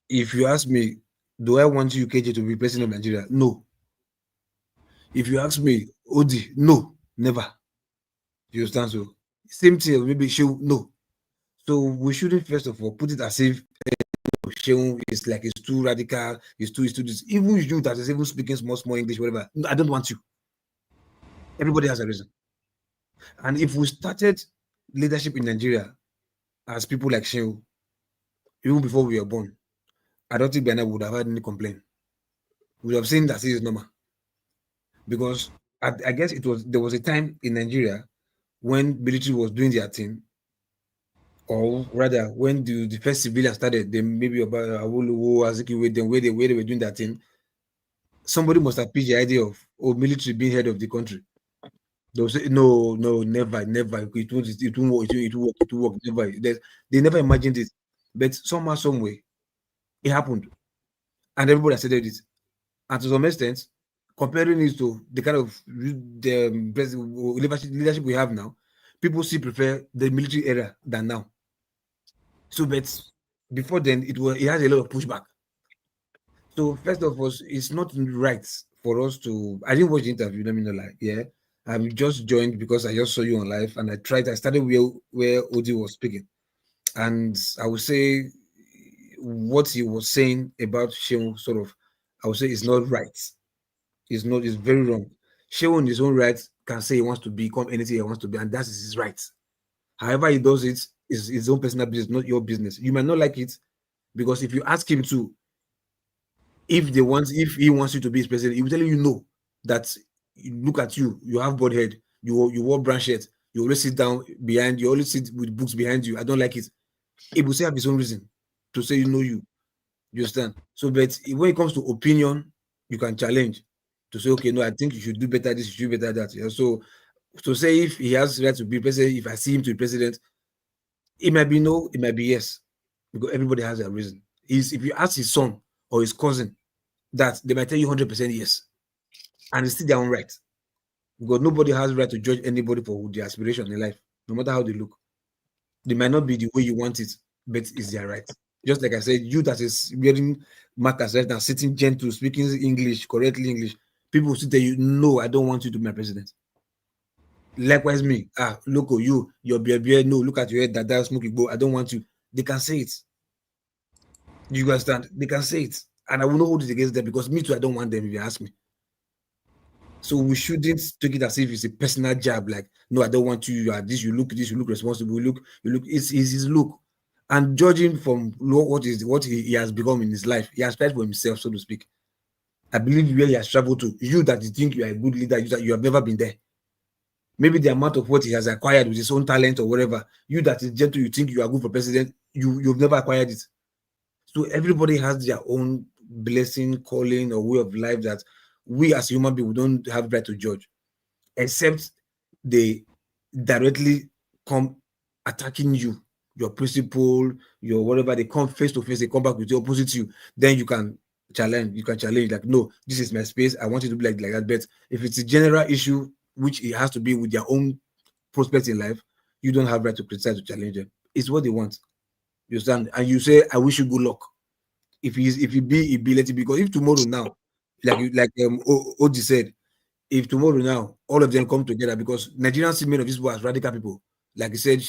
If you ask me, do I want UKJ to be president of Nigeria? No. If you ask me, Odi, no, never. You understand? So same thing, maybe no. So we shouldn't first of all put it as if Seun is like it's too radical, it's too this. Even you that is even speaking small English, whatever. No, I don't want you. Everybody has a reason. And if we started leadership in Nigeria as people like Seun, even before we were born, I don't think Ghana would have had any complaint. We would have seen that it is normal. Because I guess there was a time in Nigeria when military was doing their thing, or rather when the first civilians started, then maybe about Awolowo, Azikiwe, then where they were doing that thing, somebody must have pitched the idea of military being head of the country. They'll say, no, never. It won't work, never. They never imagined it. But somehow, some way, it happened. And everybody accepted it. And to some extent, comparing it to the kind of leadership we have now, people still prefer the military era than now. So, but before then, it has a lot of pushback. So, first of all, it's not right for us to. I didn't watch the interview. Let me know, I'm just joined because I just saw you on live, and I started where Odi was speaking, and I would say what he was saying about Seun, sort of, I would say it's not right. It's very wrong. Seun in his own right can say he wants to become anything he wants to be, and that is his right. However he does it is his own personal business, not your business. You might not like it, because if you ask him to, if he wants you to be his president, he will tell you no. That look at you, you have bald head, you wear brown shirt, you always sit down behind, you always sit with books behind you. I don't like it. He will say have his own reason to say you understand. So, but when it comes to opinion, you can challenge. to say, okay, no, I think you should do better this, you should do better that. Yeah? So to say if he has the right to be president, if I see him to be president, it might be no, it might be yes, because everybody has a reason. If you ask his son or his cousin, that they might tell you 100% yes, and it's still their own right, because nobody has the right to judge anybody for their aspiration in life, no matter how they look. They might not be the way you want it, but it's their right. Just like I said, you that is wearing markers right now, sitting gentle, speaking English, correctly English, people will still tell you, no, I don't want you to be my president. Likewise, me, look at you, your beer, no, look at your head, that smoking go, I don't want you. They can say it. You understand? They can say it. And I will not hold it against them, because me too, I don't want them if you ask me. So we shouldn't take it as if it's a personal jab, like, no, I don't want you, you are this, you look responsible, you look, it's his look. And judging from what he has become in his life, he has tried for himself, so to speak. I believe where he has traveled to, you that you think you are a good leader, you have never been there. Maybe the amount of what he has acquired with his own talent or whatever, you that is gentle, you think you are good for president, you've never acquired it. So everybody has their own blessing, calling, or way of life that we as human beings, we don't have right to judge, except they directly come attacking you, your principle, your whatever. They come face to face, they come back with the opposite you. Then you can challenge. You can challenge, like, no, this is my space. I want you to be like that. But if it's a general issue, which it has to be with their own prospects in life, you don't have right to criticize, to challenge them. It's what they want. You understand? And you say, I wish you good luck. If he be, let it be. Because if tomorrow now, like Oji said, if tomorrow now all of them come together, because Nigerians see many of these people as radical people, like he said,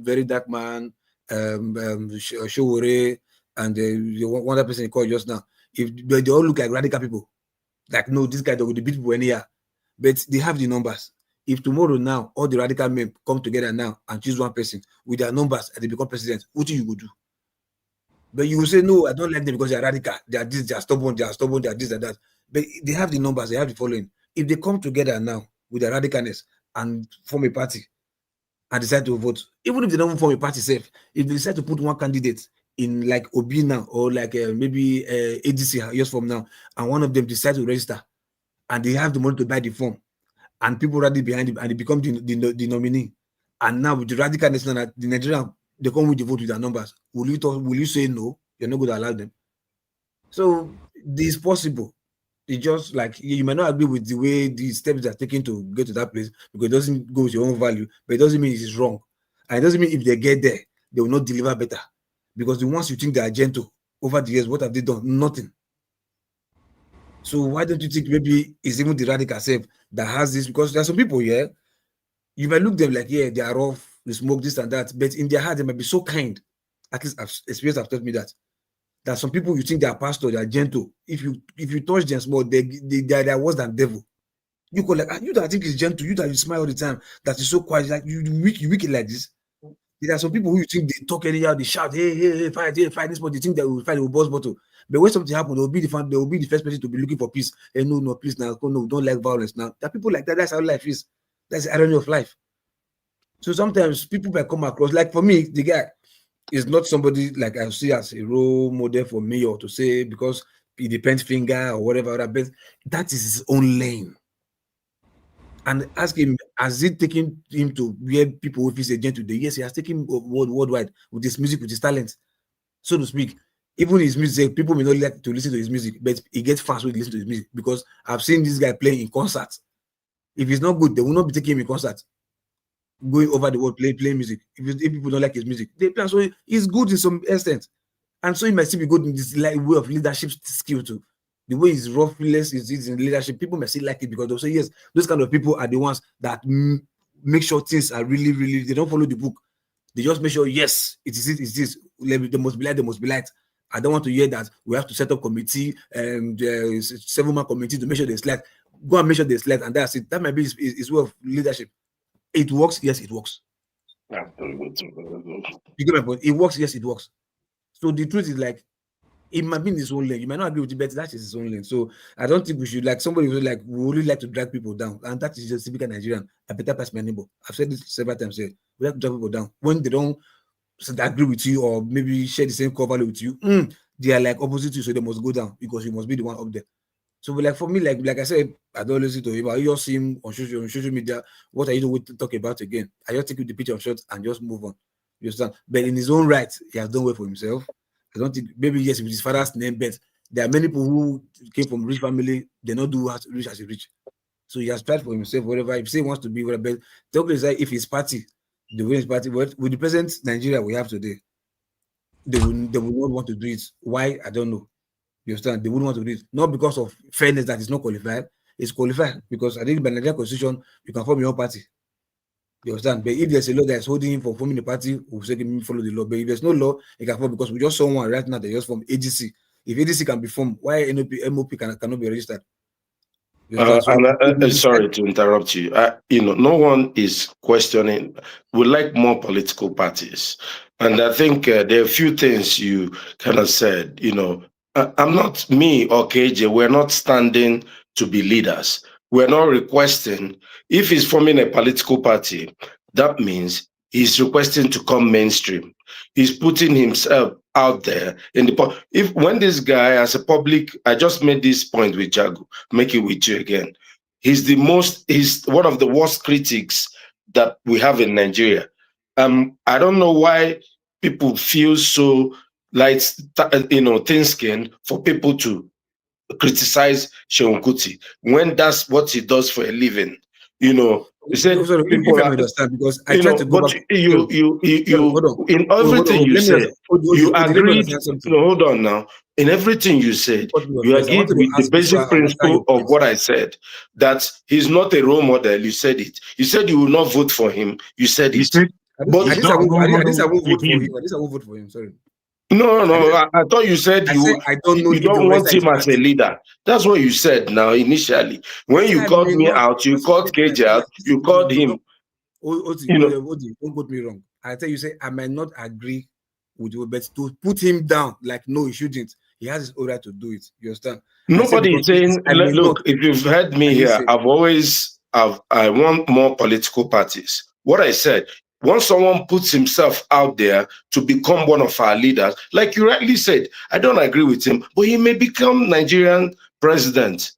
very dark man, Showore, and the one other person he called just now. If they all look like radical people, like, no, this guy will beat people anyhow, but they have the numbers. If tomorrow now all the radical men come together now and choose one person with their numbers and they become president, what do you go do? But you will say, no, I don't like them because they are radical. They are this, they are stubborn, they are this and that. But they have the numbers, they have the following. If they come together now with their radicalness and form a party and decide to vote, even if they don't form a party safe, if they decide to put one candidate in like Obi now, or like maybe ADC years from now, and one of them decide to register and they have the money to buy the form, and people rally behind him and they become the nominee, and now with the radicalness now, the Nigerian, they come with the vote with their numbers, will you say no? You're not going to allow them? So this is possible. It's just like, you might not agree with the way the steps are taken to get to that place, because it doesn't go with your own value, but it doesn't mean it is wrong. And it doesn't mean if they get there, they will not deliver better. Because the ones you think they are gentle over the years, what have they done? Nothing. So why don't you think maybe it's even the radical self that has this? Because there are some people here, you might look them like, yeah, they are rough, they smoke this and that, but in their heart, they might be so kind. At least experience have taught me that. There are some people you think they are pastor, they are gentle. If you touch them small, they are worse than devil. You go like, you that think is gentle, you that you smile all the time, that is so quiet, like you wicked like this. There are some people who you think they talk anyhow, they shout, hey, fight this, but they think they will fight, they will burst bottle. But when something happens, they will be the first person to be looking for peace. Hey, no, please now, no, don't like violence now. There are people like that. That's how life is. That's the irony of life. So sometimes people might come across, like for me, the guy is not somebody like I see as a role model for me, or to say because he depends finger or whatever, but that is his own lane. And ask him, has it taken him to where people with his agent today? Yes, he has taken worldwide with his music, with his talent, so to speak. Even his music, people may not like to listen to his music, but he gets fast when he listens to his music, because I've seen this guy playing in concerts. If he's not good, they will not be taking him in concerts, going over the world playing music. If people don't like his music, they play. So he's good in some extent, and so he might still be good in this way of leadership skill too. The way he's roughness is in leadership, people may still like it, because they'll say, yes, those kind of people are the ones that make sure things are really, they don't follow the book. They just make sure, yes, it is this. They must be liked. I don't want to hear that we have to set up committee and 7-man committee to make sure they select. Go and make sure they select, and that's it. That might be his way of leadership. It works, yes, it works. You get my point? It works, yes, it works. So the truth is, like, it might be in his own lane. You might not agree with it, but that is his own lane. So I don't think we should, like, somebody who like we really like to drag people down, and that is just typical Nigerian. I better pass my neighbor. I've said this several times here. We like to drag people down when they don't agree with you, or maybe share the same core value with you. They are like opposite you, so they must go down, because you must be the one up there. So, like for me, like I said, I don't listen to him. I just see him on social media. What are you doing to talk about again? I just take the picture of shots and just move on. You understand? But in his own right, he has done well for himself. I don't think maybe yes with his father's name, but there are many people who came from rich family. They not do as rich as he rich. So he has tried for himself, whatever. If he wants to be whatever, but talk is like if his party, the way his party, with the present Nigeria we have today, they will not want to do it. Why? I don't know. You understand? They wouldn't want to do it. Not because of fairness that is not qualified. It's qualified because I think by Nigerian constitution, you can form your own party. You understand? But if there's a law that's holding him for forming a party, we'll say him follow the law. But if there's no law, he can form because we just saw one right now that just formed AGC. If AGC can be formed, why MOP cannot be registered? Sorry to interrupt you. No one is questioning. We like more political parties, and I think there are a few things you kind of said. I'm not me or KJ. We're not standing to be leaders. We're not requesting. If he's forming a political party, that means he's requesting to come mainstream. He's putting himself out there in the when this guy as a public, I just made this point with Jago, make it with you again. He's one of the worst critics that we have in Nigeria. I don't know why people feel so thin-skinned for people to criticize Seun Kuti when that's what he does for a living. You said people understand because I tried to go back. In everything you said, you agreed. No, hold on now. In everything you said, you agreed with the basic principle of what I said. That he's not a role model. You said it. You said you will not vote for him. You said it. But I won't vote for him. Sorry. No, I thought you said I don't know. You don't want him as a leader. That's what you said now initially. When you called me out, you called KJ out, you called him. Odi, don't quote me wrong. I tell you, I might not agree with you, but to put him down, like no, he shouldn't. He has his own right to do it. You understand? Nobody is saying. Look, if you've heard me here, I want more political parties. What I said. Once someone puts himself out there to become one of our leaders, like you rightly said, I don't agree with him, but he may become Nigerian president.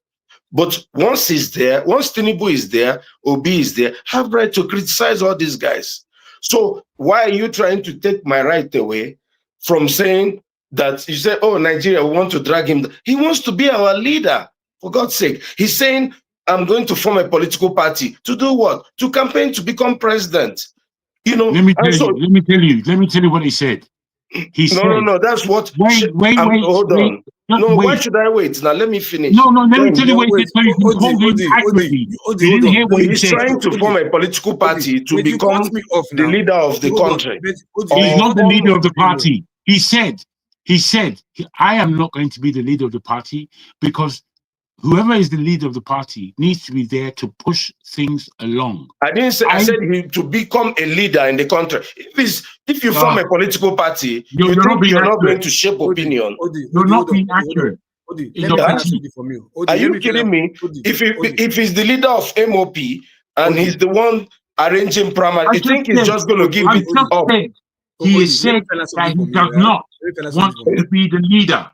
But once he's there, once Tinubu is there, Obi is there, have right to criticize all these guys. So why are you trying to take my right away from saying that you say, oh, Nigeria, we want to drag him? He wants to be our leader, for God's sake. He's saying, I'm going to form a political party. To do what? To campaign to become president. Let me tell you what he said. No, that's what. Wait. Hold on. Why should I wait? Now let me finish. No, let me tell you what he said so you can hold him accurately. You didn't hear what he said. He's trying to form a political party to become the leader of the country. He's not the leader of the party. He said, I am not going to be the leader of the party because whoever is the leader of the party needs to be there to push things along. I didn't say. I said to become a leader in the country. If you form a political party, you're not going to shape opinion. You're not being accurate. Are you kidding me? If he's the leader of MOP and he's the one arranging primary, you think he's just going to give it up? He said that he does not want to be the leader.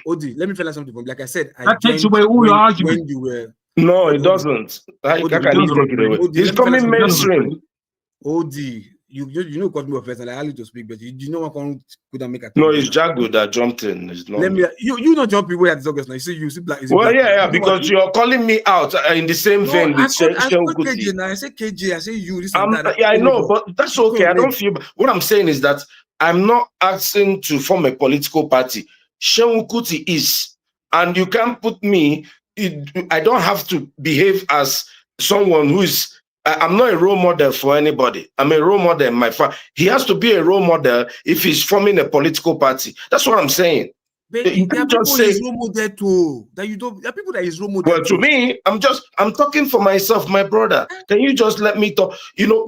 Odi, let me tell you something. Like I said, that takes away all your argument. No, it doesn't. He's coming mainstream. Odi, you got me offense, and I allowed to speak, but you know what I couldn't make a. No, it's Jago that jumped in. It's not. Let me. You not jumping away at August now. You see black. Well, yeah, because you're calling me out in the same vein with Seun Kuti. I say KJ. I say you. I know, but that's okay. I don't feel. What I'm saying is that I'm not asking to form a political party. Seun Kuti is, and you can't put me. I don't have to behave as someone who is. I'm not a role model for anybody. I'm a role model in my family. He has to be a role model if he's forming a political party. That's what I'm saying. But you can't just say role model too. That you don't. There are people that is role model. Well, to me, I'm talking for myself, my brother. Can you just let me talk?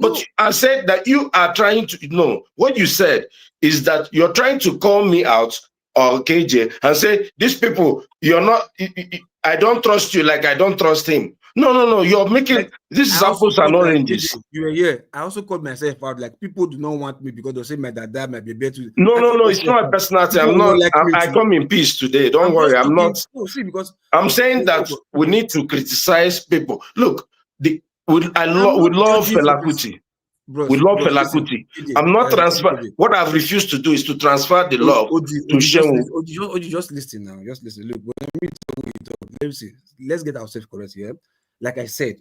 But I said that you are trying to. No, what you said is that you're trying to call me out or KJ and say these people. You're not. I don't trust you like I don't trust him. No. You're making Like, this is I also apples and called, like, oranges. you were here. I also called myself out. Like, people do not want me because they say my dad might be better. No. It's not a personality. People I'm will not. like me I too. come in peace today. Don't I'm worry. just I'm talking. not. No, see, because I'm saying that we need to criticize people. Look, we love judging for Fela this. Kuti. Bros, We love Fela listen, Kuti. KJ, I'm not transfer. KJ. What I've refused to do is to transfer the love to Seun. Just listen now. Just listen. Look, when we talk, let me see. Let's get ourselves correct here. Like I said,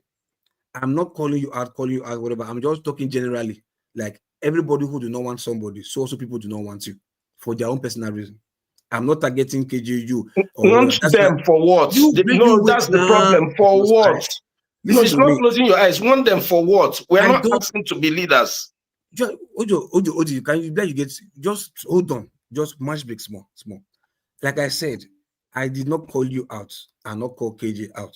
I'm not calling you out, whatever. I'm just talking generally. Like, everybody who do not want somebody, so also people do not want you for their own personal reason. I'm not targeting KJU. Want them for what? No, that's the problem. For what? No, it's not closing your eyes. Want them for what? We're not asking to be leaders. Ojo, can you get just hold on, just match break small. Like I said, I did not call you out and not call KJ out.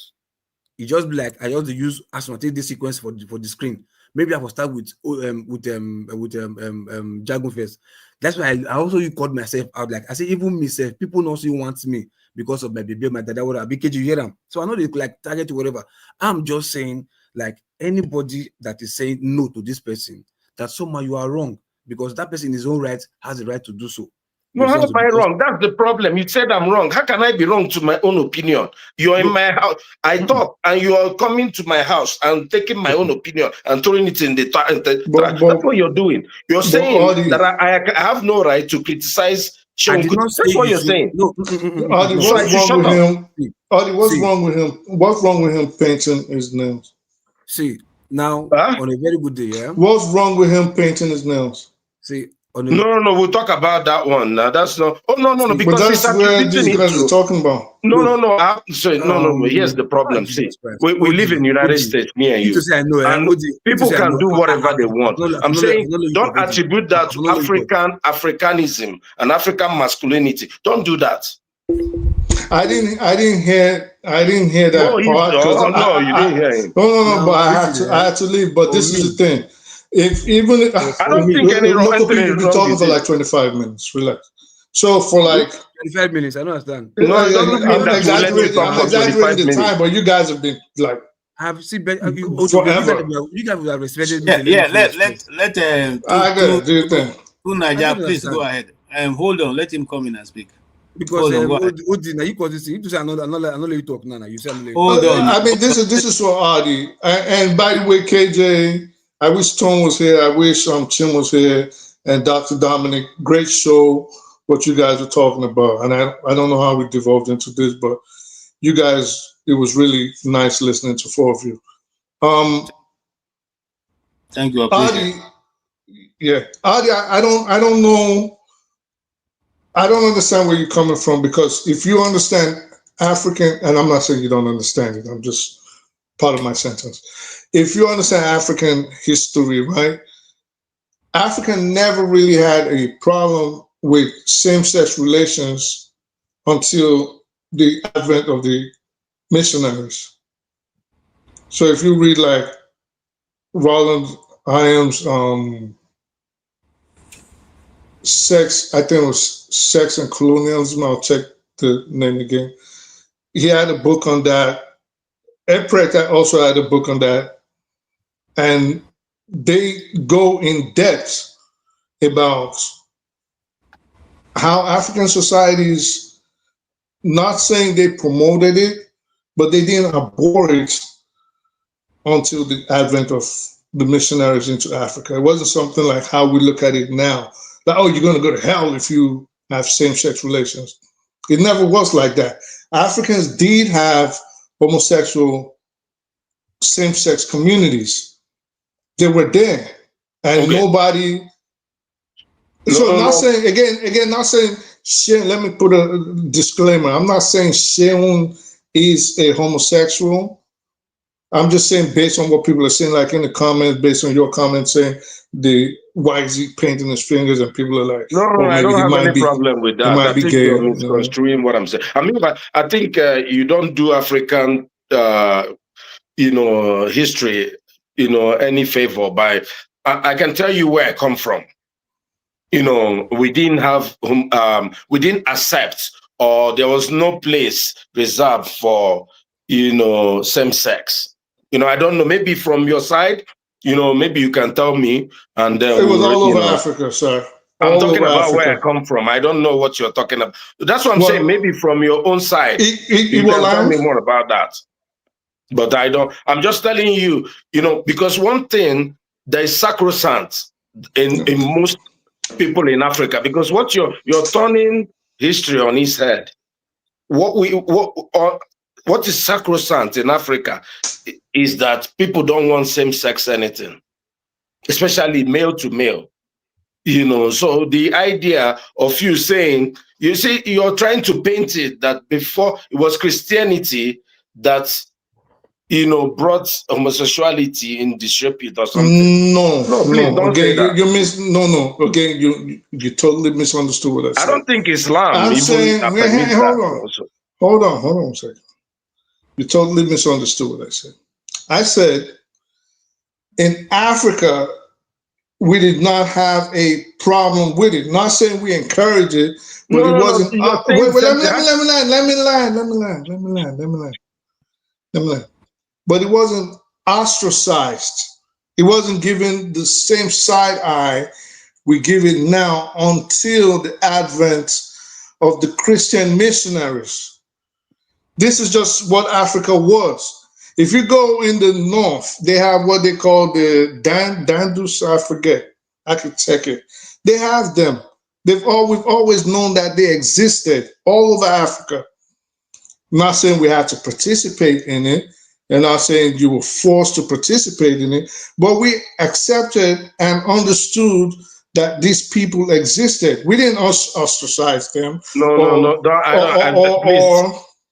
It just be like I just use as I take this sequence for the screen. Maybe I will start with Jagun first. That's why I also called myself out. Like I say, even myself, people don't see want me because of my baby, my dad, whatever. BKG, you hear them. So I know they like target whatever. I'm just saying, like, anybody that is saying no to this person, that somehow you are wrong, because that person in his own right has the right to do so. No, how am I wrong? That's the problem. You said I'm wrong. How can I be wrong to my own opinion? You're in my house. I talk, and you are coming to my house and taking my own opinion and throwing it in the trash. That's what you're doing. You're saying that I have no right to criticize Seun Kuti. That's what you're saying. No. Adi, what's wrong with him? Adi, what's wrong with him? What's wrong with him painting his nails? See, now, on a very good day, yeah? What's wrong with him painting his nails? See, no, we'll talk about that one. Now that's not. Oh no, because but that's where these guys are talking about. No. Here's the problem. See, we live in the United States, me and you. And people can do whatever they want. I'm saying, don't attribute that to Africanism and African masculinity. Don't do that. I didn't hear that part. No, you didn't hear him. No, but I had to leave. But this is the thing. I don't think any local people be talking for like 25 minutes. Relax. So for like 25 minutes, I don't understand. No, I'm exaggerating the time, but you guys have been like. Have seen forever. You guys would have respected me. Yeah. Let I got it. Do your thing. Naija, please go ahead. Hold on. Let him come in and speak. Because now you call this. You to say another you talk now. You say hold on. I mean, this is for Adi. And by the way, KJ, I wish Tom was here. I wish Tim was here and Dr. Dominic. Great show. What you guys are talking about, and I don't know how we devolved into this, but you guys, it was really nice listening to four of you. Thank you, Adi. Yeah, Adi, I don't know. I don't understand where you're coming from, because if you understand African, and I'm not saying you don't understand it, I'm just part of my sentence. If you understand African history, right? Africa never really had a problem with same-sex relations until the advent of the missionaries. So if you read like Roland Hyams' Sex, I think it was Sex and Colonialism, I'll check the name again. He had a book on that. Ed Pratt also had a book on that. And they go in depth about how African societies, not saying they promoted it, but they didn't abhor it until the advent of the missionaries into Africa. It wasn't something like how we look at it now. Like, oh, you're going to go to hell if you have same-sex relations. It never was like that. Africans did have homosexual same-sex communities. They were there. And nobody... Not saying, again, not saying, let me put a disclaimer. I'm not saying Seun is a homosexual. I'm just saying, based on what people are saying, like in the comments, based on your comments saying why is he painting his fingers, and people are like, I don't have any problem with that. I think you're misconstruing what I'm saying. I mean, I think you don't do African, history, any favor by. I can tell you where I come from. We didn't have, we didn't accept, or there was no place reserved for same sex. I don't know, maybe from your side, maybe you can tell me, and then it was all over Africa, sir. I'm talking about where I come from. I don't know what you're talking about. That's what I'm saying. Maybe from your own side, you can tell me more about that. But I don't. I'm just telling you, because one thing that is sacrosanct in most people in Africa, because what you're turning history on its head. What is sacrosanct in Africa is that people don't want same-sex anything, especially male to male. So the idea of you saying, you're trying to paint it that before it was Christianity that, brought homosexuality in disrepute or something. No, please don't say that. Okay, you totally misunderstood what I said. I don't think Islam. I'm saying, hold on a second. You totally misunderstood what I said. I said, in Africa, we did not have a problem with it. Not saying we encourage it, but it wasn't. Let me land. But it wasn't ostracized. It wasn't given the same side eye we give it now until the advent of the Christian missionaries. This is just what Africa was. If you go in the north, they have what they call the Dandus, I forget. I could check it. They have them. We've always known that they existed all over Africa. I'm not saying we had to participate in it, and not saying you were forced to participate in it, but we accepted and understood that these people existed. We didn't ostracize them.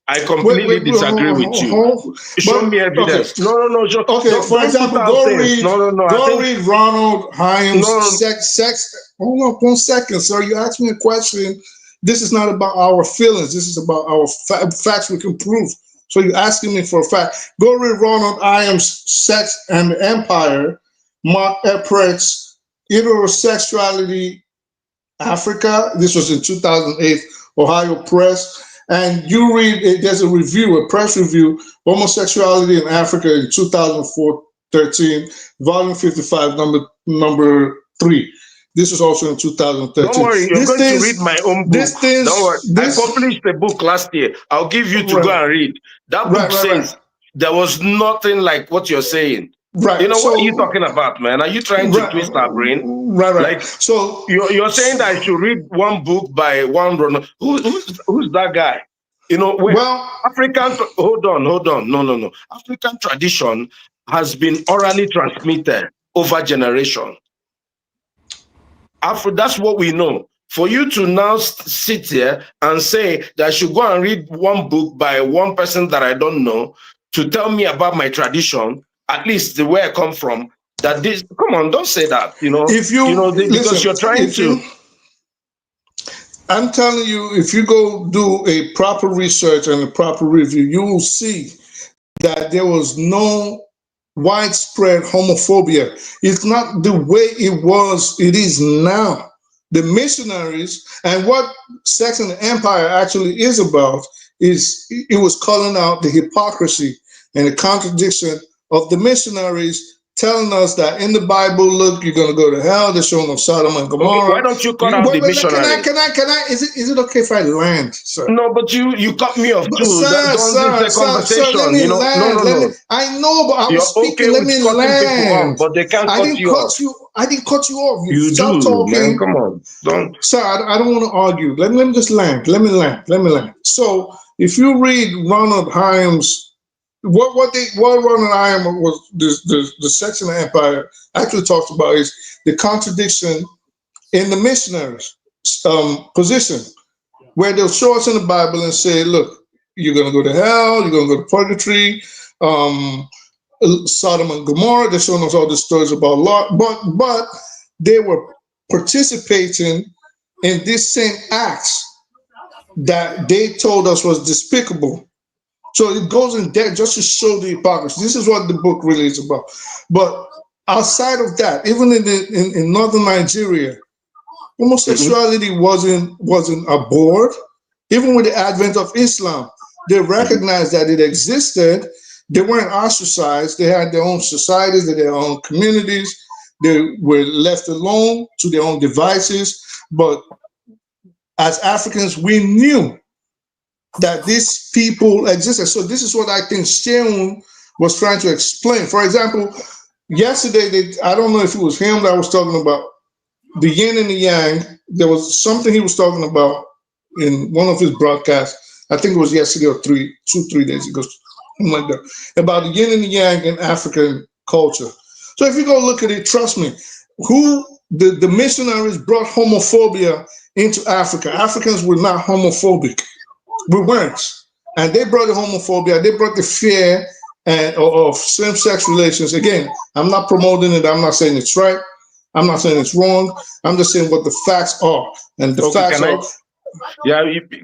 I completely disagree with you. Show me evidence. Okay. No. Okay, for example, go read Ronald Hyams' sex. Hold on 1 second, sir. You asked me a question. This is not about our feelings. This is about our facts we can prove. So you're asking me for a fact. Go read Ronald Hyams' Sex and the Empire, Mark Eprecht's Heterosexuality Africa. This was in 2008, Ohio Press. And you read, there's a review, a press review, Homosexuality in Africa in 2013, volume 55, number 3. This was also in 2013. Don't worry, you're going to read my own book. Don't worry. I published a book last year. I'll give you to go and read. That book says there was nothing like what you're saying. Right. What are you talking about, man? Are you trying to twist our brain? Right. Like, so you're saying that I should read one book by one Ronald. Who's that guy? African. Hold on. No. African tradition has been orally transmitted over generation. That's what we know. For you to now sit here and say that I should go and read one book by one person that I don't know to tell me about my tradition, at least the way I come from, that this, come on, don't say that, If you, because listen, you're trying to. I'm telling you, if you go do a proper research and a proper review, you will see that there was no widespread homophobia. It's not the way it is now. The missionaries, and what Sex and the Empire actually is about, is it was calling out the hypocrisy and the contradiction of the missionaries telling us that in the Bible, look, you're going to go to hell. They're showing of Sodom and Gomorrah. Okay, why don't you cut out the missionaries? Can I? Is it okay if I land, sir? No, but you cut me off too. Sir, let me land. No. I know, but I was speaking. Let me land. Off, but they can't cut you off. I didn't cut you off. You stop do, talking. man. Come on, don't. Sir, I don't want to argue. Let me just land. Let me land. So if you read Ronald Hyams. What Ronald Hyams was the Sex and the Empire actually talks about is the contradiction in the missionaries' position, where they'll show us in the Bible and say, look, you're going to go to hell, you're going to go to purgatory, Sodom and Gomorrah. They're showing us all the stories about Lot, but they were participating in these same acts that they told us was despicable. So it goes in depth just to show the hypocrisy. This is what the book really is about. But outside of that, even in northern Nigeria, homosexuality wasn't abhorred. Even with the advent of Islam, They recognized that it existed. They weren't ostracized. They had their own societies, their own communities. They were left alone to their own devices. But as Africans, we knew that these people existed. So this is what I think Seun was trying to explain. For example, yesterday, I don't know if it was him that was talking about the yin and the yang. There was something he was talking about in one of his broadcasts. I think it was yesterday or 3 days ago, something like that, about the yin and the yang in African culture. So if you go look at it, trust me, the missionaries brought homophobia into Africa. Africans were not homophobic. We weren't. And they brought the homophobia, they brought the fear of same-sex relations. Again, I'm not promoting it. I'm not saying it's right. I'm not saying it's wrong. I'm just saying what the facts are. And the facts are...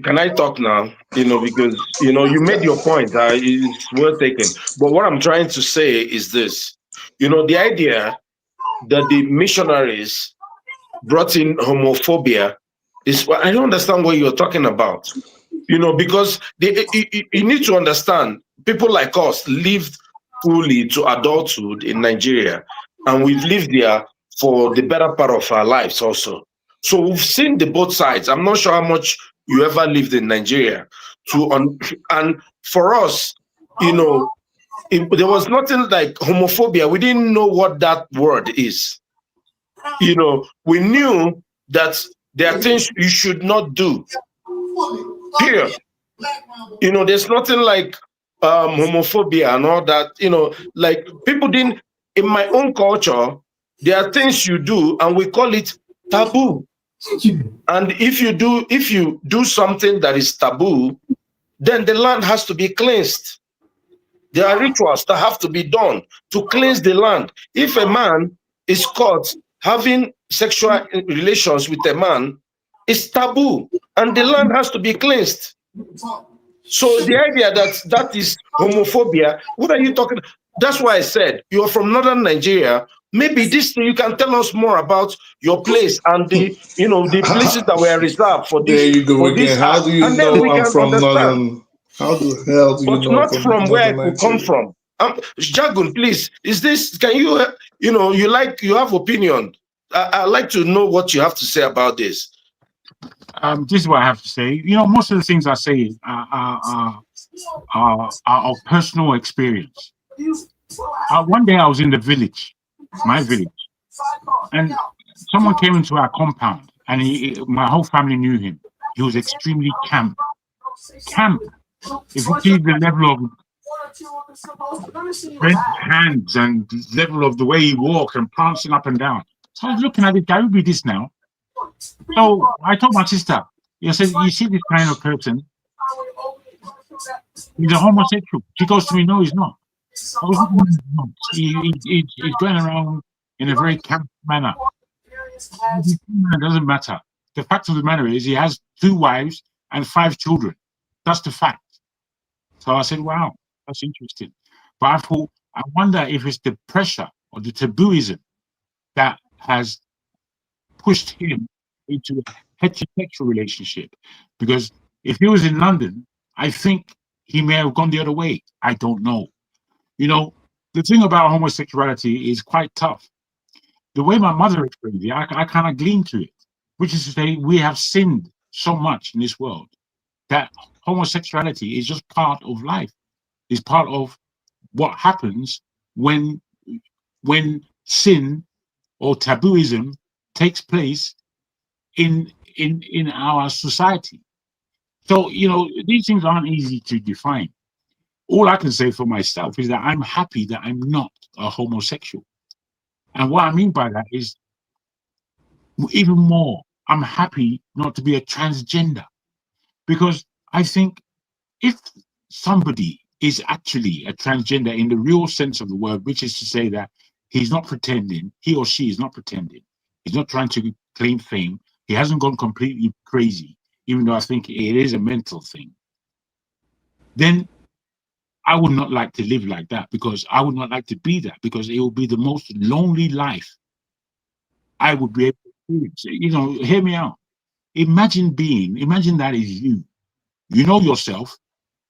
Can I talk now? Because, you made your point. It's well taken. But what I'm trying to say is this. The idea that the missionaries brought in homophobia is, I don't understand what you're talking about. Because you need to understand, people like us lived fully to adulthood in Nigeria, and we've lived there for the better part of our lives also. So we've seen the both sides. I'm not sure how much you ever lived in Nigeria. And for us, there was nothing like homophobia. We didn't know what that word is. We knew that there are things you should not do. Period. There's nothing like homophobia and all that. Like people didn't. In my own culture, there are things you do, and we call it taboo. And if you do something that is taboo, then the land has to be cleansed. There are rituals that have to be done to cleanse the land. If a man is caught having sexual relations with a man, it's taboo, and the land has to be cleansed. So the idea that is homophobia, what are you talking? That's why I said you're from northern Nigeria. Maybe you can tell us more about your place and the places that were reserved for this. There you go again. How do you know I'm from northern? How the hell do you know? But not from where I could come from. Jagun, please. Can you you have opinion? I'd like to know what you have to say about this. This is what I have to say. Most of the things I say are of personal experience. One day I was in the village, my village, and someone came into our compound, and my whole family knew him. He was extremely camp. If you see the level of red hands and the level of the way he walked and prancing up and down. So I was looking at it, I would be this now. So I told my sister, I said, you see this kind of person? He's a homosexual. She goes to me, no, he's not. He's going around in a very camp manner. It doesn't matter. The fact of the matter is he has 2 wives and 5 children. That's the fact. So I said, wow, that's interesting. But I thought, I wonder if it's the pressure or the tabooism that has pushed him into a heterosexual relationship. Because if he was in London, I think he may have gone the other way. I don't know. The thing about homosexuality is quite tough. The way my mother explained it, I kind of gleaned to it, which is to say we have sinned so much in this world that homosexuality is just part of life. It's part of what happens when sin or tabooism takes place in our society. So, these things aren't easy to define. All I can say for myself is that I'm happy that I'm not a homosexual. And what I mean by that is, even more, I'm happy not to be a transgender. Because I think if somebody is actually a transgender in the real sense of the word, which is to say that he's not pretending, he or she is not pretending, he's not trying to claim fame, he hasn't gone completely crazy, even though I think it is a mental thing, then I would not like to live like that, because I would not like to be that, because it will be the most lonely life I would be able to experience. Hear me out. Imagine that is you. You know yourself,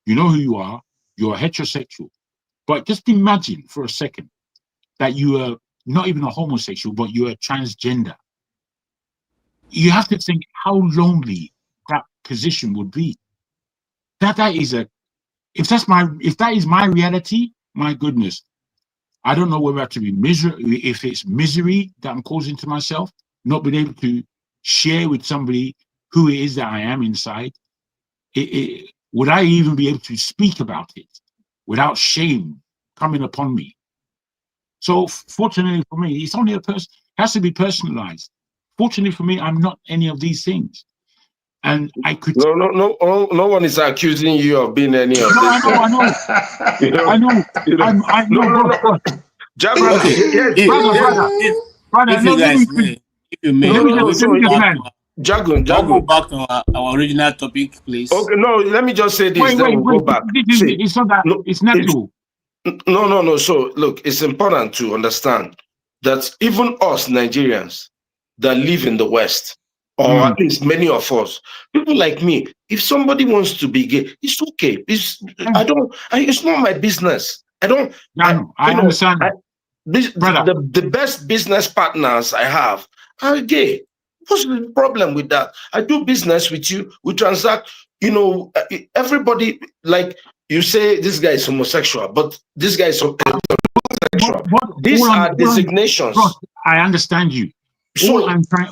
You know who you are. You're heterosexual. But just imagine for a second that you are not even a homosexual, but you're a transgender. You have to think how lonely that position would be. If that is my reality, my goodness, I don't know whether to be if it's misery that I'm causing to myself, not being able to share with somebody who it is that I am inside. Would I even be able to speak about it without shame coming upon me? So fortunately for me, it's only has to be personalized. Fortunately for me, I'm not any of these things. And I could no one is accusing you of being any of this. I know. I know. No. Jaguar, Okay. Brother, If you guys may, Jagun, go back to our original topic, please. Okay, no, let me just say this. Wait, we'll go back. It's not that. It's natural. No. So, look, it's important to understand that even us Nigerians that live in the West, or at least many of us, people like me, if somebody wants to be gay, it's okay. It's not my business. I understand. The best business partners I have are gay. What's the problem with that? I do business with you. We transact. Everybody, like you say, this guy is homosexual, but this guy is homosexual. These are designations. I understand you. So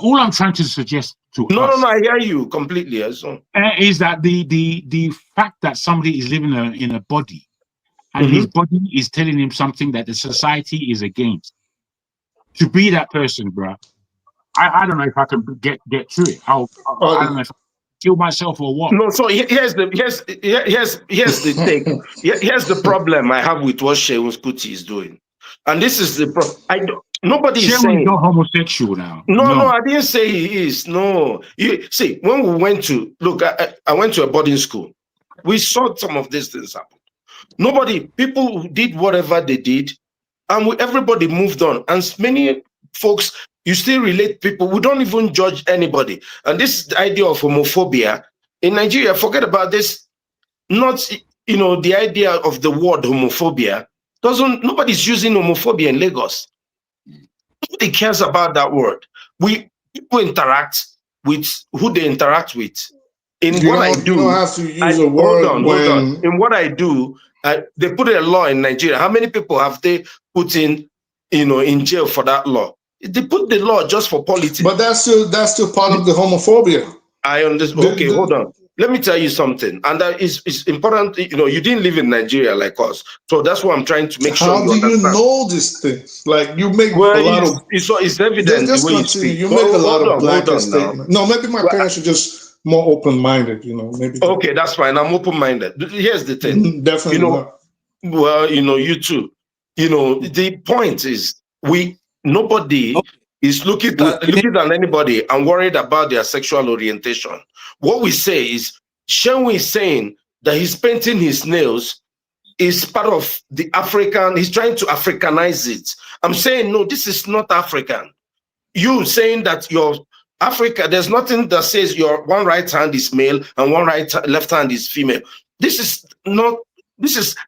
all I'm trying to suggest to us. No, I hear you completely. Is that the fact that somebody is living in a body, and his body is telling him something that the society is against. To be that person, bro. I don't know if I can get through it. I don't know if I kill myself or what. No, so here's the thing. Here's the problem I have with what Seun Kuti is doing, and this is the problem. Nobody is saying he's not homosexual now. No, I didn't say he is. No, see, when we went to I went to a boarding school. We saw some of these things happen. People did whatever they did, and everybody moved on. And many folks, you still relate people. We don't even judge anybody. And this idea of homophobia in Nigeria, forget about this. Not, the idea of the word homophobia. Nobody's using homophobia in Lagos. Nobody cares about that word. People interact with who they interact with. In what I do, you don't have to use a word. Hold on. In what I do, they put a law in Nigeria. How many people have they put in jail for that law? They put the law just for politics. But that's still part of the homophobia. I understand. Okay, hold on. Let me tell you something, and that is important. You didn't live in Nigeria like us, so that's what I'm trying to make sure. How do you know these things? Like you make a lot of. It's evident. Just continue. You make a lot of blanket statements. No, maybe my parents are just more open-minded. Maybe. Okay, that's fine. I'm open-minded. Here's the thing. Definitely not. Well, you too. The point is nobody is looking at anybody and worried about their sexual orientation. What we say is, Seun is saying that he's painting his nails is part of the African, he's trying to Africanize it. I'm saying, no, this is not African. You saying that you're Africa, there's nothing that says your one right hand is male and left hand is female. This is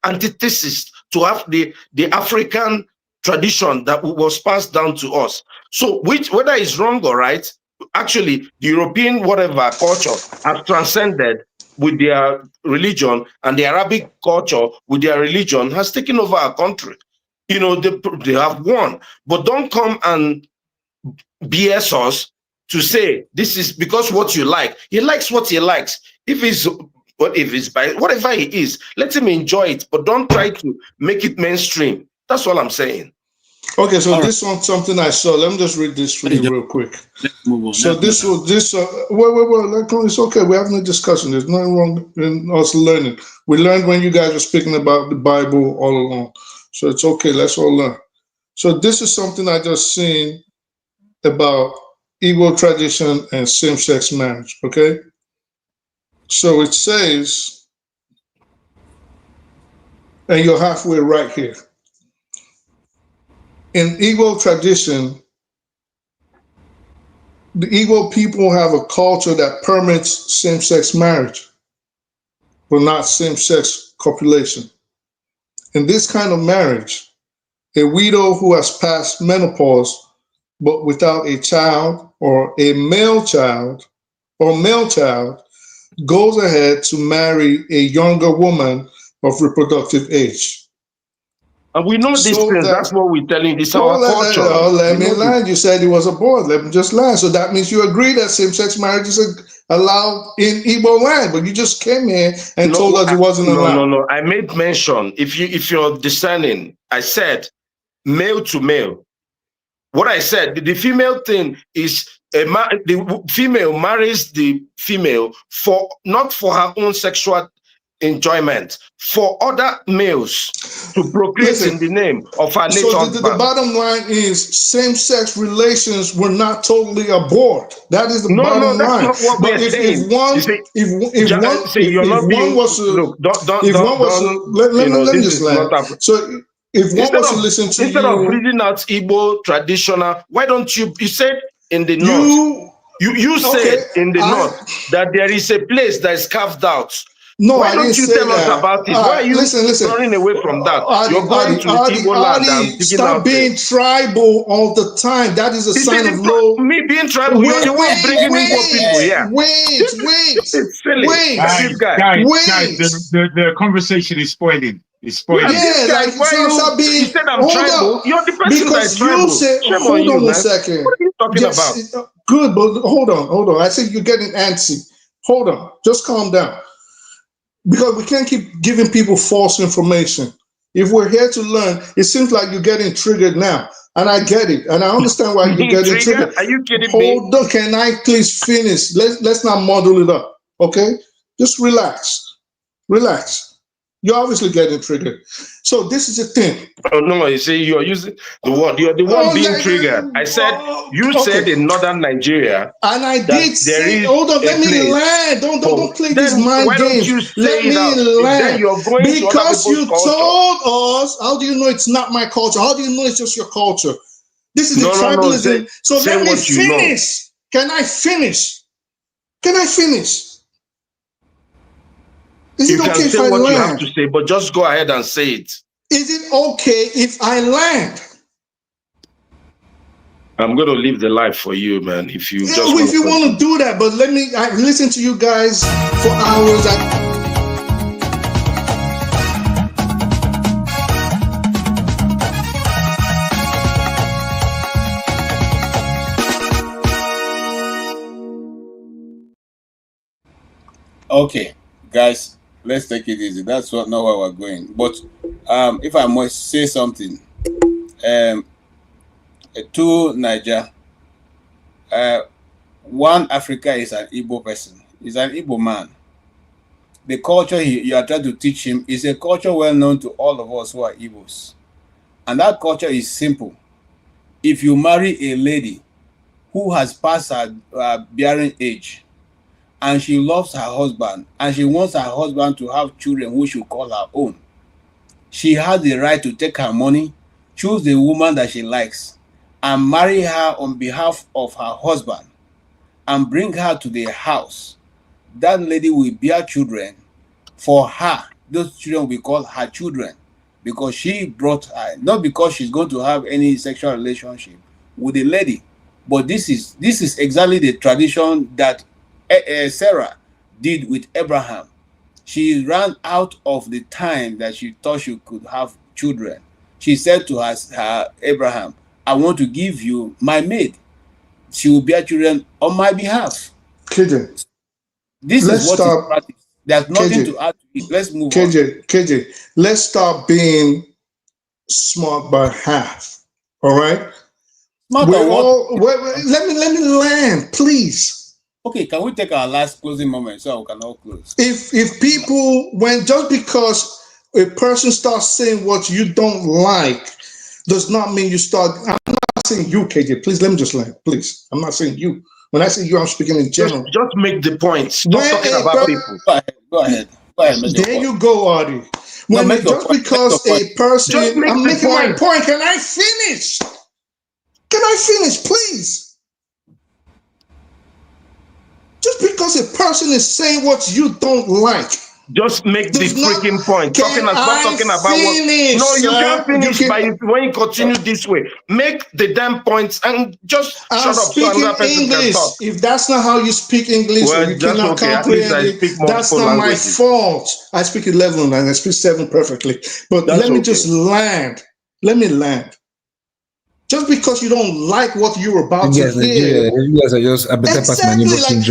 antithesis to have the African tradition that was passed down to us. So whether it's wrong or right, actually the European whatever culture has transcended with their religion, and the Arabic culture with their religion has taken over our country. They have won. But don't come and BS us to say this is because what you like. He likes what he likes. If it's by whatever he is, let him enjoy it, but don't try to make it mainstream. That's all I'm saying. Okay, so this one's something I saw. Let me just read this for you real quick. Let's move on. So wait, it's okay. We're having a discussion. There's nothing wrong in us learning. We learned when you guys were speaking about the Bible all along. So it's okay. Let's all learn. So this is something I just seen about Igbo tradition and same-sex marriage, okay? So it says, and you're halfway right here. In Igbo tradition, the Igbo people have a culture that permits same-sex marriage. but not same-sex copulation. In this kind of marriage, a widow who has passed menopause but without a child or a male child goes ahead to marry a younger woman of reproductive age. And we know these So things. that- That's what we're telling you. It's Well, our culture. let We me know this. land. You said it was a board. Let me just land. So that means you agree that same-sex marriage is allowed in Igbo land, but you just came here and told us it wasn't allowed. No. I made mention. If you're discerning, I said male to male. What I said, the female thing is the female marries the female for not for her own sexual enjoyment, for other males to procreate Listen, in the name of her late So husband. the bottom line is same-sex relations were not totally abhorred. That is the bottom that's line. not what But we're if saying. one You see, if one was to look. let me just land. So if one was to listen to instead of you, reading out Igbo traditional, why don't you said in the north? You said in the north that there is a place that is carved out. No, Why I don't didn't you say tell us that. about it? Why are you listen. running away from that? You're going to Igbo land and digging stop out being tribal all the time. That is a sign of low. Me being tribal, you're the one bringing Igbo people here. Wait. It's silly. This guy. Guys, the conversation is spoiling. It's spoiling. Yeah, Yeah, like stop being. you said I'm hold tribal. up. You're the person Because that's tribal. you said, Shame hold on you, on one man. second. What are you talking about? Good, but hold on. I think you're getting antsy. Hold on. Just calm down. Because we can't keep giving people false information. If we're here to learn, it seems like you're getting triggered now. And I get it. And I understand why you're getting triggered. Are you kidding me? Hold on. Can I please finish? Let's not muddle it up. Okay? Just relax. You're obviously getting triggered. So this is the thing. Oh, no, you see, you're using the word. You're the one being triggered. I said, you said in northern Nigeria. And I did say, hold on, let me land. Don't play these mind why games. Don't you let me land. Then you're going because to you culture. told us, how do you know it's not my culture? How do you know it's just your culture? This is the tribalism. So let me finish. Can I finish? Is it okay if I land? You have to say, but just go ahead and say it. Is it okay if I land? I'm going to live the life for you, man. If you want to do that, but I listen to you guys for hours. Okay, guys, let's take it easy. That's not where we're going. But if I must say something, to Niger, one Africa is an Igbo person. He's an Igbo man. The culture you are trying to teach him is a culture well known to all of us who are Igbos. And that culture is simple. If you marry a lady who has passed her bearing age, and she loves her husband, and she wants her husband to have children who she call her own, she has the right to take her money, choose the woman that she likes, and marry her on behalf of her husband, and bring her to their house. That lady will bear children for her. Those children will be called her children because she brought her, not because she's going to have any sexual relationship with the lady. But this is exactly the tradition that Sarah did with Abraham. She ran out of the time that she thought she could have children. She said to her Abraham, I want to give you my maid. She will bear children on my behalf. KJ, this is what is practice. There's nothing to add to it. Let's move on. KJ, let's stop being smart by half. All right? Let me land, please. Okay, can we take our last closing moment so we can all close? If people, just because a person starts saying what you don't like, does not mean you start. I'm not saying you, KJ. Please, let me just land. Please, I'm not saying you. When I say you, I'm speaking in general. Just make the point. Stop talking about people. Go ahead. There you go, Artie. Because a person, I'm making my point. Can I finish? Please? Just because a person is saying what you don't like Just make the freaking point. Can Stop talking about what. No, you can't finish when you continue this way. Make the damn points and just shut up so another person can talk. If that's not how you speak English, Well, or you cannot comprehend it, that's not my fault. I speak 11 and I speak 7 perfectly. But let me just land. Let me land. Just because you don't like what you're about to hear, you guys are just exactly like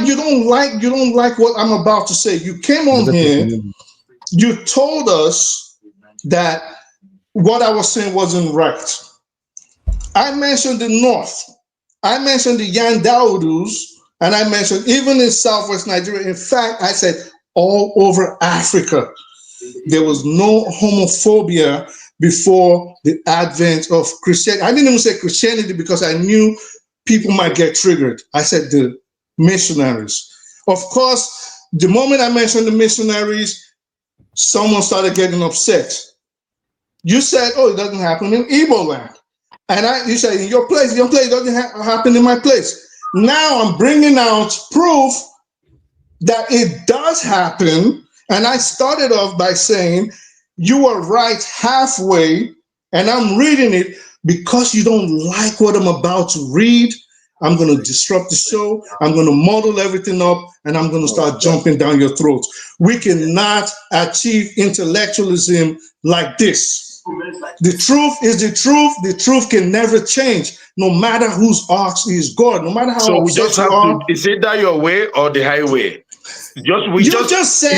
you don't like what I'm about to say. You came on here, you told us that what I was saying wasn't right. I mentioned the North, I mentioned the Yandaudus, and I mentioned even in Southwest Nigeria. In fact, I said all over Africa, there was no homophobia before the advent of Christianity. I didn't even say Christianity because I knew people might get triggered. I said the missionaries. Of course, the moment I mentioned the missionaries, someone started getting upset. You said, oh, it doesn't happen in Igbo land. And you said, in your place doesn't happen in my place. Now I'm bringing out proof that it does happen. And I started off by saying, you are right halfway, and I'm reading it because you don't like what I'm about to read. I'm going to disrupt the show. I'm going to muddle everything up, and I'm going to start jumping down your throat. We cannot achieve intellectualism like this. The truth is the truth. The truth can never change, no matter whose ox is God, no matter how. So we just have to, is it that your way or the highway? You're just a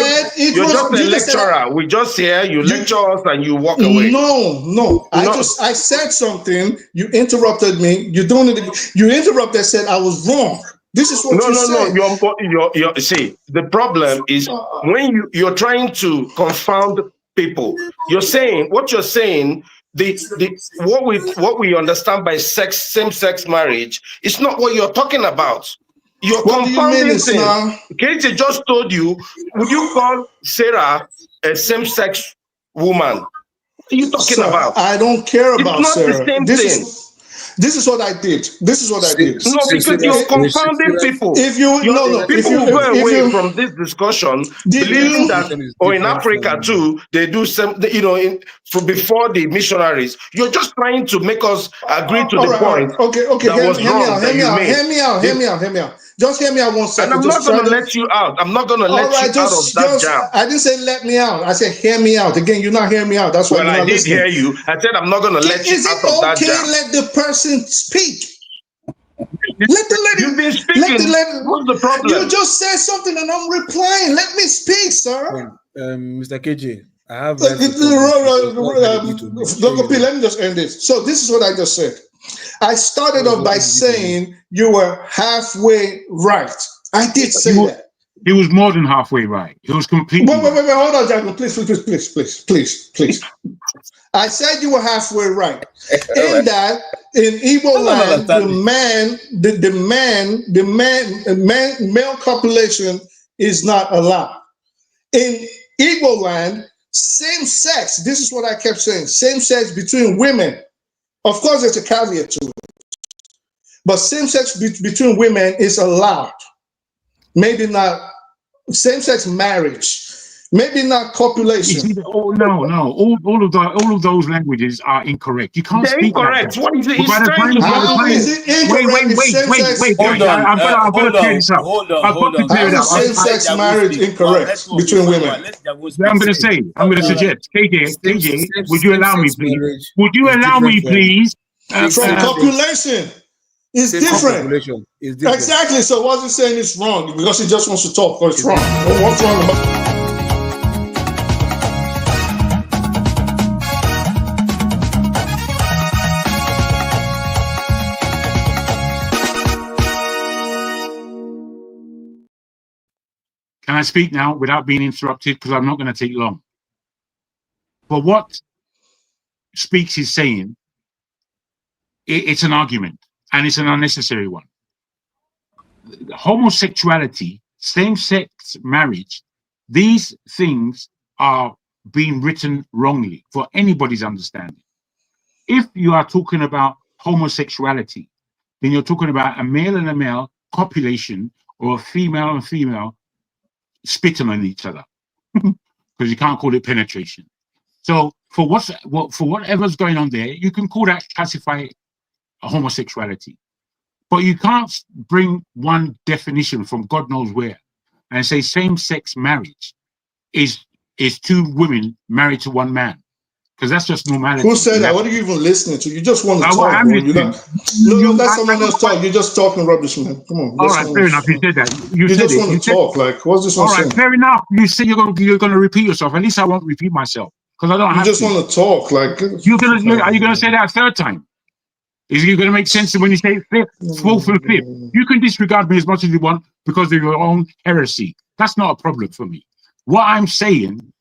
lecturer. We just hear you lecture us and you walk away. No. I said something. You interrupted me. You interrupted. Said I was wrong. This is what you said. No. See, the problem is when you're trying to confound people. What you're saying. What we understand by same-sex marriage is not what you're talking about. You're confounding things. Katie just told you, would you call Sarah a same-sex woman? What are you talking about? I don't care about Sarah. It's not the same thing. This is what I did. No, because you're confounding people. People will go away from this discussion believing that, in Africa too, they do some, before the missionaries. You're just trying to make us agree to the point. Okay. Hear me out. Just hear me out 1 second. And I'm not going to let you out. I'm not going to let you out of that jam. I didn't say let me out. I said hear me out. Again, you're not hearing me out. That's why you're not listening. I did hear you. I said I'm not going to let you out of that jam. Is it okay let the person speak? You've been speaking. What's the problem? You just said something and I'm replying. Let me speak, sir. Mr. KJ, I have... Dr. P, let me just end this. So this is what I just said. I started off by saying you were halfway right. I did say that. He was more than halfway right. He was completely... Wait, hold on, Jacob. Please. I said you were halfway right. In that, in Igbo land, the male copulation is not allowed. In Igbo land, same sex, this is what I kept saying, same sex between women. Of course, there's a caveat to it. But same sex between women is allowed. Maybe not same-sex marriage. Maybe not copulation. No. All of those languages are incorrect. You can't speak incorrect. Like what is it? He's trying to is it incorrect? Wait. I'm gonna clear this up. Hold on. Same-sex marriage incorrect between women. I'm gonna suggest, KJ, would you allow me, please? Would you allow me, please? From copulation. It's different. Exactly. So what's he saying is wrong? Because he just wants to talk, or it's wrong. What's wrong about it? Can I speak now without being interrupted? Because I'm not going to take long. But what Speaks is saying, it's an argument, and it's an unnecessary one. Homosexuality, same-sex marriage, these things are being written wrongly for anybody's understanding. If you are talking about homosexuality, then you're talking about a male and a male copulation, or a female and female spitting on each other because you can't call it penetration. So for whatever's going on there, you can classify a homosexuality, but you can't bring one definition from God knows where and say same-sex marriage is two women married to one man, because that's just normality. Who said that? What are you even listening to? You just want to talk, bro. Let someone else talk. You're just talking rubbish, man. Come on. All right, fair enough. You said that. You just want to talk. Like, what's this one saying? All right, fair enough. You say you're gonna repeat yourself. At least I won't repeat myself because I don't have to. You just want to talk. Like, are you gonna say that a third time? Is it going to make sense when you say fourth and fifth? You can disregard me as much as you want because of your own heresy. That's not a problem for me. What I'm saying,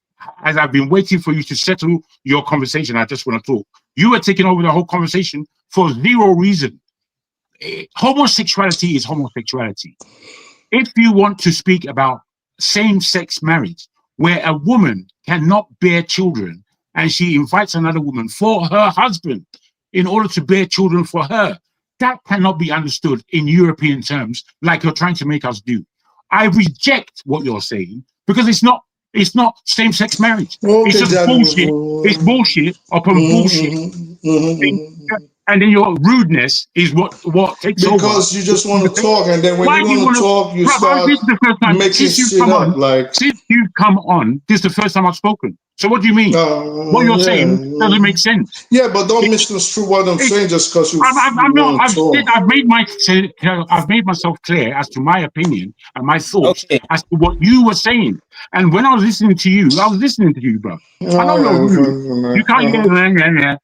as I've been waiting for you to settle your conversation, I just want to talk. You are taking over the whole conversation for zero reason. Homosexuality is homosexuality. If you want to speak about same-sex marriage, where a woman cannot bear children and she invites another woman for her husband, in order to bear children for her, that cannot be understood in European terms like you're trying to make us do. I reject what you're saying because it's not same-sex marriage. Okay, it's just bullshit. It's bullshit upon bullshit. And then your rudeness is what takes over. Because you just want to talk, and then when you want to talk, you start making shit up. Like, since you've come on, this is the first time I've spoken. So what do you mean? What you're saying doesn't make sense. Yeah, but don't misconstrue what I'm saying just because you. I've made myself clear as to my opinion and my thoughts as to what you were saying. And when I was listening to you, bro. I don't know you. You can't hear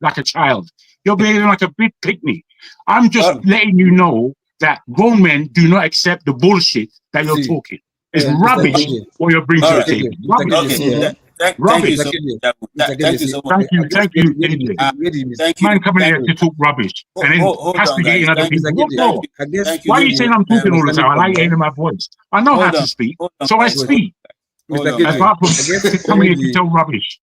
like a child. You're behaving like a big picnic. I'm just letting you know that grown men do not accept the bullshit that you're talking. It's rubbish what you're bringing to the table. Rubbish. Thank you so much. Thank you. Man coming here to talk rubbish and then castigating other people. Why are you saying I'm talking all the time? I like hearing my voice. I know how to speak, so I speak. Apart from coming here to tell rubbish.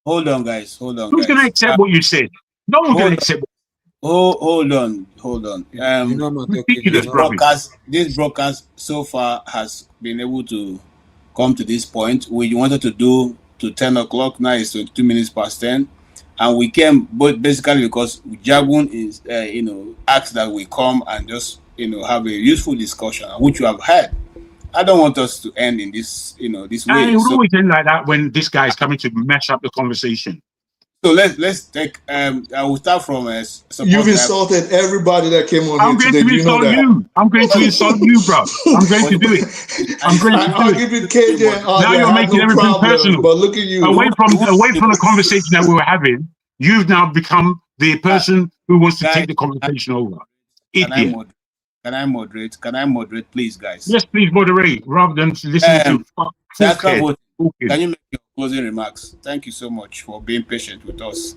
Hold on, guys. Who's going to accept what you said? No one's going to accept what Hold on. This broadcast so far has been able to come to this point. We wanted to do to 10 o'clock. Now it's 22 minutes past 10, and we came basically because Jagun is asked that we come and just have a useful discussion, which you have had. I don't want us to end in this this way. It would always end like that when this guy is coming to mess up the conversation. So let's take. I will start from. You've insulted everybody that came on here today. I'm going to insult you, bro. I'm going to do it. I'll give it KJ. Now you're making everything personal. But look at you. Away from the conversation that we were having, you've now become the person who wants to take the conversation over. Can I moderate? Can I moderate, please, guys? Yes, please moderate, rather than listening to. Can you make your closing remarks? Thank you so much for being patient with us.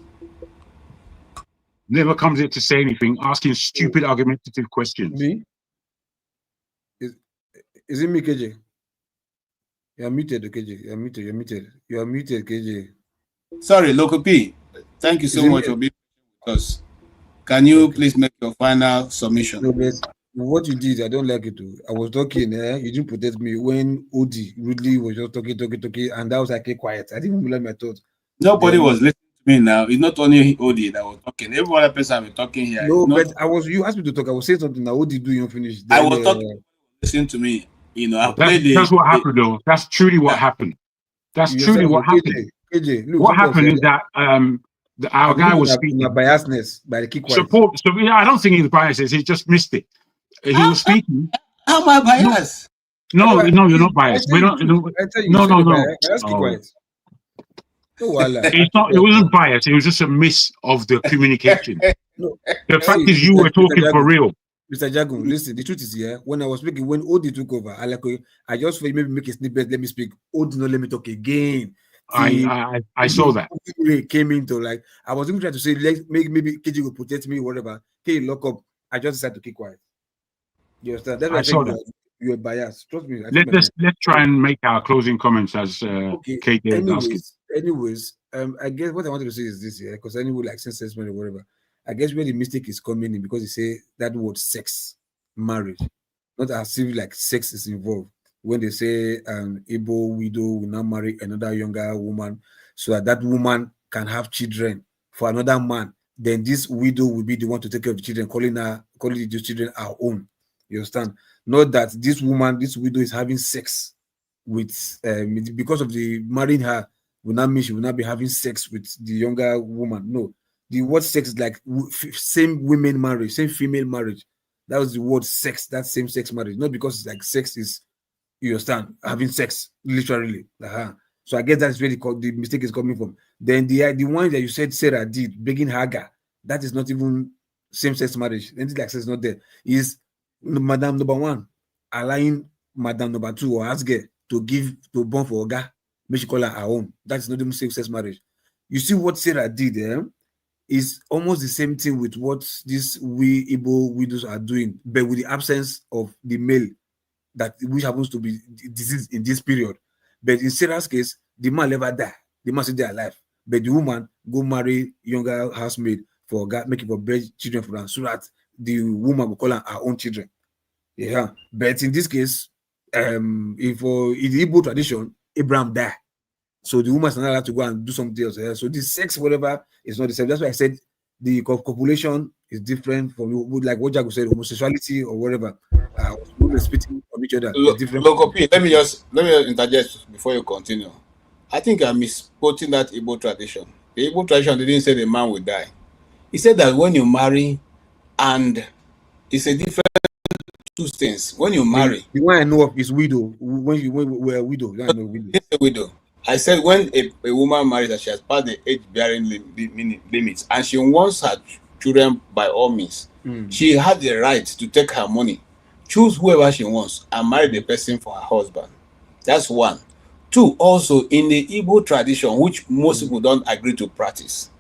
Never comes here to say anything, asking stupid argumentative questions. Me? Is it me, KJ? You're muted, KJ. You're muted, KJ. Sorry, Local P. Thank you so much for being with us. Can you please make your final submission? No, what you did, I don't like it too. I was talking, you didn't protect me when Odi rudely was just talking, and that was like quiet. I didn't even believe my thoughts. Nobody was listening to me now. It's not only Odi that was talking. Every other person I've been talking here. No, but you asked me to talk. I was saying something now. Odi do you finish? I was talking. Listen to me. That's what happened, though. That's truly what happened. That's truly what happened. KJ, look, what happened is that our guy was speaking. Biasness by the key support. So I don't think he was biased. He just missed it. He was speaking. How am I biased? No, you're not biased. No. Let's keep quiet. It's not. It wasn't biased. It was just a miss of the communication. The fact is, you were talking for real. Mr. Jagun, listen. The truth is, when I was speaking, when Odi took over, I just felt maybe make a snippet. Let me speak. Odi, not let me talk again. I saw that. Came into I was even trying to say maybe KJ will protect me, whatever. KJ lock up. I just decided to keep quiet. You understand? That's why I saw that. You're biased. Trust me. Let's try and make our closing comments as KJ is asking. Anyways, I guess what I wanted to say is this, because anyway, like sense-assessment or whatever, I guess where the mistake is coming in because you say that word sex, marriage, not as if like sex is involved. when they say an Igbo widow will now marry another younger woman so that that woman can have children for another man, then this widow will be the one to take care of the children, calling these children our own. You understand? Not that this woman, this widow is having sex with, because of the marrying her will not mean she will not be having sex with the younger woman. No. The word sex is like same women marriage, same female marriage. That was the word sex, that same sex marriage. Not because it's like sex is, you understand, having sex, literally. So I guess that's where the mistake is coming from. Then the one that you said Sarah did, begging Hagar, that is not even same-sex marriage. Anything like sex is not there. Is Madam number one allowing Madam number two or Asger to born for Oga, make she call her own. That is not even same-sex marriage. You see what Sarah did, is almost the same thing with what these Igbo widows are doing, but with the absence of the male, which happens to be diseased in this period. But in Sarah's case, the man never die. The man still there alive. But the woman go marry younger housemaid for God, making for breed children for her, so that the woman will call her own children. Yeah. But in this case, in the Igbo tradition, Abraham died. So the woman is not allowed to go and do something else. So the sex, whatever, is not the same. That's why I said the copulation is different from, like what Jago said, homosexuality or whatever. Spitting from each other. Lokopi, let me interject before you continue. I think I'm misquoting that Igbo tradition. The Igbo tradition didn't say the man will die. He said that when you marry, and it's a different two things. When you marry, the one I know of is widow. When we were a widow, I know widow. It's a widow. I said when a woman marries and she has passed the age-bearing limits and she wants her children by all means, she has the right to take her money, choose whoever she wants, and marry the person for her husband. That's one. Two, also in the Igbo tradition, which most people don't agree to practice,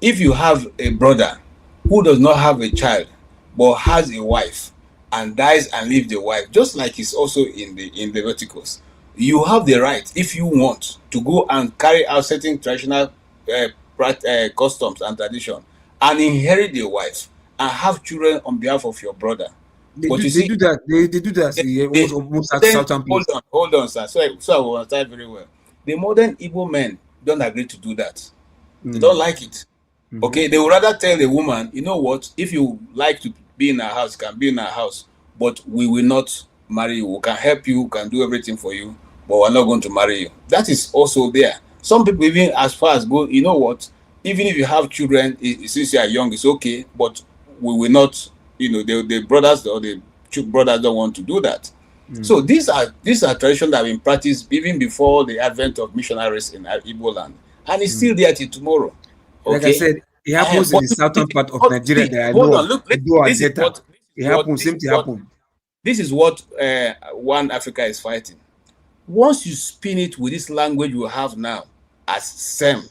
if you have a brother who does not have a child but has a wife and dies and leaves the wife, just like it's also in the Leviticus, you have the right, if you want, to go and carry out certain traditional customs and tradition and inherit the wife and have children on behalf of your brother. They do that. They do that. Hold on, sir. So I will understand very well. The modern Igbo men don't agree to do that. They don't like it. Okay, they would rather tell the woman, you know what, if you like to be in our house, you can be in our house, but we will not marry you. We can help you, we can do everything for you, but we're not going to marry you. That is also there. Some people even as far as go, you know what, even if you have children, since you are young, it's okay, but we will not, the brothers or the brothers don't want to do that. So these are traditions that have been practiced even before the advent of missionaries in Igbo land, and it's still there till tomorrow. Okay? Like I said, it happens in the southern part of Nigeria that I know. It happens. Same thing happen. This is what One Africa is fighting. Once you spin it with this language you have now, as Sem,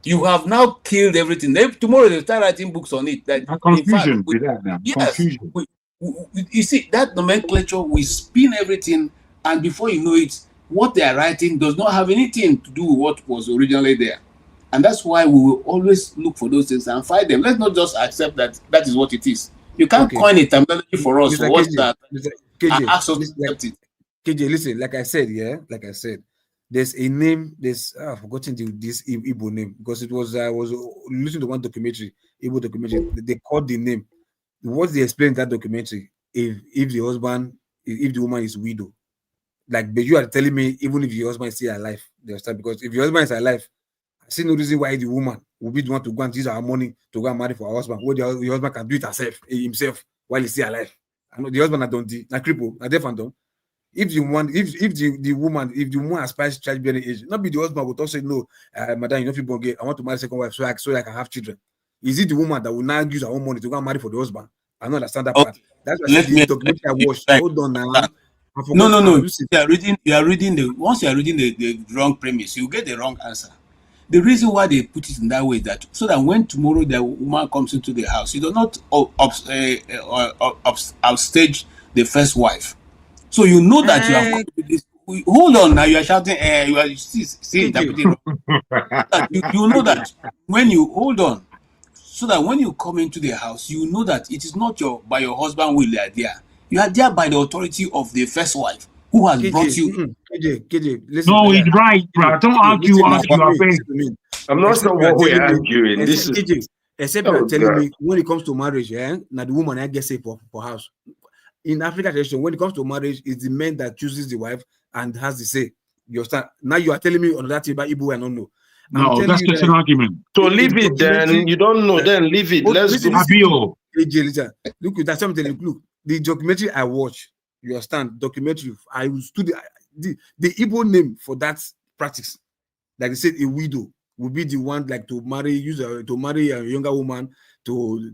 you have now killed everything. Tomorrow they start writing books on it. Confusion with that now. Yes, confusion. You see, that nomenclature, we spin everything, and before you know it, what they are writing does not have anything to do with what was originally there. And that's why we will always look for those things and fight them. Let's not just accept that that is what it is. You can't coin a terminology for us for what's that and ask us to accept it. KJ, listen, like I said, there's a name, I've forgotten this Igbo name, because I was listening to one documentary, Igbo documentary, they called the name. What they explained in that documentary, if the woman is widow, like, but you are telling me even if your husband is still alive, because if your husband is alive, I see no reason why the woman will be the one to go and use our money to go and marry for our husband. What your husband can do it himself while he's still alive. I know the husband not don't na cripple, na deaf and dumb. If the woman aspires to childbearing age, not be the husband will also say no, madam, you know if I want to marry second wife so I can have children. Is it the woman that will now use her own money to go and marry for the husband? I don't understand that part. That's why the documentary I watched. Hold on now. No. You are reading once you are reading the wrong premise, you get the wrong answer. The reason why they put it in that way is that so that when tomorrow the woman comes into the house, you do not upstage the first wife. So you know that you have come to this. Hold on now, you are shouting, you are still interpreting. You know that when you hold on, so that when you come into the house, you know that it is not by your husband will they are there. You are there by the authority of the first wife who has brought you. KJ, listen. No, it's right, bro. Don't argue. I'm not sure what we're arguing. This is KJ, except you are telling me when it comes to marriage, now the woman I guess say for house. In African tradition, when it comes to marriage, it's the man that chooses the wife and has the say. You understand? Now you are telling me on that about Igbo, I don't know. No, that's just an argument. So leave it then. You don't know, then leave it. Let's go. Listen. Look, that's something. Look, the documentary I watched, you understand? Documentary. I studied the Igbo name for that practice. Like they said, a widow would be the one like to marry a younger woman to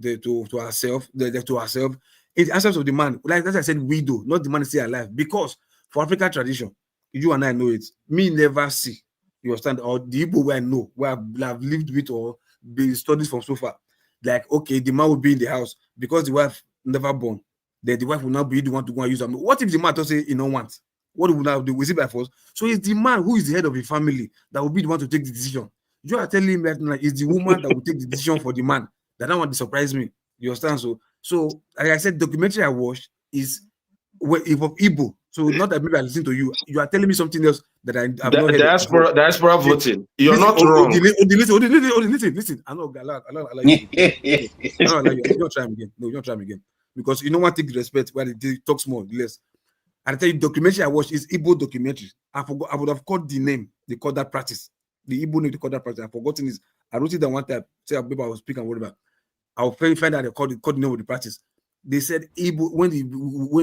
herself. In the absence of the man, like as I said, widow, not the man is still alive. Because for African tradition, you and I know it. Me never see. You understand? Or the Igbo where I know, where I've lived with or been studied from so far. Like, okay, the man will be in the house because the wife never born. Then the wife will not be the one to go and use them. What if the man doesn't say he don't want? What will now do? Is it by force? So it's the man who is the head of the family that will be the one to take the decision. You are telling me that it's the woman that will take the decision for the man. That don't want to surprise me. You understand? So like I said, documentary I watched is of Igbo. So not that maybe I listen to you. You are telling me something else that I've not heard. Diaspora voting. You're not wrong. Listen. I know. I allow you. You don't try him again. No, you don't try him again. Because you know one thing, respect where they talk small, less. I tell you, documentary I watched is Igbo documentary. I forgot. I would have called the name. They call that practice. The Igbo name they call that practice. I've forgotten this. I wrote it down one time. Say I was speaking and whatever. I'll find out they called the name of the practice. They said Igbo when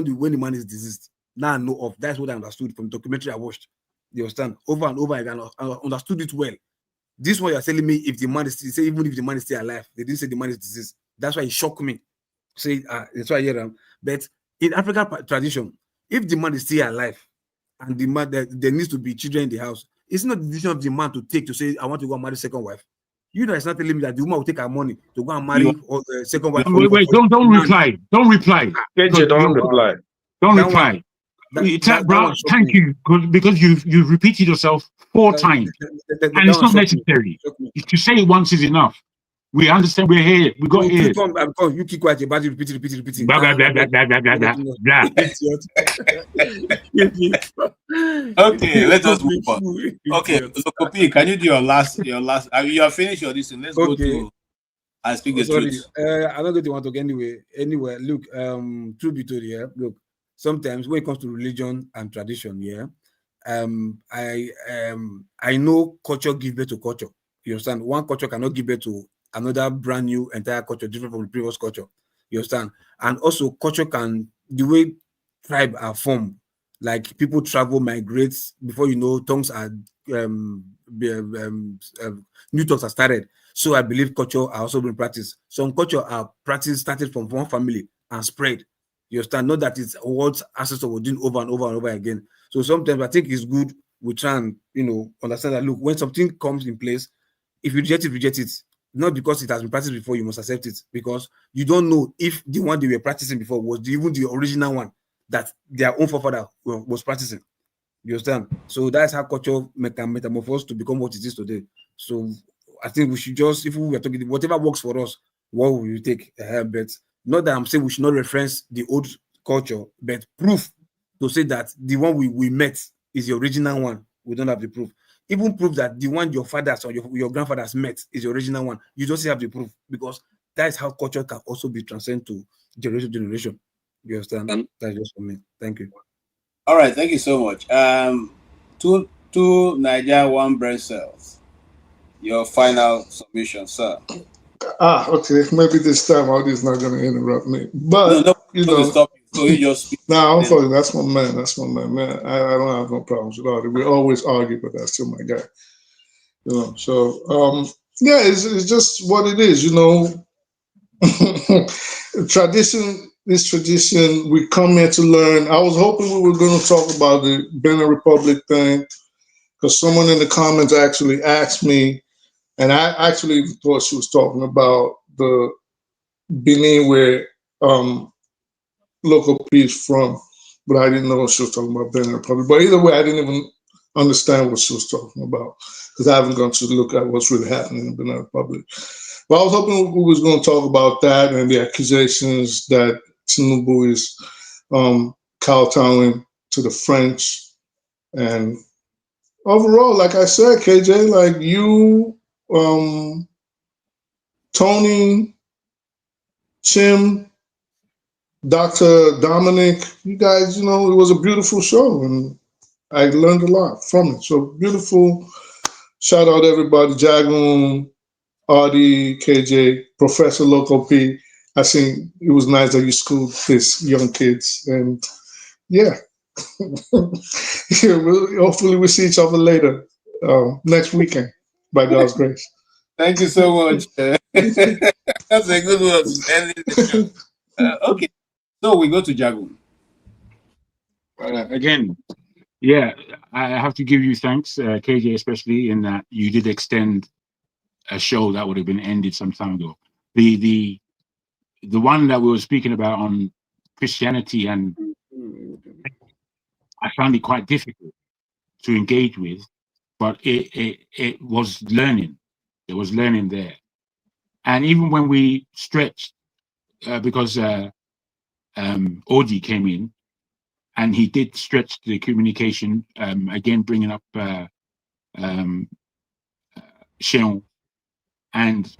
the man is deceased. Now I know of. That's what I understood from the documentary I watched. You understand? Over and over again, I understood it well. This one you're telling me if the man is still, even if the man is still alive, they didn't say the man is deceased. That's why it shocked me. Say that's why I hear them. But in African tradition, if the man is still alive and the man there needs to be children in the house, it's not the decision of the man to take to say I want to go and marry second wife. You know, it's not telling me that the woman will take her money to go and marry second wife. Wait, don't reply. Don't reply. Don't reply. Don't reply. Thank you, because you've repeated yourself 4 times, and it's not necessary. To say it once is enough. We understand. We're here. We got here. You keep quiet. You're about to repeat. Blah blah blah blah blah blah blah blah. Okay, let us move on. Okay, so Kopi, can you do your last? You are finished your listen. Let's go to. I speak the truth. I'm not going to want to go anywhere. Look, truth be told, yeah. Look, sometimes when it comes to religion and tradition, yeah, I know culture gives birth to culture. You understand? One culture cannot give birth to another brand new entire culture different from the previous culture. You understand? And also culture can, the way tribe are formed, like people travel, migrate, before you know, tongues are new tongues are started. So I believe culture are also being practiced. Some culture are practiced started from one family and spread. You understand? Not that it's what ancestors were doing over and over and over again. So sometimes I think it's good we try and understand that look, when something comes in place, if you reject it. Not because it has been practiced before, you must accept it, because you don't know if the one they were practicing before was even the original one that their own forefather was practicing. You understand? So that's how culture can metamorphose to become what it is today. So I think we should just, if we are talking, whatever works for us, what will you take? But not that I'm saying we should not reference the old culture, but proof to say that the one we met is the original one. We don't have the proof. Even prove that the one your fathers or your grandfathers met is the original one. You don't have the proof, because that is how culture can also be transcended to generation to generation. You understand? That's just for me. Thank you. All right, thank you so much. Two Niger, 1 brain cells. Your final submission, sir. Okay. Maybe this time Audi is not going to interrupt me. But no, stop you. So you just speak. No, I'm sorry. That's my man. Man, I don't have no problems with Audi. We always argue, but that's still my guy. So yeah, it's just what it is. Tradition is tradition. We come here to learn. I was hoping we were going to talk about the Benin Republic thing, because someone in the comments actually asked me, and I actually thought she was talking about the Benin where local piece from, but I didn't know she was talking about Benin Republic. But either way, I didn't even understand what she was talking about, because I haven't gone to look at what's really happening in Benin Republic. But I was hoping we was going to talk about that and the accusations that Tinubu is kowtowing to the French. And overall, like I said, KJ, like you, Tony, Chim, Dr. Dominic, you guys, it was a beautiful show and I learned a lot from it. So beautiful. Shout out everybody, Jagoon, Artie, KJ, Professor Loco P. I think it was nice that you schooled these young kids. And yeah, hopefully we'll see each other later, next weekend, by God's grace. Thank you so much. That's a good one to end the show. Okay, so we go to Jagoon. Again, yeah, I have to give you thanks, KJ, especially in that you did extend a show that would have been ended some time ago. The one that we were speaking about on Christianity, and I found it quite difficult to engage with, but it was learning. There was learning there. And even when we stretched, because Oji came in, and he did stretch the communication, again bringing up Seun, and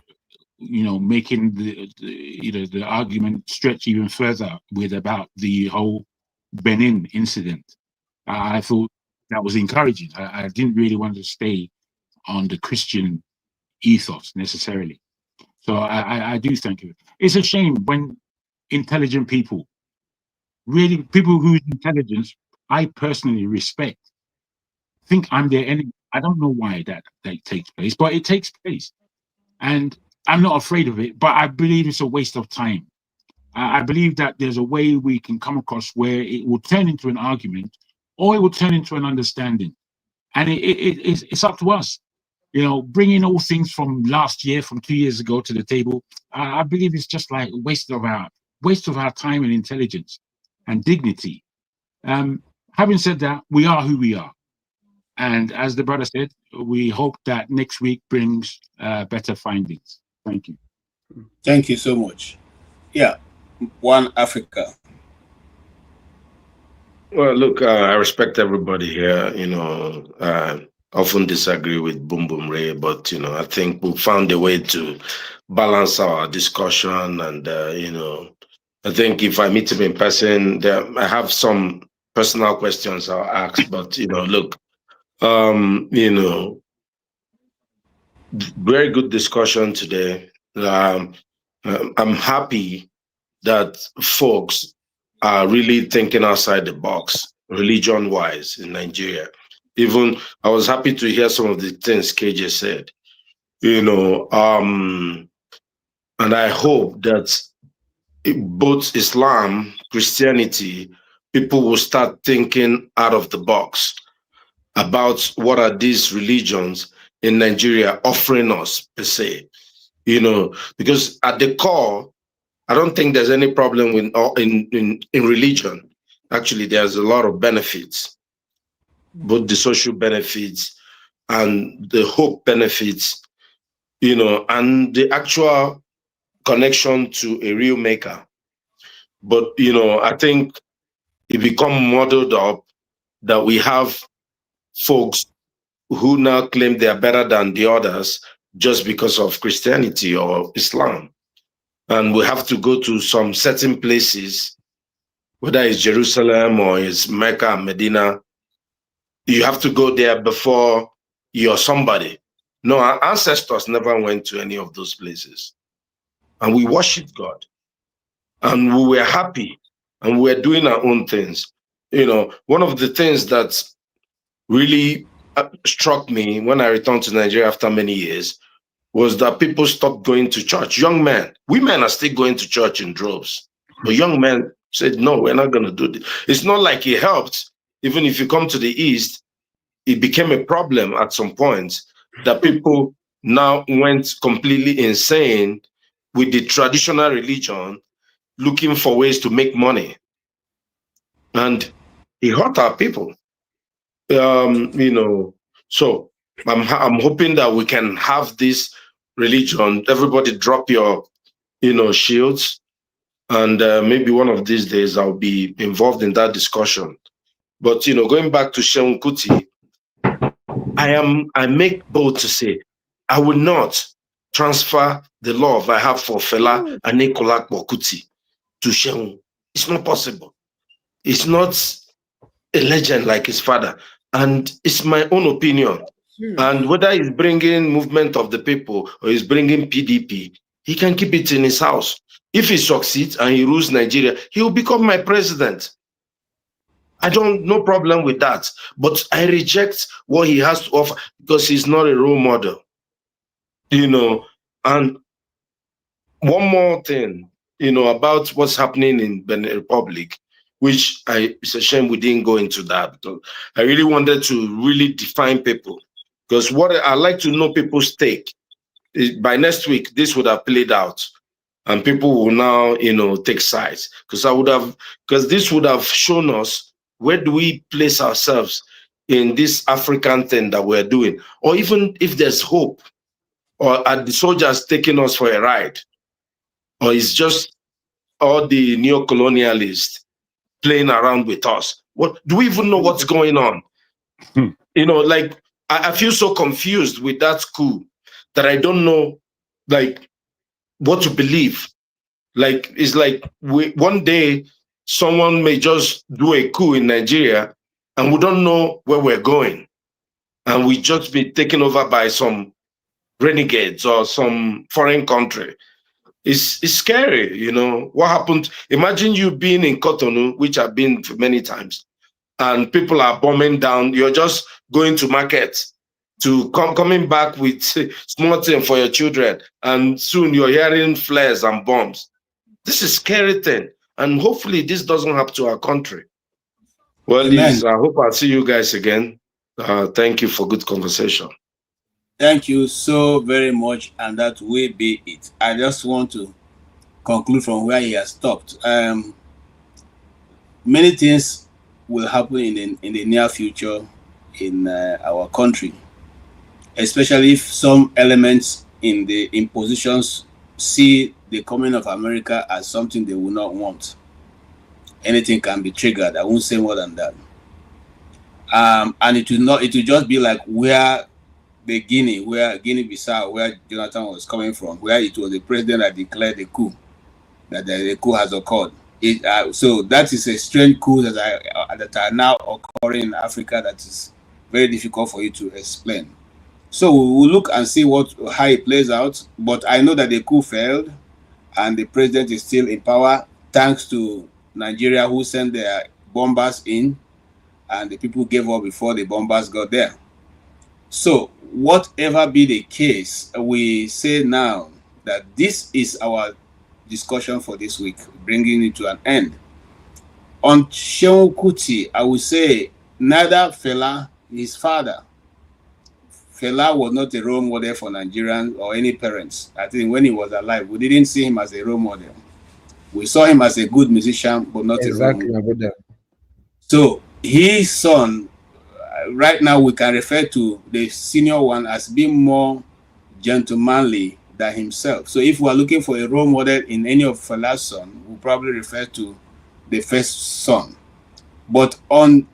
making the argument stretch even further with about the whole Benin incident. I thought that was encouraging. I didn't really want to stay on the Christian ethos necessarily. So I do thank you. It's a shame when intelligent people, really people whose intelligence I personally respect, think I'm their enemy. I don't know why that takes place, but it takes place. And I'm not afraid of it, but I believe it's a waste of time. I believe that there's a way we can come across where it will turn into an argument, or it will turn into an understanding. And it's up to us. Bringing all things from last year, from 2 years ago to the table, I believe it's just like a waste of our time and intelligence and dignity. Having said that, we are who we are. And as the brother said, we hope that next week brings better findings. Thank you. Thank you so much. Yeah, One Africa. Well, look, I respect everybody here. I often disagree with Boom Boom Ray, but I think we found a way to balance our discussion. And I think if I meet him in person, I have some personal questions I'll ask. But look, very good discussion today. I'm happy that folks are really thinking outside the box, religion-wise, in Nigeria. Even I was happy to hear some of the things KJ said. And I hope that both Islam, Christianity, people will start thinking out of the box about what are these religions in Nigeria offering us, per se. Because at the core, I don't think there's any problem with in religion. Actually, there's a lot of benefits, both the social benefits and the hope benefits, and the actual connection to a real maker. But, I think it become modeled up that we have folks who now claim they are better than the others just because of Christianity or Islam. And we have to go to some certain places, whether it's Jerusalem or it's Mecca and Medina. You have to go there before you're somebody. No, our ancestors never went to any of those places. And we worshiped God. And we were happy. And we were doing our own things. One of the things that really struck me when I returned to Nigeria after many years was that people stopped going to church. Young men, women are still going to church in droves. But young men said, no, we're not going to do this. It's not like it helped. Even if you come to the East, it became a problem at some point that people now went completely insane with the traditional religion, looking for ways to make money. And it hurt our people. So I'm hoping that we can have this religion. Everybody drop your, shields And maybe one of these days I'll be involved in that discussion. But, you know, going back to Seun Kuti, I make bold to say, I will not transfer the love I have for Fela Anikulapo Kuti to Seun. It's not possible. It's not a legend like his father. And it's my own opinion. And whether he's bringing movement of the people or he's bringing PDP, he can keep it in his house. If he succeeds and he rules Nigeria, he will become my president. I don't, no problem with that. But I reject what he has to offer because he's not a role model. You know, and one more thing, you know, about what's happening in Benin Republic, which it's a shame we didn't go into that. I really wanted to really define people because what I like to know people's stake. By next week, this would have played out and people will now, you know, take sides because this would have shown us where do we place ourselves in this African thing that we're doing, or even if there's hope, or are the soldiers taking us for a ride, or it's just all the neo-colonialists playing around with us. What do we even know what's going on? You know, like I feel so confused with that coup that I don't know, like, what to believe. Like, it's like one day someone may just do a coup in Nigeria and we don't know where we're going. And we just be taken over by some renegades or some foreign country. It's scary, you know. What happened? Imagine you being in Cotonou, which I've been for many times, and people are bombing down. You're just going to market to coming back with small thing for your children, and soon you're hearing flares and bombs. This is a scary thing, and hopefully this doesn't happen to our country. Well, Liz, I hope I'll see you guys again. Thank you for good conversation. Thank you so very much, and that will be it. I just want to conclude from where he has stopped. Many things will happen in the near future in our country, especially if some elements in the impositions see the coming of America as something they will not want. Anything can be triggered. I won't say more than that. And it will just be like where Guinea-Bissau, where Jonathan was coming from, where it was the president that declared the coup, that the coup has occurred. So that is a strange coup that are now occurring in Africa that is very difficult for you to explain. So we will look and see how it plays out. But I know that the coup failed and the president is still in power thanks to Nigeria, who sent their bombers in, and the people gave up before the bombers got there. So whatever be the case, we say now that this is our discussion for this week, bringing it to an end. On Seun Kuti, I would say neither Fela, his father. Fela was not a role model for Nigerians or any parents. I think when he was alive, we didn't see him as a role model. We saw him as a good musician, but not a role model. So his son, right now we can refer to the senior one as being more gentlemanly than himself. So if we are looking for a role model in any of Fela's sons, we'll probably refer to the first son. But on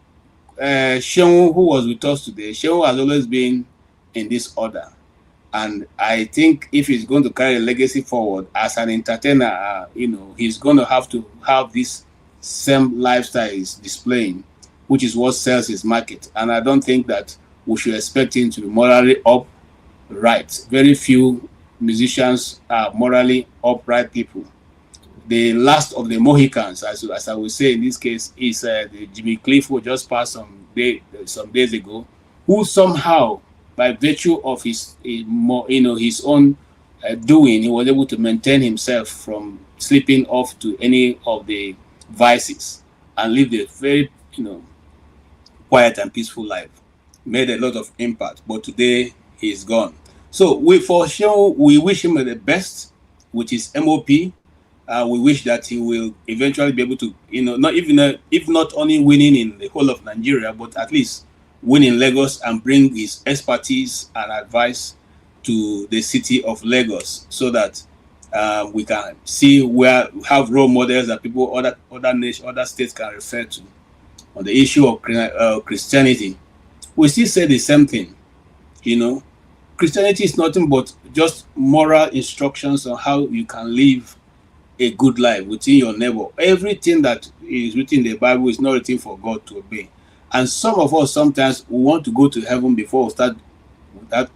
Seun, who was with us today, Seun has always been in this order. And I think if he's going to carry a legacy forward as an entertainer, he's going to have this same lifestyle he's displaying, which is what sells his market. And I don't think that we should expect him to be morally upright. Very few musicians are morally upright people. The last of the Mohicans, as I would say in this case, is the Jimmy Cliff, who just passed some days ago, who somehow, by virtue of his own doing, he was able to maintain himself from slipping off to any of the vices and live a very quiet and peaceful life. Made a lot of impact, but today he's gone. So for sure we wish him the best with his MOP. We wish that he will eventually be able to, if not only winning in the whole of Nigeria, but at least win in Lagos and bring his expertise and advice to the city of Lagos, so that We can see where we have role models that people, other nations, other states can refer to. On the issue of Christianity, we still say the same thing. You know, Christianity is nothing but just moral instructions on how you can live a good life within your neighbor. Everything that is written in the Bible is not written for God to obey. And some of us sometimes we want to go to heaven before we start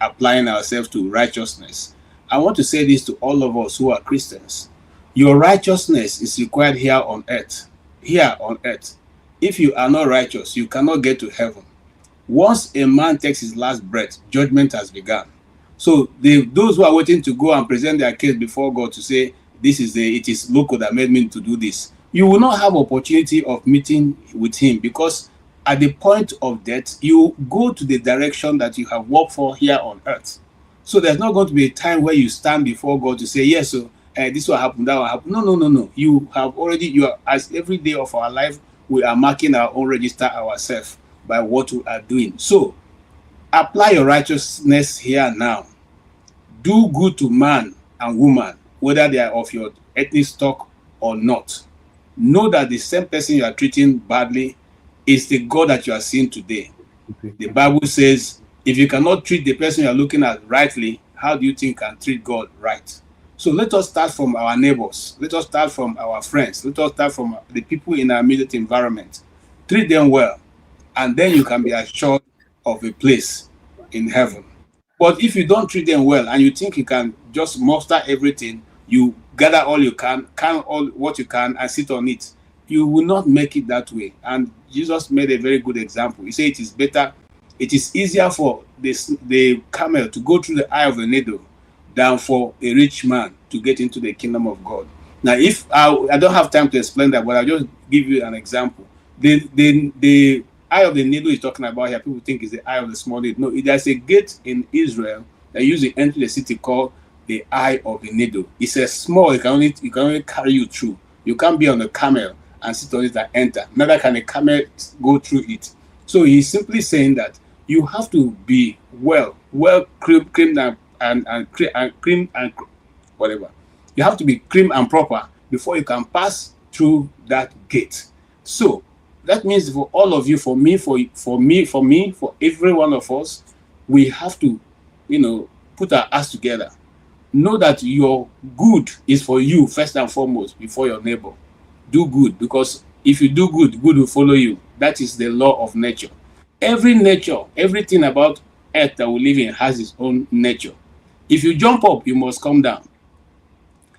applying ourselves to righteousness. I want to say this to all of us who are Christians. Your righteousness is required here on earth. Here on earth. If you are not righteous, you cannot get to heaven. Once a man takes his last breath, judgment has begun. So those who are waiting to go and present their case before God to say, it is local that made me to do this, you will not have opportunity of meeting with him, because at the point of death, you go to the direction that you have worked for here on earth. So there's not going to be a time where you stand before God to say, yes, so this will happen, that will happen. No. You are, as every day of our life, we are marking our own register ourselves by what we are doing. So apply your righteousness here now. Do good to man and woman, whether they are of your ethnic stock or not. Know that the same person you are treating badly is the God that you are seeing today. The Bible says, if you cannot treat the person you are looking at rightly, how do you think you can treat God right? So let us start from our neighbors. Let us start from our friends. Let us start from the people in our immediate environment. Treat them well, and then you can be assured of a place in heaven. But if you don't treat them well and you think you can just muster everything, you gather all you can all what you can and sit on it, you will not make it that way. And Jesus made a very good example. He said it is easier for the camel to go through the eye of a needle than for a rich man to get into the kingdom of God. Now, if I don't have time to explain that, but I'll just give you an example. The eye of the needle is talking about here, people think it's the eye of the small needle. No, there's a gate in Israel that usually enter the city called the eye of the needle. It's a small, it can only carry you through. You can't be on a camel and sit on it and enter. Neither can a camel go through it. So he's simply saying that you have to be well creamed and cream and whatever. You have to be cream and proper before you can pass through that gate. So that means for all of you, for me, for every one of us, we have to, put our ass together. Know that your good is for you first and foremost before your neighbor. Do good, because if you do good, good will follow you. That is the law of nature. Everything about earth that we live in has its own nature. If you jump up, you must come down.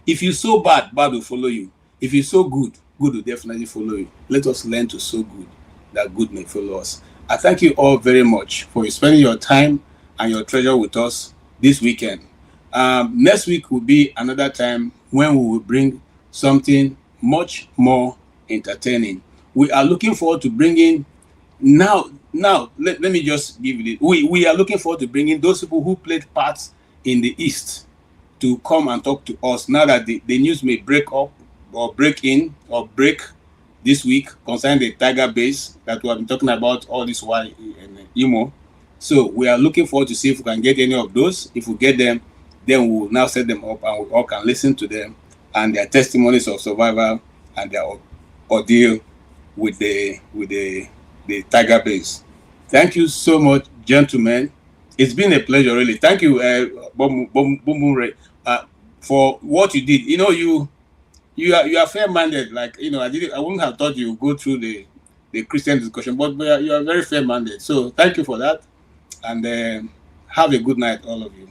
If you sow bad, bad will follow you. If you sow good, good will definitely follow you. Let us learn to sow good, that good may follow us. I thank you all very much for spending your time and your treasure with us this weekend. Next week will be another time when we will bring something much more entertaining. We are looking forward to bringing let me just give you this. We are looking forward to bringing those people who played parts in the East to come and talk to us now that the news may break up or break this week concerning the Tiger base that we have been talking about all this while in Imo. So we are looking forward to see if we can get any of those. If we get them, then we will now set them up and we all can listen to them and their testimonies of survival and their ordeal with the Tiger base. Thank you so much, gentlemen. It's been a pleasure, really. Thank you, Bombure, for what you did. You are fair-minded. Like I wouldn't have thought you would go through the Christian discussion, but you are very fair-minded. So thank you for that, and have a good night, all of you.